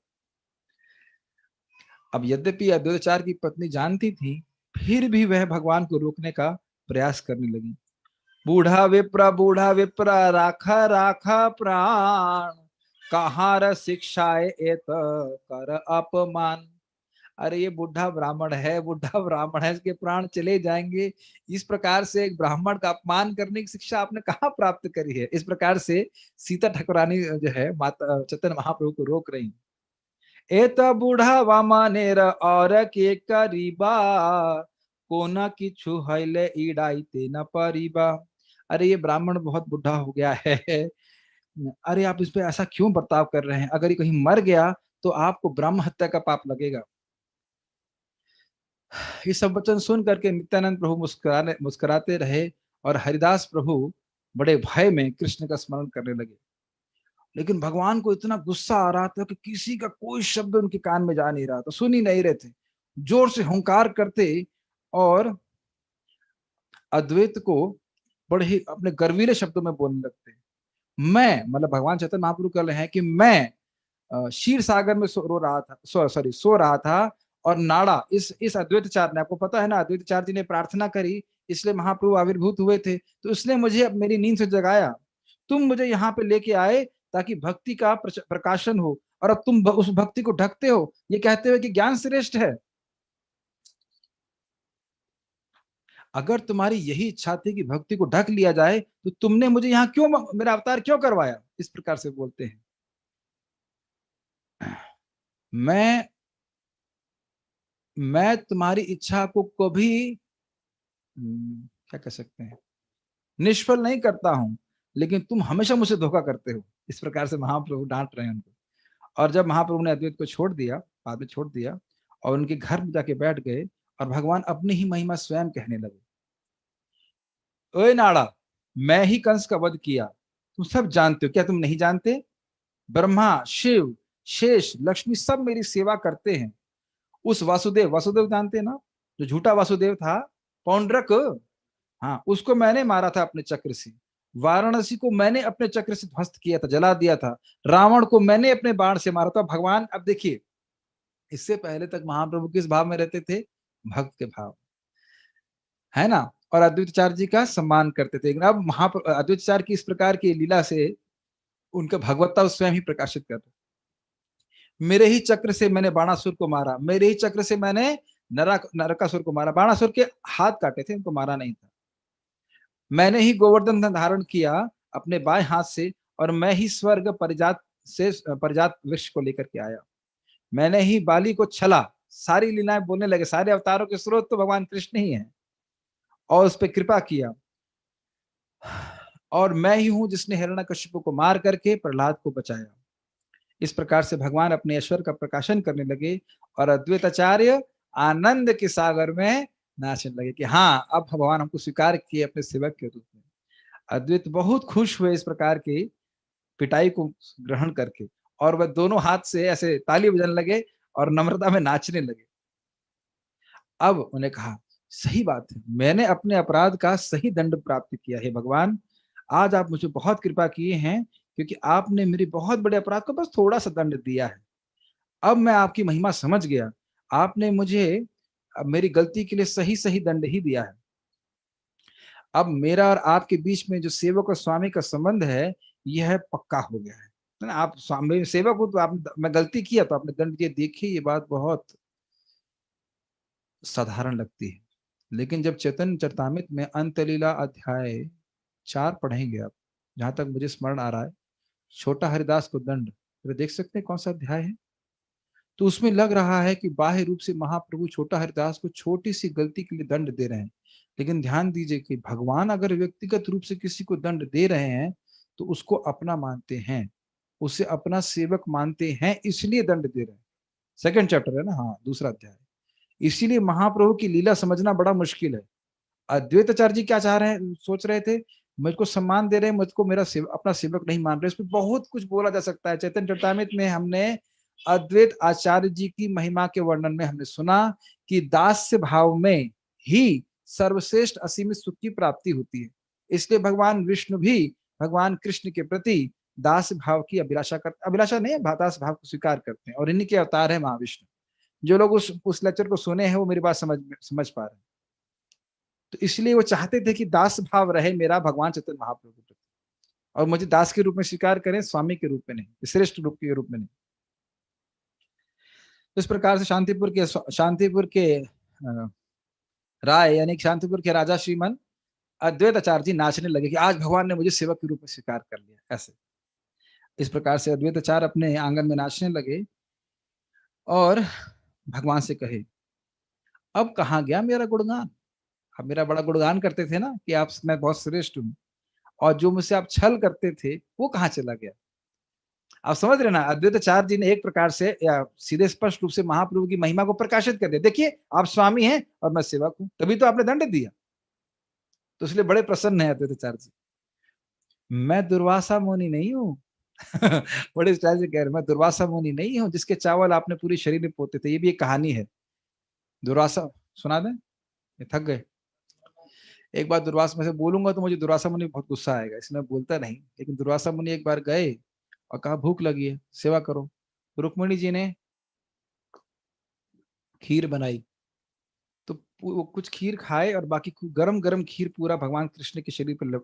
अब यद्यपि अद्वैताचार्य की पत्नी जानती थी, फिर भी वह भगवान को रोकने का प्रयास करने लगी। बूढ़ा विप्रा राखा राखा प्राण, कहार शिक्षाए एत कर अपमान। अरे ये बुढ़ा ब्राह्मण है, इसके प्राण चले जाएंगे, इस प्रकार से एक ब्राह्मण का अपमान करने की शिक्षा आपने कहाँ प्राप्त करी है? इस प्रकार से सीता ठाकुरानी जो है माता चैतन्य महाप्रभु को रोक रही। एत बूढ़ा वामानेर और के करीबा, कोना की छुहले इड़ाईते न परिबा। अरे ये ब्राह्मण बहुत बुढ़ा हो गया है, अरे आप इस पे ऐसा क्यों बर्ताव कर रहे हैं? अगर ये कहीं मर गया तो आपको ब्रह्म हत्या का पाप लगेगा। ये सब वचन सुन करके नित्यानंद प्रभु मुस्कुराते रहे, और हरिदास प्रभु बड़े भय में कृष्ण का स्मरण करने लगे। लेकिन भगवान को इतना गुस्सा आ रहा था कि किसी का कोई शब्द उनके कान में जा नहीं रहा था, सुन ही नहीं रहे थे। जोर से हुंकार करते और अद्वैत को बड़े ही अपने गर्वीले शब्दों में बोलने लगते। मैं, मतलब भगवान चैतन्य महाप्रभु कह रहे हैं कि मैं क्षीर सागर में सो रहा था, और नाड़ा इस अद्वैताचार्य ने, आपको पता है ना, अद्वैताचार्य जी ने प्रार्थना करी, इसलिए महाप्रभु आविर्भूत हुए थे, तो उसने मुझे अब मेरी नींद से जगाया, तुम मुझे यहाँ पे लेके आए ताकि भक्ति का प्रकाशन हो, और अब तुम उस भक्ति को ढकते हो, ये कहते हुए कि ज्ञान श्रेष्ठ है। अगर तुम्हारी यही इच्छा थी कि भक्ति को ढक लिया जाए, तो तुमने मुझे यहाँ क्यों, मेरा अवतार क्यों करवाया? इस प्रकार से बोलते हैं। मैं तुम्हारी इच्छा को कभी क्या कह सकते हैं, निष्फल नहीं करता हूं, लेकिन तुम हमेशा मुझसे धोखा करते हो। इस प्रकार से महाप्रभु डांट रहे हैं उनको। और जब महाप्रभु ने अद्वैत को छोड़ दिया, बाद में छोड़ दिया, और उनके घर में जाके बैठ गए, और भगवान अपनी ही महिमा स्वयं कहने लगे। ओए नाड़ा, मैं ही कंस का वध किया, तुम सब जानते हो, क्या तुम नहीं जानते? ब्रह्मा, शिव, शेष, लक्ष्मी सब मेरी सेवा करते हैं। उस वासुदेव जानते हैं ना, जो झूठा वासुदेव था, पौंड्रक, हाँ, उसको मैंने मारा था अपने चक्र से। वाराणसी को मैंने अपने चक्र से ध्वस्त किया था, जला दिया था। रावण को मैंने अपने बाण से मारा था। भगवान, अब देखिए, इससे पहले तक महाप्रभु किस भाव में रहते थे? भक्त के भाव, है ना, और अद्वैताचार्य जी का सम्मान करते थे। अब अद्वैताचार्य की इस प्रकार की लीला से उनका भगवत्ता स्वयं ही प्रकाशित कर, मेरे ही चक्र से मैंने बाणासुर को मारा, मेरे ही चक्र से मैंने नरकासुर को मारा। बाणासुर के हाथ काटे थे, उनको मारा नहीं था। मैंने ही गोवर्धन धारण किया अपने बाएं हाथ से, और मैं ही स्वर्ग परिजात वृक्ष को लेकर के आया। मैंने ही बाली को छला। सारी लीलाएं बोलने लगे, सारे अवतारों के स्रोत तो भगवान कृष्ण ही है, और उस पर कृपा किया। और मैं ही हूं जिसने हिरण्यकशिपु को मार करके प्रहलाद को बचाया। इस प्रकार से भगवान अपने ऐश्वर्य का प्रकाशन करने लगे और अद्वैताचार्य आनंद के सागर में नाचने लगे कि हाँ, अब भगवान हमको स्वीकार किए अपने सेवक के रूप में। अद्वैत बहुत खुश हुए इस प्रकार की पिटाई को ग्रहण करके, और वह दोनों हाथ से ऐसे ताली बजाने लगे और नम्रता में नाचने लगे। अब उन्हें कहा, सही बात है, मैंने अपने अपराध का सही दंड प्राप्त किया है भगवान। आज आप मुझे बहुत कृपा किए हैं, क्योंकि आपने मेरी बहुत बड़े अपराध को बस थोड़ा सा दंड दिया है। अब मैं आपकी महिमा समझ गया। आपने मुझे अब मेरी गलती के लिए सही सही दंड ही दिया है। अब मेरा और आपके बीच में जो सेवक और स्वामी का संबंध है, यह पक्का हो गया है ना। आप स्वामी सेवक हो तो आप, मैं गलती किया तो आपने दंड दिया। देखिए, ये बात बहुत साधारण लगती है, लेकिन जब चैतन्य चरितामृत में अंतलीला अध्याय 4 पढ़ेंगे आप, जहां तक मुझे स्मरण आ रहा है, छोटा हरिदास को दंड, तो देख सकते हैं कौन सा अध्याय है। तो उसमें लग रहा है कि बाह्य रूप से महाप्रभु छोटा हरिदास को छोटी सी गलती के लिए दंड दे रहे हैं, लेकिन ध्यान दीजिए कि भगवान अगर व्यक्तिगत रूप से किसी को दंड दे रहे हैं तो उसको अपना मानते हैं, उसे अपना सेवक मानते हैं, इसलिए दंड दे रहे हैं। सेकंड चैप्टर है ना, हाँ, दूसरा अध्याय। इसीलिए महाप्रभु की लीला समझना बड़ा मुश्किल है। अद्वैताचार्य जी क्या चाह रहे हैं, सोच रहे थे मुझको सम्मान दे रहे हैं, मुझको मेरा अपना सेवक नहीं मान रहे। इस पर बहुत कुछ बोला जा सकता है। चैतन्य चरितामृत में हमने अद्वैत आचार्य जी की महिमा के वर्णन में हमने सुना कि दास्य भाव में ही सर्वश्रेष्ठ असीमित सुख की प्राप्ति होती है। इसलिए भगवान विष्णु भी भगवान कृष्ण के प्रति दास भाव की अभिलाषा करते, अभिलाषा नहीं, दास भाव को स्वीकार करते हैं, और इन्हीं के अवतार है महाविष्णु। जो लोग उस लेक्चर को सुने हैं वो मेरी बात समझ पा रहे हैं। तो इसलिए वो चाहते थे कि दास भाव रहे मेरा भगवान चैतन्य महाप्रभु के प्रति, और मुझे दास के रूप में स्वीकार करें, स्वामी के रूप में नहीं, श्रेष्ठ रूप के रूप में नहीं। तो इस प्रकार से शांतिपुर के राय यानी शांतिपुर के राजा श्रीमन अद्वैत आचार्य जी नाचने लगे कि आज भगवान ने मुझे सेवक के रूप में स्वीकार कर लिया। ऐसे इस प्रकार से अद्वैत आचार्य अपने आंगन में नाचने लगे और भगवान से कहे, अब कहाँ गया मेरा गुणगान। आप मेरा बड़ा गुणगान करते थे ना कि आप, मैं बहुत श्रेष्ठ हूँ, और जो मुझसे आप छल करते थे वो कहाँ चला गया। आप समझ रहे ना, अद्वैताचार्य जी ने एक प्रकार से या सीधे स्पष्ट रूप से महाप्रभु की महिमा को प्रकाशित कर दिया। देखिए, आप स्वामी हैं और मैं सेवक हूं, तभी तो आपने दंड दिया। तो इसलिए बड़े प्रसन्न है अद्वैताचार्य जी। मैं दुर्वासा मुनि नहीं हूँ। बड़े स्टाइल से कह रहे, मैं दुर्वासा मुनि नहीं हूँ जिसके चावल आपने पूरी शरीर में पोते थे। ये भी एक कहानी है। दुर्वासा, सुना दें, ये थक गए। एक बार दुर्वासा में से बोलूंगा तो मुझे दुर्वासा मुनि बहुत गुस्सा आएगा, इसलिए मैं बोलता नहीं। लेकिन दुर्वासा मुनि एक बार गए और कहा, भूख लगी है, सेवा करो। रुक्मिणी जी ने खीर बनाई, तो वो कुछ खीर खाए और बाकी गरम गरम खीर पूरा भगवान कृष्ण के शरीर पर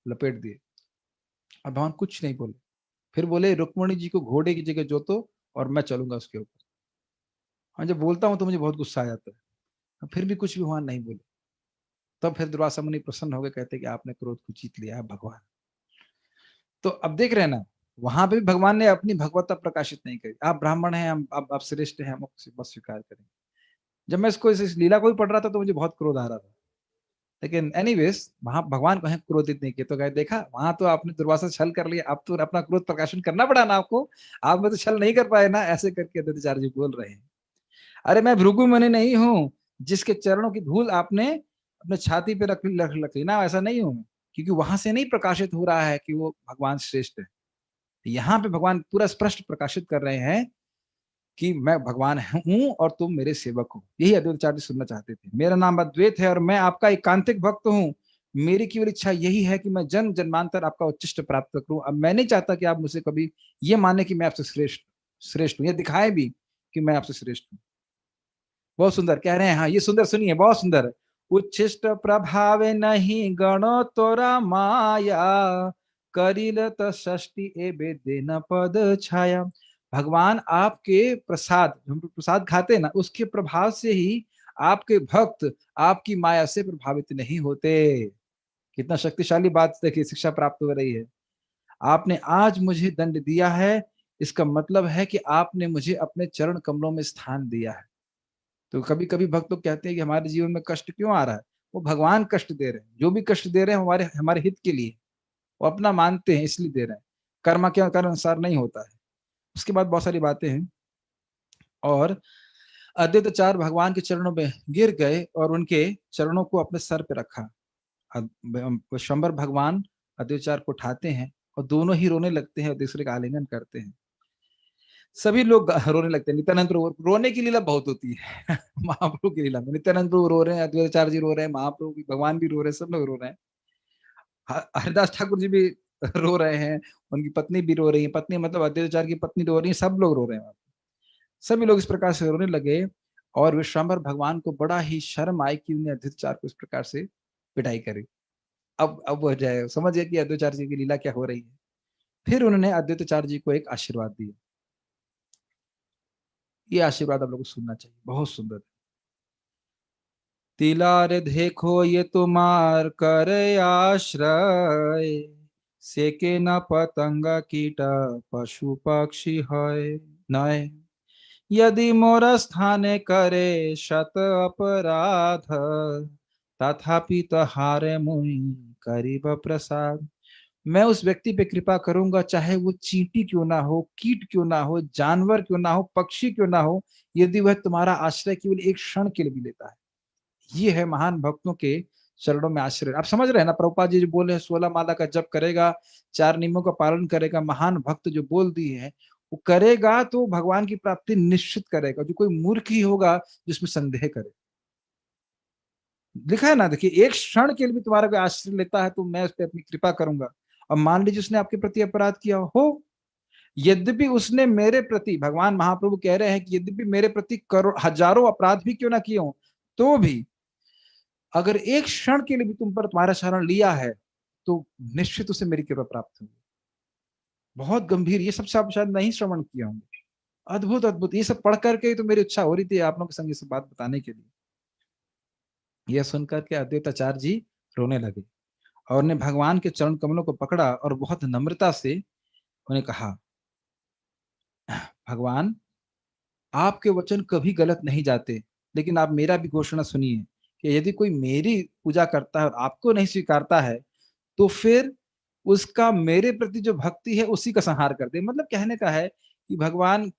लपेट दिए, और भगवान कुछ नहीं बोले। फिर बोले, रुक्मिणी जी को घोड़े की जगह जोतो और मैं चलूंगा उसके ऊपर। हाँ, जब बोलता हूँ तो मुझे बहुत गुस्सा आ जाता है। फिर भी कुछ भी भगवान नहीं बोले। तब फिर दुर्वासा मुनि प्रसन्न हो गए, कहते कि आपने क्रोध को जीत लिया है भगवान। तो अब देख रहे हैं ना, वहां पे भी भगवान ने अपनी भगवत्ता प्रकाशित नहीं करी। आप ब्राह्मण हैं, हम आप श्रेष्ठ हैं, हम बस स्वीकार करें। जब मैं इसको इस लीला को भी पढ़ रहा था तो मुझे बहुत क्रोध आ रहा था, लेकिन एनीवेज वहां भगवान को क्रोधित नहीं किया। तो कहे, देखा, वहां तो आपने दुर्वासा छल कर लिया, अब तो अपना क्रोध प्रकाशन करना पड़ा ना आपको, आप में तो छल नहीं कर पाए ना। ऐसे करके अद्वैताचार्य जी बोल रहे हैं। अरे मैं भृगु मुनि नहीं हूँ जिसके चरणों की धूल आपने अपने छाती पे रख ली ना, ऐसा नहीं हूं मैं। क्योंकि वहां से नहीं प्रकाशित हो रहा है कि वो भगवान श्रेष्ठ है। यहाँ पे भगवान पूरा स्पष्ट प्रकाशित कर रहे हैं कि मैं भगवान हूं और तुम मेरे सेवक हो। यही अद्वैताचार्य सुनना चाहते थे। मेरा नाम अद्वैत है और मैं आपका एकांतिक भक्त हूँ। मेरी केवल इच्छा यही है कि मैं जन्म जन्मांतर आपका उच्चिष्ट प्राप्त करूं। अब मैं नहीं चाहता कि आप मुझे कभी ये माने कि मैं आपसे श्रेष्ठ हूं, या दिखाए भी कि मैं आपसे श्रेष्ठ हूं। बहुत सुंदर कह रहे हैं। हाँ, ये सुंदर सुनिए, बहुत सुंदर है। उच्छिष्ट प्रभावे नहीं गणो तोरा माया, करिल त षष्टि ए बेदेन पद छाया। भगवान आपके प्रसाद, हम प्रसाद खाते हैं ना, उसके प्रभाव से ही आपके भक्त आपकी माया से प्रभावित नहीं होते। कितना शक्तिशाली बात देखिए, शिक्षा प्राप्त हो रही है। आपने आज मुझे दंड दिया है, इसका मतलब है कि आपने मुझे अपने चरण कमलों में स्थान दिया है। तो कभी कभी भक्त लोग कहते हैं कि हमारे जीवन में कष्ट क्यों आ रहा है, वो भगवान कष्ट दे रहे हैं, जो भी कष्ट दे रहे हैं हमारे हमारे हित के लिए, वो अपना मानते हैं इसलिए दे रहे हैं, कर्म के अनुसार नहीं होता है। उसके बाद बहुत सारी बातें हैं। और अद्वैताचार्य भगवान के चरणों में गिर गए और उनके चरणों को अपने सर पे रखा। विश्वम्बर भगवान अद्वैताचार्य को उठाते हैं और दोनों ही रोने लगते हैं और दूसरे का आलिंगन करते हैं। सभी लोग रोने लगते हैं। नित्यानंद प्रभु, रोने की लीला बहुत होती है महाप्रभु की लीला में नित्यानंद प्रभु रो रहे हैं, अद्वैताचार्य जी रो रहे हैं, महाप्रभु भी, भगवान भी रो रहे हैं, सब लोग रो रहे हैं। हरिदास ठाकुर जी भी रो रहे हैं, उनकी पत्नी भी रो रही है, पत्नी मतलब अद्वैताचार्य की पत्नी रो रही है, सब लोग रो रहे हैं। सभी लोग इस प्रकार से रोने लगे और विश्वम्भर भगवान को बड़ा ही शर्म आई कि उन्हें अद्वैताचार्य को इस प्रकार से पिटाई करी। अब वो जाए समझ गए कि अद्वैताचार्य जी की लीला क्या हो रही है। फिर उन्होंने अद्वैताचार्य जी को एक आशीर्वाद दिया। ये आशीर्वाद आप लोगों को सुनना चाहिए, बहुत सुंदर। तिलारे देखो ये तुम्हार कर आश्रय, सेके न पतंगा कीट पशु पक्षी है नय। यदि मोर स्थाने करे शत अपराध, तथापि तहारे मुनि करीब प्रसाद। मैं उस व्यक्ति पे कृपा करूंगा, चाहे वो चींटी क्यों ना हो, कीट क्यों ना हो, जानवर क्यों ना हो, पक्षी क्यों ना हो, यदि वह तुम्हारा आश्रय केवल एक क्षण के लिए भी लेता है। ये है महान भक्तों के चरणों में आश्रय। आप समझ रहे हैं ना, प्रभुपाद जी जो बोले हैं 16 माला का जप करेगा, 4 नियमों का पालन करेगा, महान भक्त जो बोल दिए हैं वो करेगा तो भगवान की प्राप्ति निश्चित करेगा। जो कोई मूर्ख ही होगा जिसमें संदेह करे। लिखा है ना, देखिए, एक क्षण के लिए भी तुम्हारा कोई आश्रय लेता है तो मैं उस पर अपनी कृपा करूंगा। और मान लीजिए उसने आपके प्रति अपराध किया हो, यद्यपि उसने मेरे प्रति, भगवान महाप्रभु कह रहे हैं कि यद्यपि मेरे प्रति करोड़ हजारों अपराध भी क्यों ना किए हो, तो भी अगर एक क्षण के लिए भी तुम पर तुम्हारा शरण लिया है तो निश्चित उसे मेरी कृपा प्राप्त होगी। बहुत गंभीर, ये सब आप शायद नहीं श्रवण किया होंगे। अद्भुत अद्भुत, ये सब पढ़ करके ही तो मेरी इच्छा हो रही थी आप लोगों के संग ये सब बात बताने के लिए। यह सुनकर के अद्वैताचार्य जी रोने लगे और ने भगवान के चरण कमलों को पकड़ा और बहुत नम्रता से उन्हें कहा, भगवान, आपके वचन कभी गलत नहीं जाते, लेकिन आप मेरा भी घोषणा सुनिए कि यदि कोई मेरी पूजा करता है और आपको नहीं स्वीकारता है तो फिर उसका मेरे प्रति जो भक्ति है उसी का संहार कर दे। मतलब कहने का है कि भगवान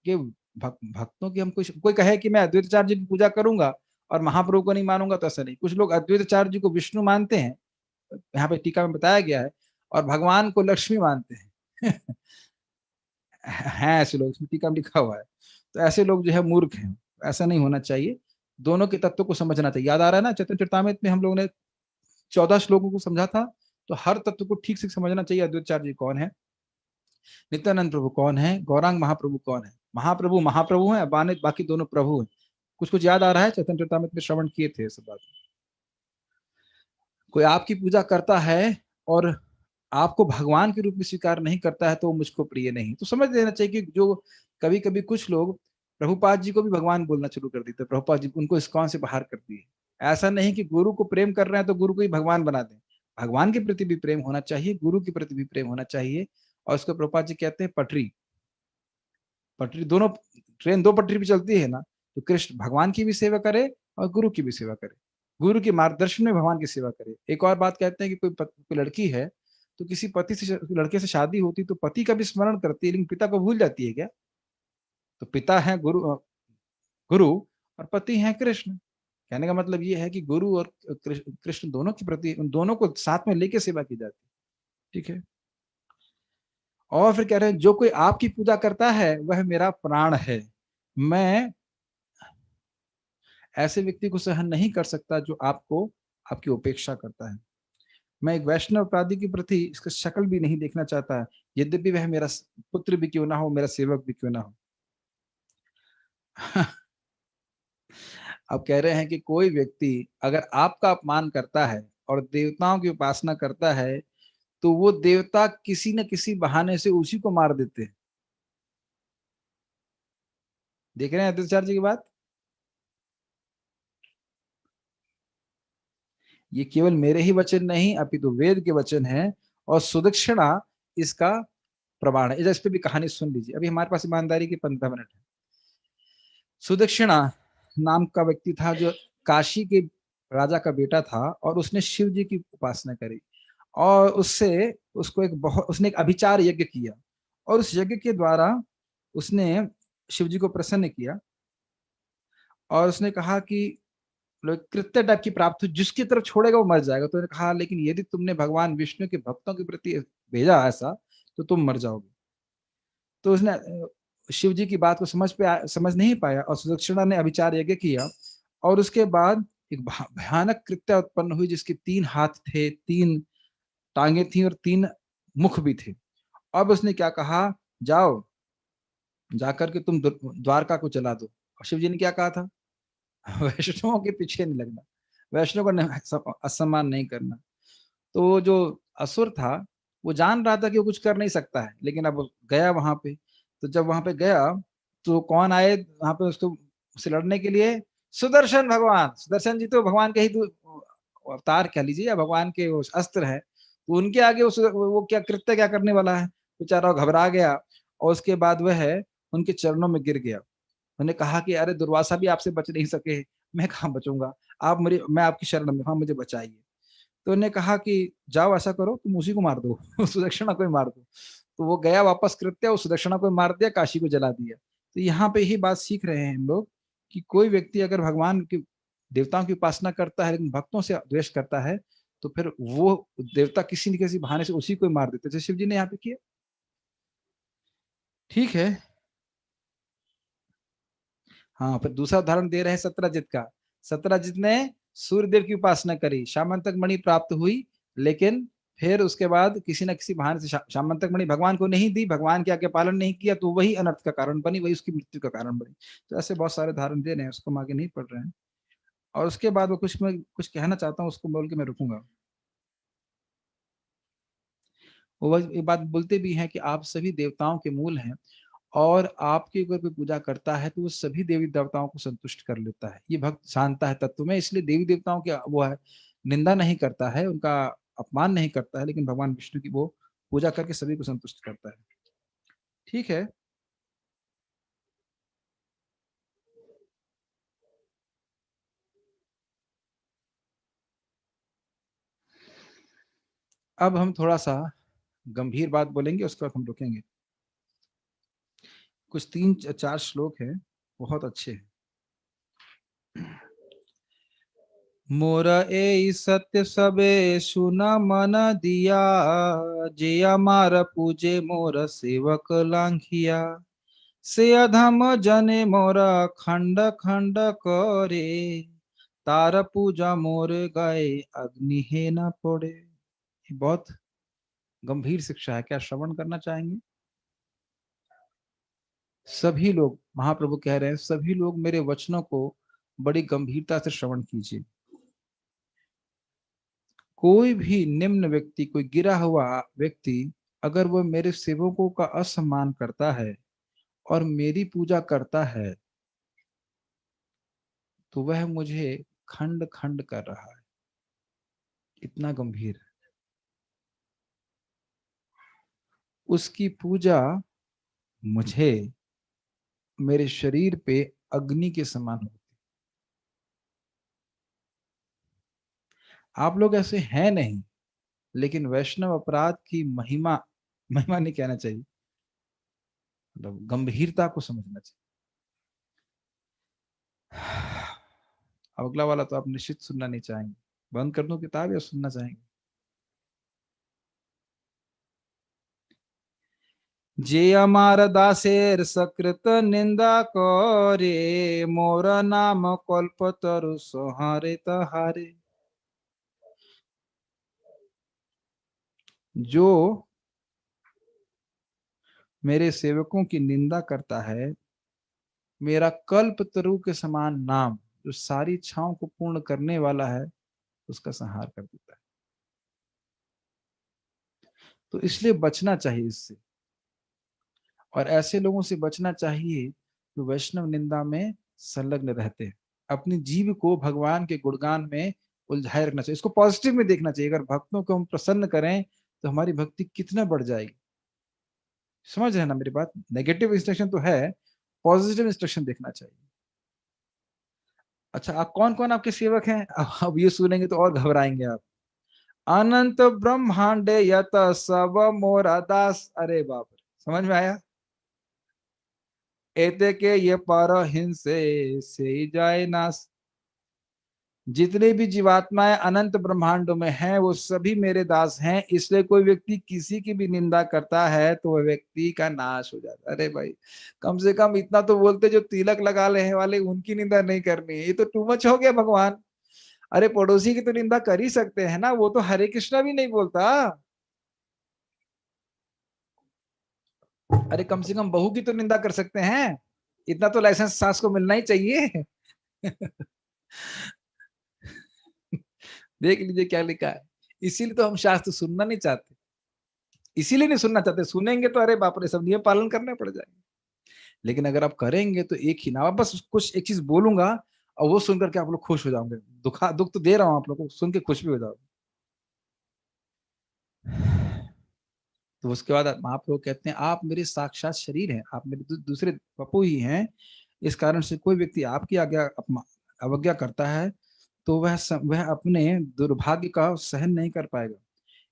के भक्तों की हम कोई कहे कि मैं अद्वैताचार्य जी की पूजा करूंगा और महाप्रभु को नहीं मानूंगा, तो ऐसा नहीं। कुछ लोग अद्वैताचार्य जी को विष्णु मानते हैं, यहाँ पे टीका में बताया गया है, और भगवान को लक्ष्मी मानते हैं हैं ऐसे लोग, इसमें टीका में लिखा हुआ है। तो ऐसे लोग जो है मूर्ख हैं, ऐसा नहीं होना चाहिए। दोनों के तत्व को समझना चाहिए। याद आ रहा है ना, चैतन्य चरितामृत में हम लोगों ने 14 श्लोकों को समझा था। तो हर तत्व को ठीक से समझना चाहिए। अद्वैताचार्य जी कौन है, नित्यानंद प्रभु कौन है, गौरांग महाप्रभु कौन है। महाप्रभु महाप्रभु है, बाकी दोनों प्रभु हैं। कुछ कुछ याद आ रहा है, चैतन्य चरितामृत में श्रवण किए थे सब बात। कोई आपकी पूजा करता है और आपको भगवान के रूप में स्वीकार नहीं करता है तो वो मुझको प्रिय नहीं। तो समझ लेना चाहिए कि जो कभी कभी कुछ लोग प्रभुपाद जी को भी भगवान बोलना शुरू कर देते, प्रभुपाद जी उनको इस्कॉन से बाहर कर दिए। ऐसा नहीं कि गुरु को प्रेम कर रहे हैं तो गुरु को ही भगवान बना दें। भगवान के प्रति भी प्रेम होना चाहिए, गुरु के प्रति भी प्रेम होना चाहिए। और उसको प्रभुपाद जी कहते हैं पटरी। पटरी दोनों, ट्रेन दो पटरी पे चलती है ना, तो कृष्ण भगवान की भी सेवा करे और गुरु की भी सेवा करे, गुरु के मार्गदर्शन में भगवान की सेवा करे। एक और बात कहते हैं कि कोई लड़की है तो किसी पति से, लड़के से शादी होती तो पति का भी स्मरण करती है लेकिन पिता को भूल जाती है क्या। तो पिता है गुरु, गुरु और पति है कृष्ण। कहने का मतलब ये है कि गुरु और कृष्ण दोनों के प्रति, उन दोनों को साथ में लेके सेवा की जाती है। ठीक है। और फिर कह रहे हैं जो कोई आपकी पूजा करता है वह मेरा प्राण है। मैं ऐसे व्यक्ति को सहन नहीं कर सकता जो आपको, आपकी उपेक्षा करता है। मैं एक वैष्णव अपराधी के प्रति इसका शक्ल भी नहीं देखना चाहता, यद्यपि वह मेरा पुत्र भी क्यों ना हो, मेरा सेवक भी क्यों ना हो। अब कह रहे हैं कि कोई व्यक्ति अगर आपका अपमान करता है और देवताओं की उपासना करता है तो वो देवता किसी न किसी बहाने से उसी को मार देते हैं। देख रहे हैं अद्वैताचार्य जी की बात। ये केवल मेरे ही वचन नहीं अपितु वेद के वचन हैं। और सुदक्षिणा इसका प्रमाण है। इस पे भी कहानी सुन लीजिए। अभी हमारे पास ईमानदारी के 15 मिनट है। सुदक्षिणा नाम का व्यक्ति था जो काशी के राजा का बेटा था, और उसने शिव जी की उपासना करी, और उसने एक अभिचार यज्ञ किया, और उस यज्ञ के द्वारा उसने शिव जी को प्रसन्न किया, और उसने कहा कि कृत्य टाइप की प्राप्त हो, जिसकी तरफ छोड़ेगा वो मर जाएगा। तो उन्होंने कहा लेकिन यदि तुमने भगवान विष्णु के भक्तों के प्रति भेजा ऐसा, तो तुम मर जाओगे। तो उसने शिव जी की बात को समझ नहीं पाया, और सुदक्षिणा ने अभिचार यज्ञ किया, और उसके बाद एक भयानक कृत्य उत्पन्न हुई, जिसके 3 हाथ थे, 3 टांगे थी, और 3 मुख भी थे। अब उसने क्या कहा, जाओ जाकर के तुम द्वारका को जला दो। और शिव जी ने क्या कहा था, वैष्णवों के पीछे नहीं लगना, वैष्णव का असम्मान नहीं करना। तो वो जो असुर था वो जान रहा था कि वो कुछ कर नहीं सकता है, लेकिन अब गया वहां पे। तो जब वहां पे गया तो कौन आए वहां पे उसको उससे लड़ने के लिए, सुदर्शन भगवान। सुदर्शन जी तो भगवान के ही अवतार कह लीजिए, या भगवान के वो अस्त्र है। तो उनके आगे वो क्या कृत्य क्या करने वाला है। बेचारा घबरा गया, और उसके बाद वह उनके चरणों में गिर गया। उन्होंने कहा कि अरे दुर्वासा भी आपसे बच नहीं सके, मैं कहाँ बचूंगा, मैं आपकी शरण में, हाँ मुझे बचाइए। तो उन्होंने कहा कि जाओ ऐसा करो, तुम उसी को मार दो, सुदक्षिणा को ही मार दो। तो वो गया वापस कृत्य, उस सुदक्षिणा को मार दिया, काशी को जला दिया। तो यहाँ पे यही बात सीख रहे हैं हम लोग कि कोई व्यक्ति अगर भगवान की देवताओं की उपासना करता है लेकिन भक्तों से द्वेष करता है, तो फिर वो देवता किसी न किसी बहाने से उसी को ही मार देते, जैसे शिव जी ने यहाँ पे किया। ठीक है। हाँ, फिर दूसरा उदाहरण दे रहे हैं सत्यजित का। सत्यजित ने सूर्यदेव की उपासना करी, शामंतक मणि प्राप्त हुई, लेकिन फिर उसके बाद किसी न किसी बहाने से शामंतक मणि भगवान को नहीं दी, भगवान के आज्ञा पालन नहीं किया, तो वही अनर्थ का कारण बनी, वही उसकी मृत्यु का कारण बनी। तो ऐसे बहुत सारे उदाहरण दे रहे हैं, उसको हम आगे नहीं पढ़ रहे हैं। और उसके बाद वो मैं कुछ कहना चाहता हूँ, उसको बोल के मैं रुकूंगा। वो ये बात बोलते भी हैं कि आप सभी देवताओं के मूल हैं, और आपकी अगर कोई पूजा करता है तो वो सभी देवी देवताओं को संतुष्ट कर लेता है। ये भक्त जानता है तत्व में, इसलिए देवी देवताओं की वो है निंदा नहीं करता है, उनका अपमान नहीं करता है, लेकिन भगवान विष्णु की वो पूजा करके सभी को संतुष्ट करता है। ठीक है। अब हम थोड़ा सा गंभीर बात बोलेंगे, उसके बाद हम रुकेंगे। कुछ 3-4 श्लोक हैं, बहुत अच्छे हैं। मोर ए सत्य सबे सुन मन दिया, जे अमार पूजे मोर सेवक लांघिया, से अधम जने मोर खंड खंड करे, तार पूजा मोर गए अग्नि हे न पड़े। ये बहुत गंभीर शिक्षा है, क्या श्रवण करना चाहेंगे? सभी लोग, महाप्रभु कह रहे हैं, सभी लोग मेरे वचनों को बड़ी गंभीरता से श्रवण कीजिए। कोई भी निम्न व्यक्ति, कोई गिरा हुआ व्यक्ति, अगर वह मेरे सेवकों का असम्मान करता है और मेरी पूजा करता है, तो वह मुझे खंड खंड कर रहा है। इतना गंभीर है। उसकी पूजा मुझे, मेरे शरीर पे अग्नि के समान होती। आप लोग ऐसे हैं नहीं, लेकिन वैष्णव अपराध की महिमा, महिमा नहीं कहना चाहिए, मतलब गंभीरता को समझना चाहिए। अब अगला वाला तो आप निश्चित सुनना नहीं चाहेंगे। बंद कर दूं किताब या सुनना चाहेंगे? जे अमार दासेर सकृत निंदा करे, मोर नाम कल्पतरु सहारे तहारे। जो मेरे सेवकों की निंदा करता है, मेरा कल्पतरु के समान नाम, जो सारी इच्छाओं को पूर्ण करने वाला है, उसका संहार कर देता है। तो इसलिए बचना चाहिए इससे, और ऐसे लोगों से बचना चाहिए जो वैष्णव निंदा में संलग्न रहते हैं। अपनी जीव को भगवान के गुणगान में उलझाए रखना चाहिए, इसको पॉजिटिव में देखना चाहिए। अगर भक्तों को हम प्रसन्न करें तो हमारी भक्ति कितना बढ़ जाएगी। समझ रहे हैं ना मेरी बात? नेगेटिव इंस्ट्रक्शन तो है, पॉजिटिव इंस्ट्रक्शन देखना चाहिए। अच्छा, आप कौन कौन आपके सेवक हैं? अब ये सुनेंगे तो और घबराएंगे आप। अनंत ब्रह्मांडे यत सब मोरा दास। अरे बाप रे, समझ में आया? एते के ये पर हिंसे से ही जाए नास। जितने भी जीवात्माएं अनंत ब्रह्मांडों में हैं वो सभी मेरे दास हैं, इसलिए कोई व्यक्ति किसी की भी निंदा करता है तो वह व्यक्ति का नाश हो जाता है। अरे भाई, कम से कम इतना तो बोलते, जो तिलक लगा लेने वाले उनकी निंदा नहीं करनी है, ये तो टू मच हो गया भगवान। अरे पड़ोसी की तो निंदा कर ही सकते हैं ना, वो तो हरे कृष्णा भी नहीं बोलता। अरे कम से कम बहू की तो निंदा कर सकते हैं, इतना तो लाइसेंस सास को मिलना ही चाहिए। देख लीजिए क्या लिखा है। इसीलिए तो हम शास्त्र सुनना नहीं चाहते, इसीलिए नहीं सुनना चाहते। सुनेंगे तो अरे बाप रे, सब नियम पालन करने पड़ जाएंगे। लेकिन अगर आप करेंगे तो एक ही ना, बस कुछ एक चीज बोलूंगा और वो सुनकर के आप लोग खुश हो जाओगे। दुख तो दे रहा हूं आप लोग को, सुन के खुश भी हो जाओगे। तो उसके बाद महाप्रभु कहते हैं, आप मेरे साक्षात शरीर हैं, आप मेरे दूसरे पप्पू ही हैं। इस कारण से कोई व्यक्ति आपकी आज्ञा अवज्ञा करता है तो वह अपने दुर्भाग्य का सहन नहीं कर पाएगा।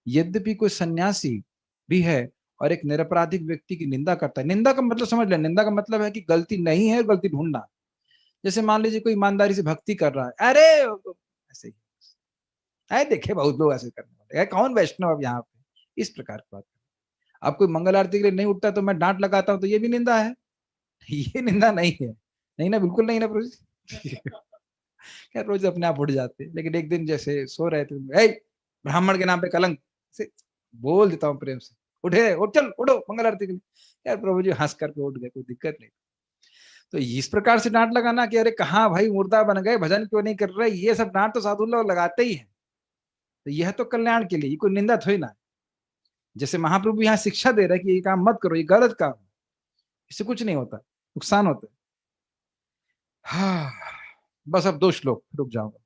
यद्यपि कोई सन्यासी भी है और एक निरपराधिक व्यक्ति की निंदा करता है, निंदा का मतलब समझ लें, निंदा का मतलब है कि गलती नहीं है, गलती ढूंढना। जैसे मान लीजिए कोई ईमानदारी से भक्ति कर रहा है, अरे ऐसे ही, अरे देखे बहुत लोग ऐसे करने वाले, कौन वैष्णव अब यहाँ पे, इस प्रकार की बात। अब कोई मंगल आरती के लिए नहीं उठता तो मैं डांट लगाता हूँ, तो ये भी निंदा है? ये निंदा नहीं है, नहीं ना, बिल्कुल नहीं ना प्रभु जी। क्या रोज अपने आप उठ जाते, लेकिन एक दिन जैसे सो रहे थे, "ए, ब्राह्मण के नाम पे कलंक", से बोल देता हूँ प्रेम से, उठे उठ, चल उठो मंगल आरती के लिए। यार प्रभु जी हंस करके उठ गए, कोई दिक्कत नहीं। तो इस प्रकार से डांट लगाना कि अरे कहाँ भाई मुर्दा बन गए, भजन क्यों नहीं कर रहे, ये सब डांट तो साधु लोग लगाते ही है। तो यह तो कल्याण के लिए, कोई निंदा थोड़ी ना। जैसे महाप्रभु यहाँ शिक्षा दे रहे हैं कि ये काम मत करो, ये गलत काम, इससे कुछ नहीं होता, नुकसान होता है। हाँ, बस अब 2 श्लोक रुक जाऊंगा।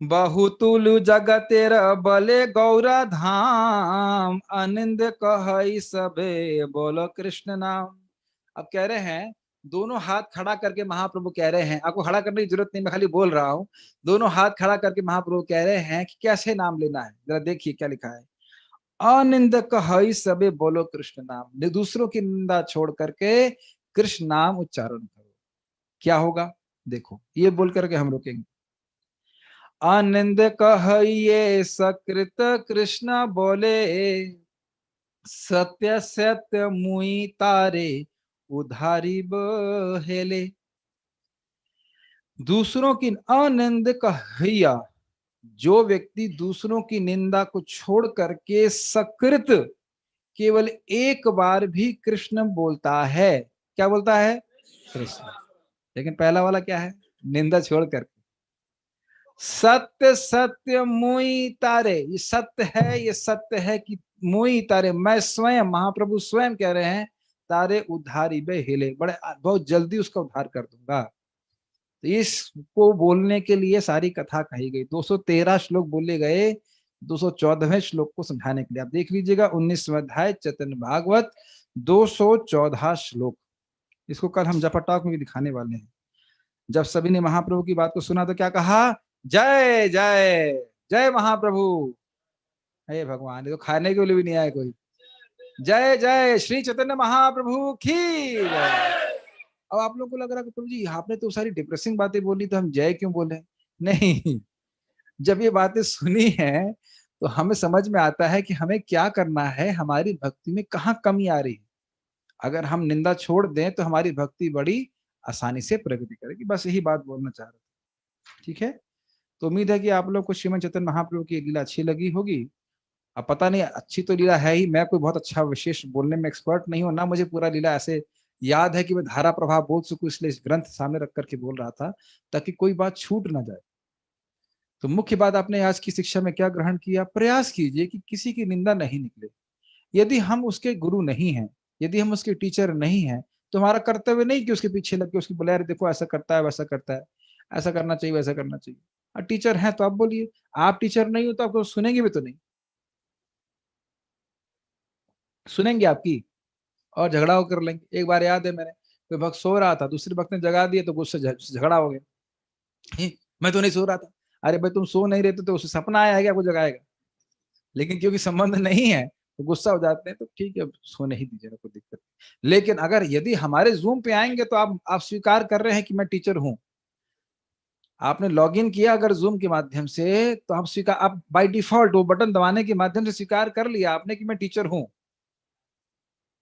बहुतुल जगतेर बले गौरा धाम, आनंद कहई सबे बोलो कृष्ण नाम। अब कह रहे हैं, दोनों हाथ खड़ा करके महाप्रभु कह रहे हैं, आपको खड़ा करने की जरूरत नहीं, मैं खाली बोल रहा हूं। दोनों हाथ खड़ा करके महाप्रभु कह रहे हैं कि कैसे नाम लेना है, जरा देखिए क्या लिखा है। अनिंद कहई सबे बोलो कृष्ण नाम, दूसरों की निंदा छोड़ करके कृष्ण नाम उच्चारण करो। क्या होगा देखो, ये बोल करके हम रुकेंगे। आनंद कहिए सकृत कृष्ण बोले, सत्य सत्य मुई तारे उधारी बहेले। दूसरों की आनंद कहिया, जो व्यक्ति दूसरों की निंदा को छोड़ करके सकृत केवल एक बार भी कृष्ण बोलता है, क्या बोलता है? कृष्ण। लेकिन पहला वाला क्या है? निंदा छोड़ करके सत्य सत्य मुई तारे, ये सत्य है, ये सत्य है कि मुई तारे, मैं स्वयं, महाप्रभु स्वयं कह रहे हैं, तारे उद्धारी बे हिले, बड़े बहुत जल्दी उसका उद्धार कर दूंगा। तो इसको बोलने के लिए सारी कथा कही गई, 213 श्लोक बोले गए 214वें श्लोक को समझाने के लिए। आप देख लीजिएगा 19वां अध्याय चैतन्य भागवत 214 श्लोक। इसको कल हम जपटाक में भी दिखाने वाले हैं। जब सभी ने महाप्रभु की बात को सुना तो क्या कहा? जय जय जय महाप्रभु। हे भगवान, ये तो खाने के लिए भी नहीं आया कोई। जय जय श्री चैतन्य महाप्रभु की जय। अब आप लोग को लग रहा है कि प्रभु जी आपने तो सारी डिप्रेसिंग बातें बोली, तो हम जय क्यों बोले? नहीं, जब ये बातें सुनी है तो हमें समझ में आता है कि हमें क्या करना है, हमारी भक्ति में कहाँ कमी आ रही है। अगर हम निंदा छोड़ दें तो हमारी भक्ति बड़ी आसानी से प्रगति करेगी। बस यही बात बोलना चाह रहा था। ठीक है, तो उम्मीद है कि आप लोग को श्रीमद चैतन्य महाप्रभु की लीला अच्छी लगी होगी। अब पता नहीं, अच्छी तो लीला है ही, मैं कोई बहुत अच्छा विशेष बोलने में एक्सपर्ट नहीं हूं ना, मुझे पूरा लीला ऐसे याद है कि मैं धारा प्रभाव बोल सकूं, इसलिए इस ग्रंथ सामने रख करके बोल रहा था ताकि कोई बात छूट ना जाए। तो मुख्य बात आपने आज की शिक्षा में क्या ग्रहण किया? प्रयास कीजिए कि किसी की निंदा नहीं निकले। यदि हम उसके गुरु नहीं हैं, यदि हम उसके टीचर नहीं हैं, तो हमारा कर्तव्य नहीं कि उसके पीछे लग के उसकी बोले, अरे देखो ऐसा करता है, वैसा करता है, ऐसा करना चाहिए, वैसा करना चाहिए। और टीचर हैं तो आप बोलिए, आप टीचर नहीं हो तो आपको सुनेंगे भी तो नहीं। सुनेंगे आपकी और झगड़ा कर लेंगे। एक बार याद है, मैंने कोई भक्त सो रहा था, दूसरे भक्त ने जगा दिया तो गुस्से झगड़ा हो गया। मैं तो नहीं सो रहा था। अरे भाई तुम सो नहीं रहे थे तो उसे सपना आया है क्या, आपको जगाएगा? लेकिन क्योंकि संबंध नहीं है तो गुस्सा हो जाते हैं, तो ठीक है सोने ही दीजिए, कोई दिक्कत नहीं। लेकिन अगर यदि हमारे जूम पे आएंगे तो आप स्वीकार कर रहे हैं कि मैं टीचर हूं, आपने लॉगिन किया अगर जूम के माध्यम से, तो आप स्वीकार, आप बाय डिफॉल्ट वो बटन दबाने के माध्यम से स्वीकार कर लिया आपने कि मैं टीचर हूं।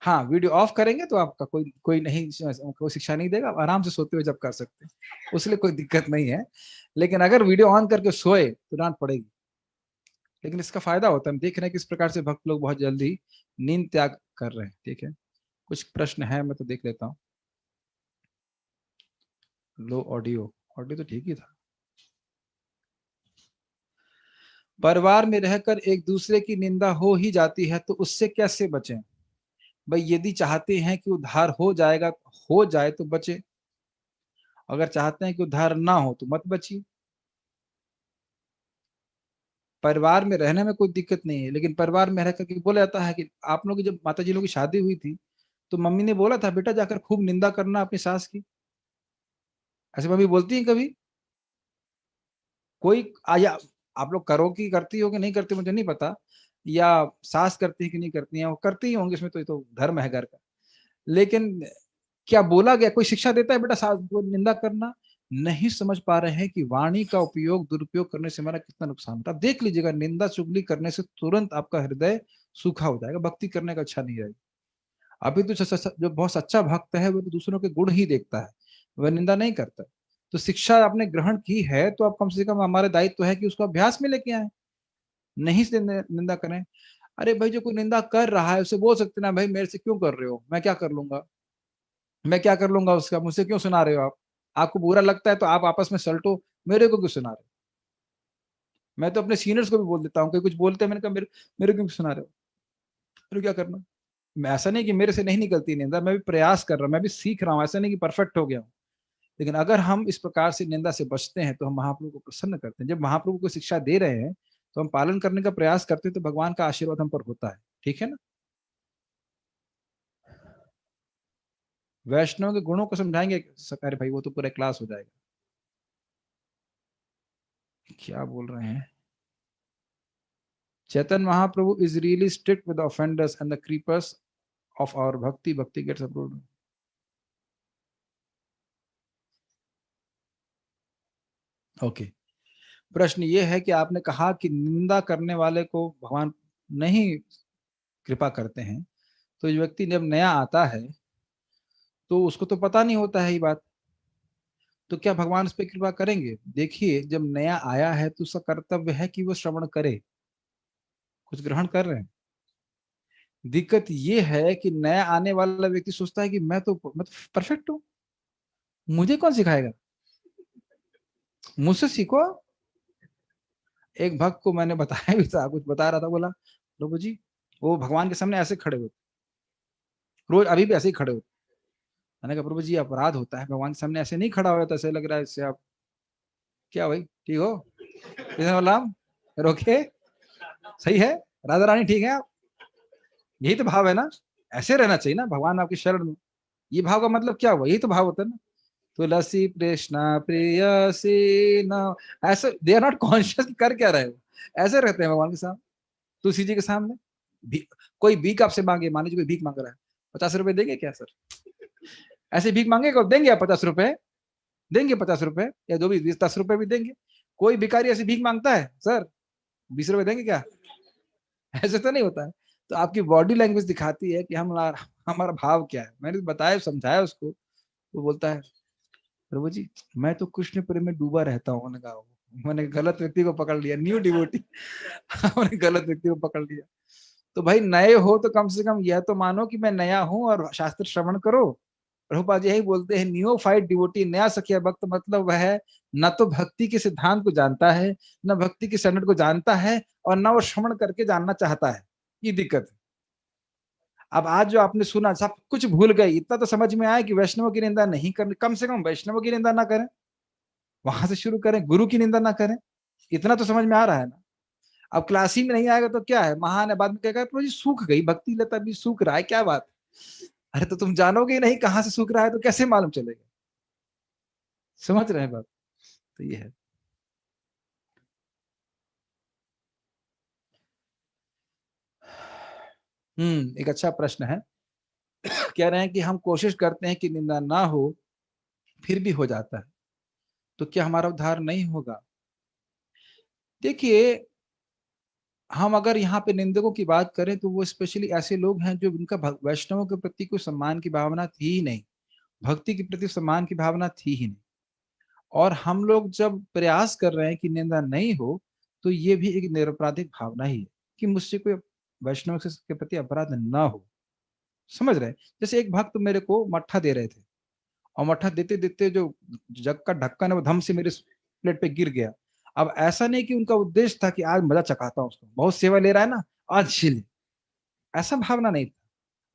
हाँ, वीडियो ऑफ करेंगे तो आपका कोई कोई नहीं, कोई शिक्षा नहीं देगा, आराम से सोते हुए जब कर सकते हैं, उसके लिए कोई दिक्कत नहीं है। लेकिन अगर वीडियो ऑन करके सोए तो डांट पड़ेगी। लेकिन इसका फायदा होता है, हम देख रहे हैं कि इस प्रकार से भक्त लोग बहुत जल्दी नींद त्याग कर रहे हैं। ठीक है, कुछ प्रश्न है, मैं तो देख लेता हूँ। लो ऑडियो, ऑडियो तो ठीक ही था। परिवार में रहकर एक दूसरे की निंदा हो ही जाती है तो उससे कैसे बचें? भाई यदि चाहते हैं कि उद्धार हो जाएगा, हो जाए तो बचे, अगर चाहते हैं कि उद्धार ना हो तो मत बचिए। परिवार में रहने में कोई दिक्कत नहीं है, लेकिन परिवार में रह करके बोला जाता है कि आप लोग की जब माता जी लोग की शादी हुई थी तो मम्मी ने बोला था बेटा जाकर खूब निंदा करना अपनी सास की। ऐसे मम्मी बोलती है कभी? कोई आया, आप लोग करो कि करती हो कि नहीं करती मुझे नहीं पता, या सास करती है कि नहीं करती है, वो करती ही होंगी, इसमें तो ये तो धर्म है घर का। लेकिन क्या बोला गया, कोई शिक्षा देता है बेटा सास को निंदा करना? नहीं समझ पा रहे हैं कि वाणी का उपयोग दुरुपयोग करने से हमारा कितना नुकसान होता है। आप देख लीजिएगा, निंदा चुगली करने से तुरंत आपका हृदय सूखा हो जाएगा, भक्ति करने का अच्छा नहीं रहेगा। अभी तो जो बहुत सच्चा भक्त है वो तो दूसरों के गुण ही देखता है, वह निंदा नहीं करता। तो शिक्षा आपने ग्रहण की है तो आप कम से कम, हमारे दायित्व है कि उसको अभ्यास में लेके आए, नहीं से निंदा करें। अरे भाई जो कोई निंदा कर रहा है उसे बोल सकते ना, भाई मेरे से क्यों कर रहे हो, मैं क्या कर लूंगा, मैं क्या कर लूंगा उसका, मुझसे क्यों सुना रहे हो आप? आपको बुरा लगता है तो आप आपस में सल्टो, मेरे को क्यों सुना रहे हो? मैं तो अपने सीनियर्स को भी बोल देता हूँ, कोई कुछ बोलते हैं, मैंने कहा मेरे क्यों सुना रहे हो, मेरे क्या करना। मैं ऐसा नहीं कि मेरे से नहीं निकलती निंदा, मैं भी प्रयास कर रहा हूँ, मैं भी सीख रहा हूँ, ऐसा नहीं कि परफेक्ट हो गया हूँ। लेकिन अगर हम इस प्रकार से निंदा से बचते हैं तो हम महाप्रभु को प्रसन्न करते हैं। जब महाप्रभु को शिक्षा दे रहे हैं तो हम पालन करने का प्रयास करते हैं तो भगवान का आशीर्वाद हम पर होता है। ठीक है ना? वैष्णव के गुणों को समझाएंगे अरे भाई वो तो पूरा क्लास हो जाएगा, क्या बोल रहे हैं? Chaitanya Mahaprabhu is really strict with the offenders and the creepers of our bhakti gets approved. Okay, प्रश्न ये है कि आपने कहा कि निंदा करने वाले को भगवान नहीं कृपा करते हैं, तो जो व्यक्ति जब नया आता है तो उसको तो पता नहीं होता है ये बात, तो क्या भगवान उस पर कृपा करेंगे? देखिए जब नया आया है तो उसका कर्तव्य है कि वो श्रवण करे, कुछ ग्रहण कर रहे हैं। दिक्कत ये है कि नया आने वाला व्यक्ति सोचता है कि मैं तो परफेक्ट हूँ, मुझे कौन सिखाएगा, मुझसे सीखो। एक भक्त को मैंने बताया भी था, कुछ बता रहा था, बोला प्रभु जी वो भगवान के सामने ऐसे खड़े होते, रोज अभी भी ऐसे ही खड़े होते। मैंने कहा प्रभु जी अपराध होता है, भगवान के सामने ऐसे नहीं खड़ा हुआ, तो ऐसे लग रहा है इससे आप क्या भाई ठीक हो, बोला रोके, सही है, राधा रानी ठीक है आप, यही तो भाव है ना, ऐसे रहना चाहिए ना भगवान आपकी शरण में। ये भाव का मतलब क्या हुआ, यही तो भाव होता है ना। तुलसी कृष्णा प्रिय न, ऐसे दे आर नॉट कॉन्शियस कर क्या रहे हो, ऐसे रहते हैं भगवान के सामने, तुलसी जी के सामने। कोई भीख आपसे मांगे, मान लीजिए कोई भीख मांग रहा है, 50 रुपए देंगे क्या सर? ऐसे भीख मांगेगा, देंगे आप 50 रुपए? देंगे 50 रुपए या जो भी 10 रुपए भी देंगे? कोई भिखारी ऐसे भीख मांगता है सर 20 रुपए देंगे क्या? ऐसे तो नहीं होता है। तो आपकी बॉडी लैंग्वेज दिखाती है कि हम हमारा भाव क्या है। मैंने बताया समझाया उसको, वो बोलता है प्रभु जी मैं तो कृष्ण प्रेम में डूबा रहता हूँ। मैंने कहा मैंने गलत व्यक्ति को पकड़ लिया, न्यू डिवोटी मैंने गलत व्यक्ति को पकड़ लिया। तो भाई नए हो तो कम से कम यह तो मानो कि मैं नया हूं और शास्त्र श्रवण करो। प्रभुपाद जी यही बोलते हैं, नियोफाइट डिवोटी, नया सखिया भक्त, मतलब वह है न तो भक्ति के सिद्धांत को जानता है, न भक्ति के स्टैंडर्ड को जानता है, और न वो श्रवण करके जानना चाहता है। ये दिक्कत है। अब आज जो आपने सुना सब कुछ भूल गए, इतना तो समझ में आया कि वैष्णव की निंदा नहीं करनी, कम से कम वैष्णव की निंदा ना करें, वहां से शुरू करें, गुरु की निंदा ना करें, इतना तो समझ में आ रहा है ना। अब क्लास ही में नहीं आएगा तो क्या है, महान है, बाद में कहेगा प्रभु जी सूख गई भक्ति लता भी सूख रहा है, क्या बात। अरे तो तुम जानोगे ही नहीं कहाँ से सूख रहा है तो कैसे मालूम चलेगा। समझ रहे हैं बात। तो ये है। एक अच्छा प्रश्न है। कह रहे हैं कि हम कोशिश करते हैं कि निंदा ना हो, फिर भी हो जाता है, तो क्या हमारा उद्धार नहीं होगा। देखिए, हम अगर यहाँ पे निंदकों की बात करें तो वो स्पेशली ऐसे लोग हैं जो उनका वैष्णवों के प्रति कोई सम्मान की भावना थी ही नहीं, भक्ति के प्रति सम्मान की भावना थी ही नहीं। और हम लोग जब प्रयास कर रहे हैं कि निंदा नहीं हो, तो ये भी एक निरपराधिक भावना ही है कि मुझसे कोई वैष्णव के प्रति अपराध ना हो। समझ रहे हैं। जैसे एक भक्त मेरे को मट्ठा दे रहे थे, और मट्ठा देते देते जो जग का ढक्कन है वो धम से मेरे प्लेट पे गिर गया। अब ऐसा नहीं कि उनका उद्देश्य था कि आज मजा चखाता हूं उसको, बहुत सेवा ले रहा है ना, आज झील, ऐसा भावना नहीं था।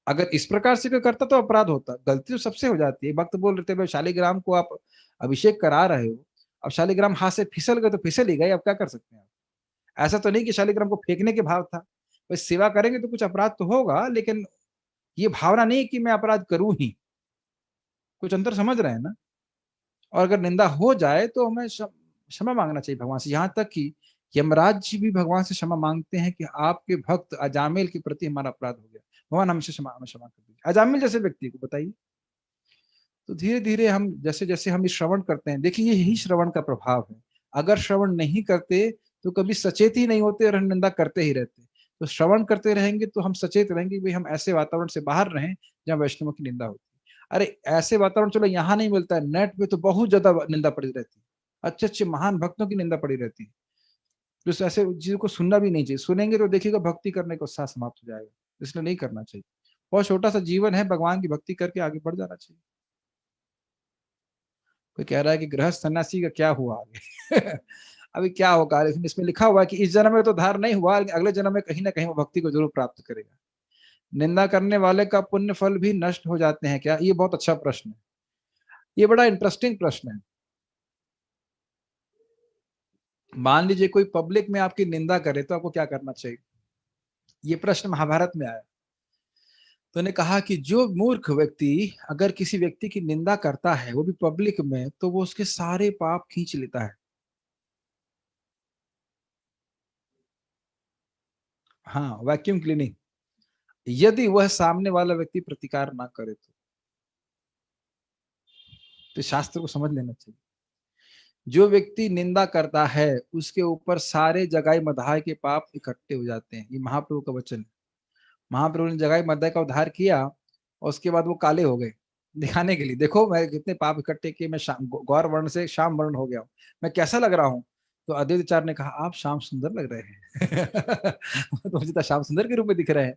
अगर इस प्रकार से कोई करता तो अपराध होता। गलती तो सबसे हो जाती है। भक्त बोल रहे थे भाई शालिग्राम को आप अभिषेक करा रहे हो, अब शालिग्राम हाथ से फिसल गए तो फिसल ही गए, अब क्या कर सकते हैं आप। ऐसा तो नहीं कि शालिग्राम को फेंकने के भाव था, भाई सेवा करेंगे तो कुछ अपराध तो होगा, लेकिन ये भावना नहीं कि मैं अपराध करूं ही। कुछ अंतर समझ रहे हैं ना। और अगर निंदा हो जाए तो हमें क्षमा मांगना चाहिए भगवान से। यहाँ तक कि यमराज जी भी भगवान से क्षमा मांगते हैं कि आपके भक्त अजामिल के प्रति हमारा अपराध हो गया, भगवान हमसे हमें क्षमा कर दीजिए। अजामिल जैसे व्यक्ति को बताइए। तो धीरे धीरे हम जैसे जैसे हम श्रवण करते हैं, देखिए यही श्रवण का प्रभाव है। अगर श्रवण नहीं करते तो कभी सचेत ही नहीं होते और हम निंदा करते ही रहते। तो श्रवण करते रहेंगे तो हम सचेत रहेंगे, भाई हम ऐसे वातावरण से बाहर रहें जहाँ वैष्णवों की निंदा होती है। अरे ऐसे वातावरण चलो यहाँ नहीं मिलता है, नेट पे तो बहुत ज्यादा निंदा पड़ी रहती है, अच्छे अच्छे महान भक्तों की निंदा पड़ी रहती है। तो ऐसे चीजों को सुनना भी नहीं चाहिए, सुनेंगे तो देखिएगा भक्ति करने का उत्साह समाप्त हो जाएगा। इसलिए नहीं करना चाहिए। बहुत छोटा सा जीवन है, भगवान की भक्ति करके आगे बढ़ जाना चाहिए। कोई कह रहा है कि गृहस्थ सन्यासी का क्या हुआ आगे। अभी क्या होगा, लेकिन इसमें लिखा हुआ है कि इस जन्म में तो उद्धार नहीं हुआ, लेकिन अगले जन्म में कहीं ना कहीं वो भक्ति को जरूर प्राप्त करेगा। निंदा करने वाले का पुण्य फल भी नष्ट हो जाते हैं क्या, ये बहुत अच्छा प्रश्न है। ये बड़ा इंटरेस्टिंग प्रश्न है। मान लीजिए कोई पब्लिक में आपकी निंदा करे तो आपको क्या करना चाहिए। ये प्रश्न महाभारत में आया। तो ने कहा कि जो मूर्ख व्यक्ति अगर किसी व्यक्ति की निंदा करता है वो भी पब्लिक में, तो वो उसके सारे पाप खींच लेता है। हाँ, वैक्यूम क्लीनिंग। यदि वह सामने वाला व्यक्ति प्रतिकार ना करे तो शास्त्र को समझ लेना चाहिए। जो व्यक्ति निंदा करता है उसके ऊपर सारे जगाई मधाई के पाप इकट्ठे हो जाते हैं। ये महाप्रभु का वचन है। महाप्रभु ने जगाई मधाई का उद्धार किया और उसके बाद वो काले हो गए, दिखाने के लिए देखो मैं कितने पाप इकट्ठे किए, मैं गौर वर्ण से श्याम वर्ण हो गया हूँ, मैं कैसा लग रहा हूँ। तो अद्वैताचार्य ने कहा आप श्याम सुंदर लग रहे हैं। तो मुझे तो श्याम सुंदर के रूप में दिख रहे हैं।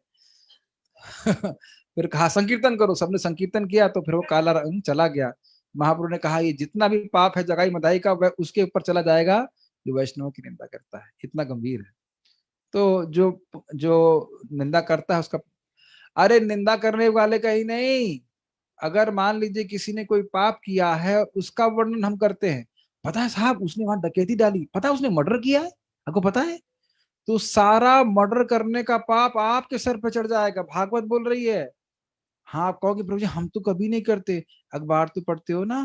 फिर कहा संकीर्तन करो, सबने संकीर्तन किया तो फिर वो काला रंग चला गया। महाप्रभु ने कहा ये जितना भी पाप है जगाई मदाई का वह उसके ऊपर चला जाएगा जो वैष्णव की निंदा करता है, इतना गंभीर है। तो जो जो निंदा करता है उसका, अरे निंदा करने वाले का ही नहीं, अगर मान लीजिए किसी ने कोई पाप किया है उसका वर्णन हम करते हैं, पता है साहब उसने वहां डकैती डाली, पता है उसने मर्डर किया है, आपको पता है, तो सारा मर्डर करने का पाप आपके सर पे चढ़ जाएगा, भागवत बोल रही है। हाँ, आप कहोगे प्रभु जी हम तो कभी नहीं करते, अखबार तो पढ़ते हो ना,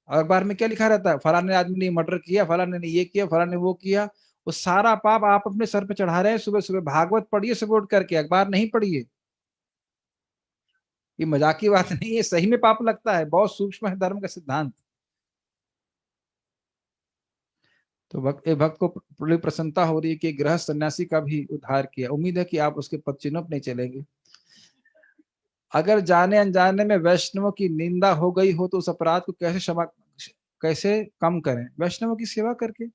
और अखबार में क्या लिखा रहता है, फलाने आदमी ने मर्डर किया, फलाने ने ये किया, फलाने वो किया। वो सारा पाप आप अपने सर पे चढ़ा रहे हैं। सुबह सुबह भागवत पढ़िए सुबह उठ करके, अखबार नहीं पढ़िए। ये मजाक की बात नहीं है, सही में पाप लगता है, बहुत सूक्ष्म है धर्म का सिद्धांत। तो भक्त को बड़ी प्रसन्नता हो रही है कि गृह सन्यासी का भी उद्धार किया। उम्मीद है कि आप उसके पद चिन्हों पर नहीं चलेंगे। अगर जाने अनजाने में वैष्णवों की निंदा हो गई हो तो उस अपराध को कैसे कम करें। वैष्णवों की सेवा करके,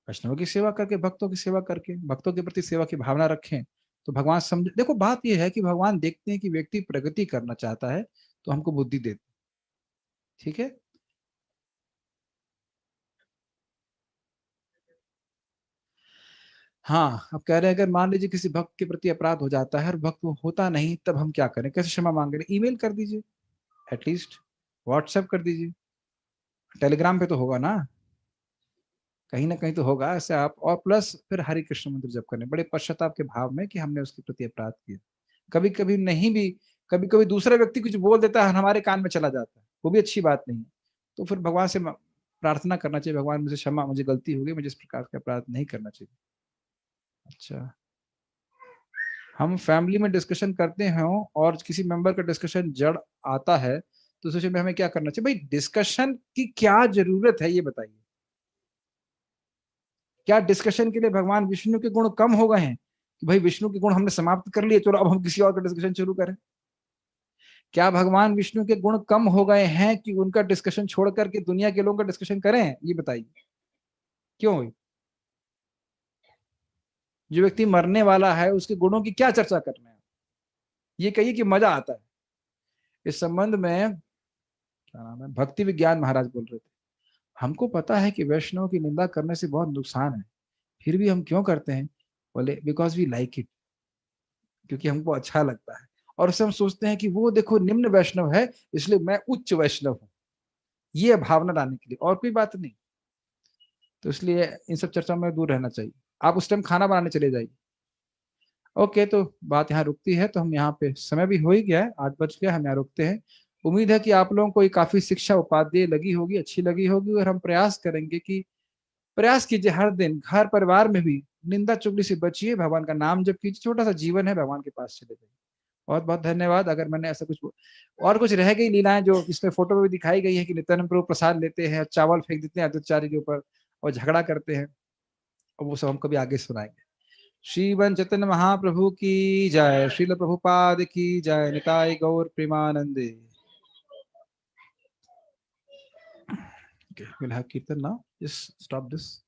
वैष्णवों की सेवा करके, भक्तों की सेवा करके, भक्तों के प्रति सेवा की भावना रखें तो भगवान समझ। देखो बात यह है कि भगवान देखते हैं कि व्यक्ति प्रगति करना चाहता है तो हमको बुद्धि देते। ठीक है। हाँ, अब कह रहे हैं अगर मान लीजिए किसी भक्त के प्रति अपराध हो जाता है और भक्त वो होता नहीं, तब हम क्या करें, कैसे क्षमा मांगे। ईमेल कर दीजिए, एटलीस्ट व्हाट्सएप कर दीजिए, टेलीग्राम पे तो होगा ना। कहीं ना कहीं तो होगा ऐसे आप, और प्लस फिर हरे कृष्ण मंत्र जप करने बड़े पश्चाताप के भाव में कि हमने उसके प्रति अपराध किया। कभी कभी नहीं भी, कभी कभी दूसरा व्यक्ति कुछ बोल देता है हमारे कान में चला जाता है, वो भी अच्छी बात नहीं है। तो फिर भगवान से प्रार्थना करना चाहिए, भगवान मुझे क्षमा, मुझे गलती हो गई, मुझे इस प्रकार का अपराध नहीं करना चाहिए। अच्छा, हम फैमिली में डिस्कशन करते हैं और किसी मेंबर का डिस्कशन जड़ आता है, तो सोचे में हमें क्या करना चाहिए? भाई डिस्कशन की क्या जरूरत है ये बताइए। क्या डिस्कशन के लिए भगवान विष्णु के गुण कम हो गए हैं कि भाई विष्णु के गुण हमने समाप्त कर लिए, चलो अब हम किसी और का डिस्कशन शुरू करें? क्या भगवान विष्णु के गुण कम हो गए हैं कि उनका डिस्कशन छोड़ करके दुनिया के लोगों का डिस्कशन करें? ये बताइए क्यों हुई? जो व्यक्ति मरने वाला है उसके गुणों की क्या चर्चा करना है? ये कहिए कि मजा आता है। इस संबंध में क्या नाम है, भक्ति विज्ञान महाराज बोल रहे थे, हमको पता है कि वैष्णव की निंदा करने से बहुत नुकसान है, फिर भी हम क्यों करते हैं? बोले बिकॉज वी लाइक इट, क्योंकि हमको अच्छा लगता है। और उससे हम सोचते हैं कि वो देखो निम्न वैष्णव है, इसलिए मैं उच्च वैष्णव हूँ, ये भावना लाने के लिए, और कोई बात नहीं। तो इसलिए इन सब चर्चा में दूर रहना चाहिए। आप उस टाइम खाना बनाने चले जाइए। ओके, तो बात यहाँ रुकती है। तो हम यहाँ पे, समय भी हो ही गया है, 8 बज गया, हम यहाँ रुकते हैं। उम्मीद है कि आप लोगों को ये काफी शिक्षा उपादेय लगी होगी, अच्छी लगी होगी, और हम प्रयास करेंगे कि, प्रयास कीजिए हर दिन घर परिवार में भी निंदा चुगली से बचिए, भगवान का नाम जप कीजिए, छोटा सा जीवन है, भगवान के पास चले जाइए। बहुत बहुत धन्यवाद। अगर मैंने ऐसा कुछ और कुछ रह गई लीलाएं जो इसमें फोटो में भी दिखाई गई है कि नित्यानंद प्रभु प्रसाद लेते हैं, चावल फेंक देते हैं अद्वैताचार्य के ऊपर और झगड़ा करते हैं, और वो सब हम कभी आगे सुनाएंगे। श्री वन चैतन्य महाप्रभु की जय, श्रील प्रभुपाद की जय, निताय गौर प्रेमानंदे। Okay, we'll have kirtan now. Just stop this.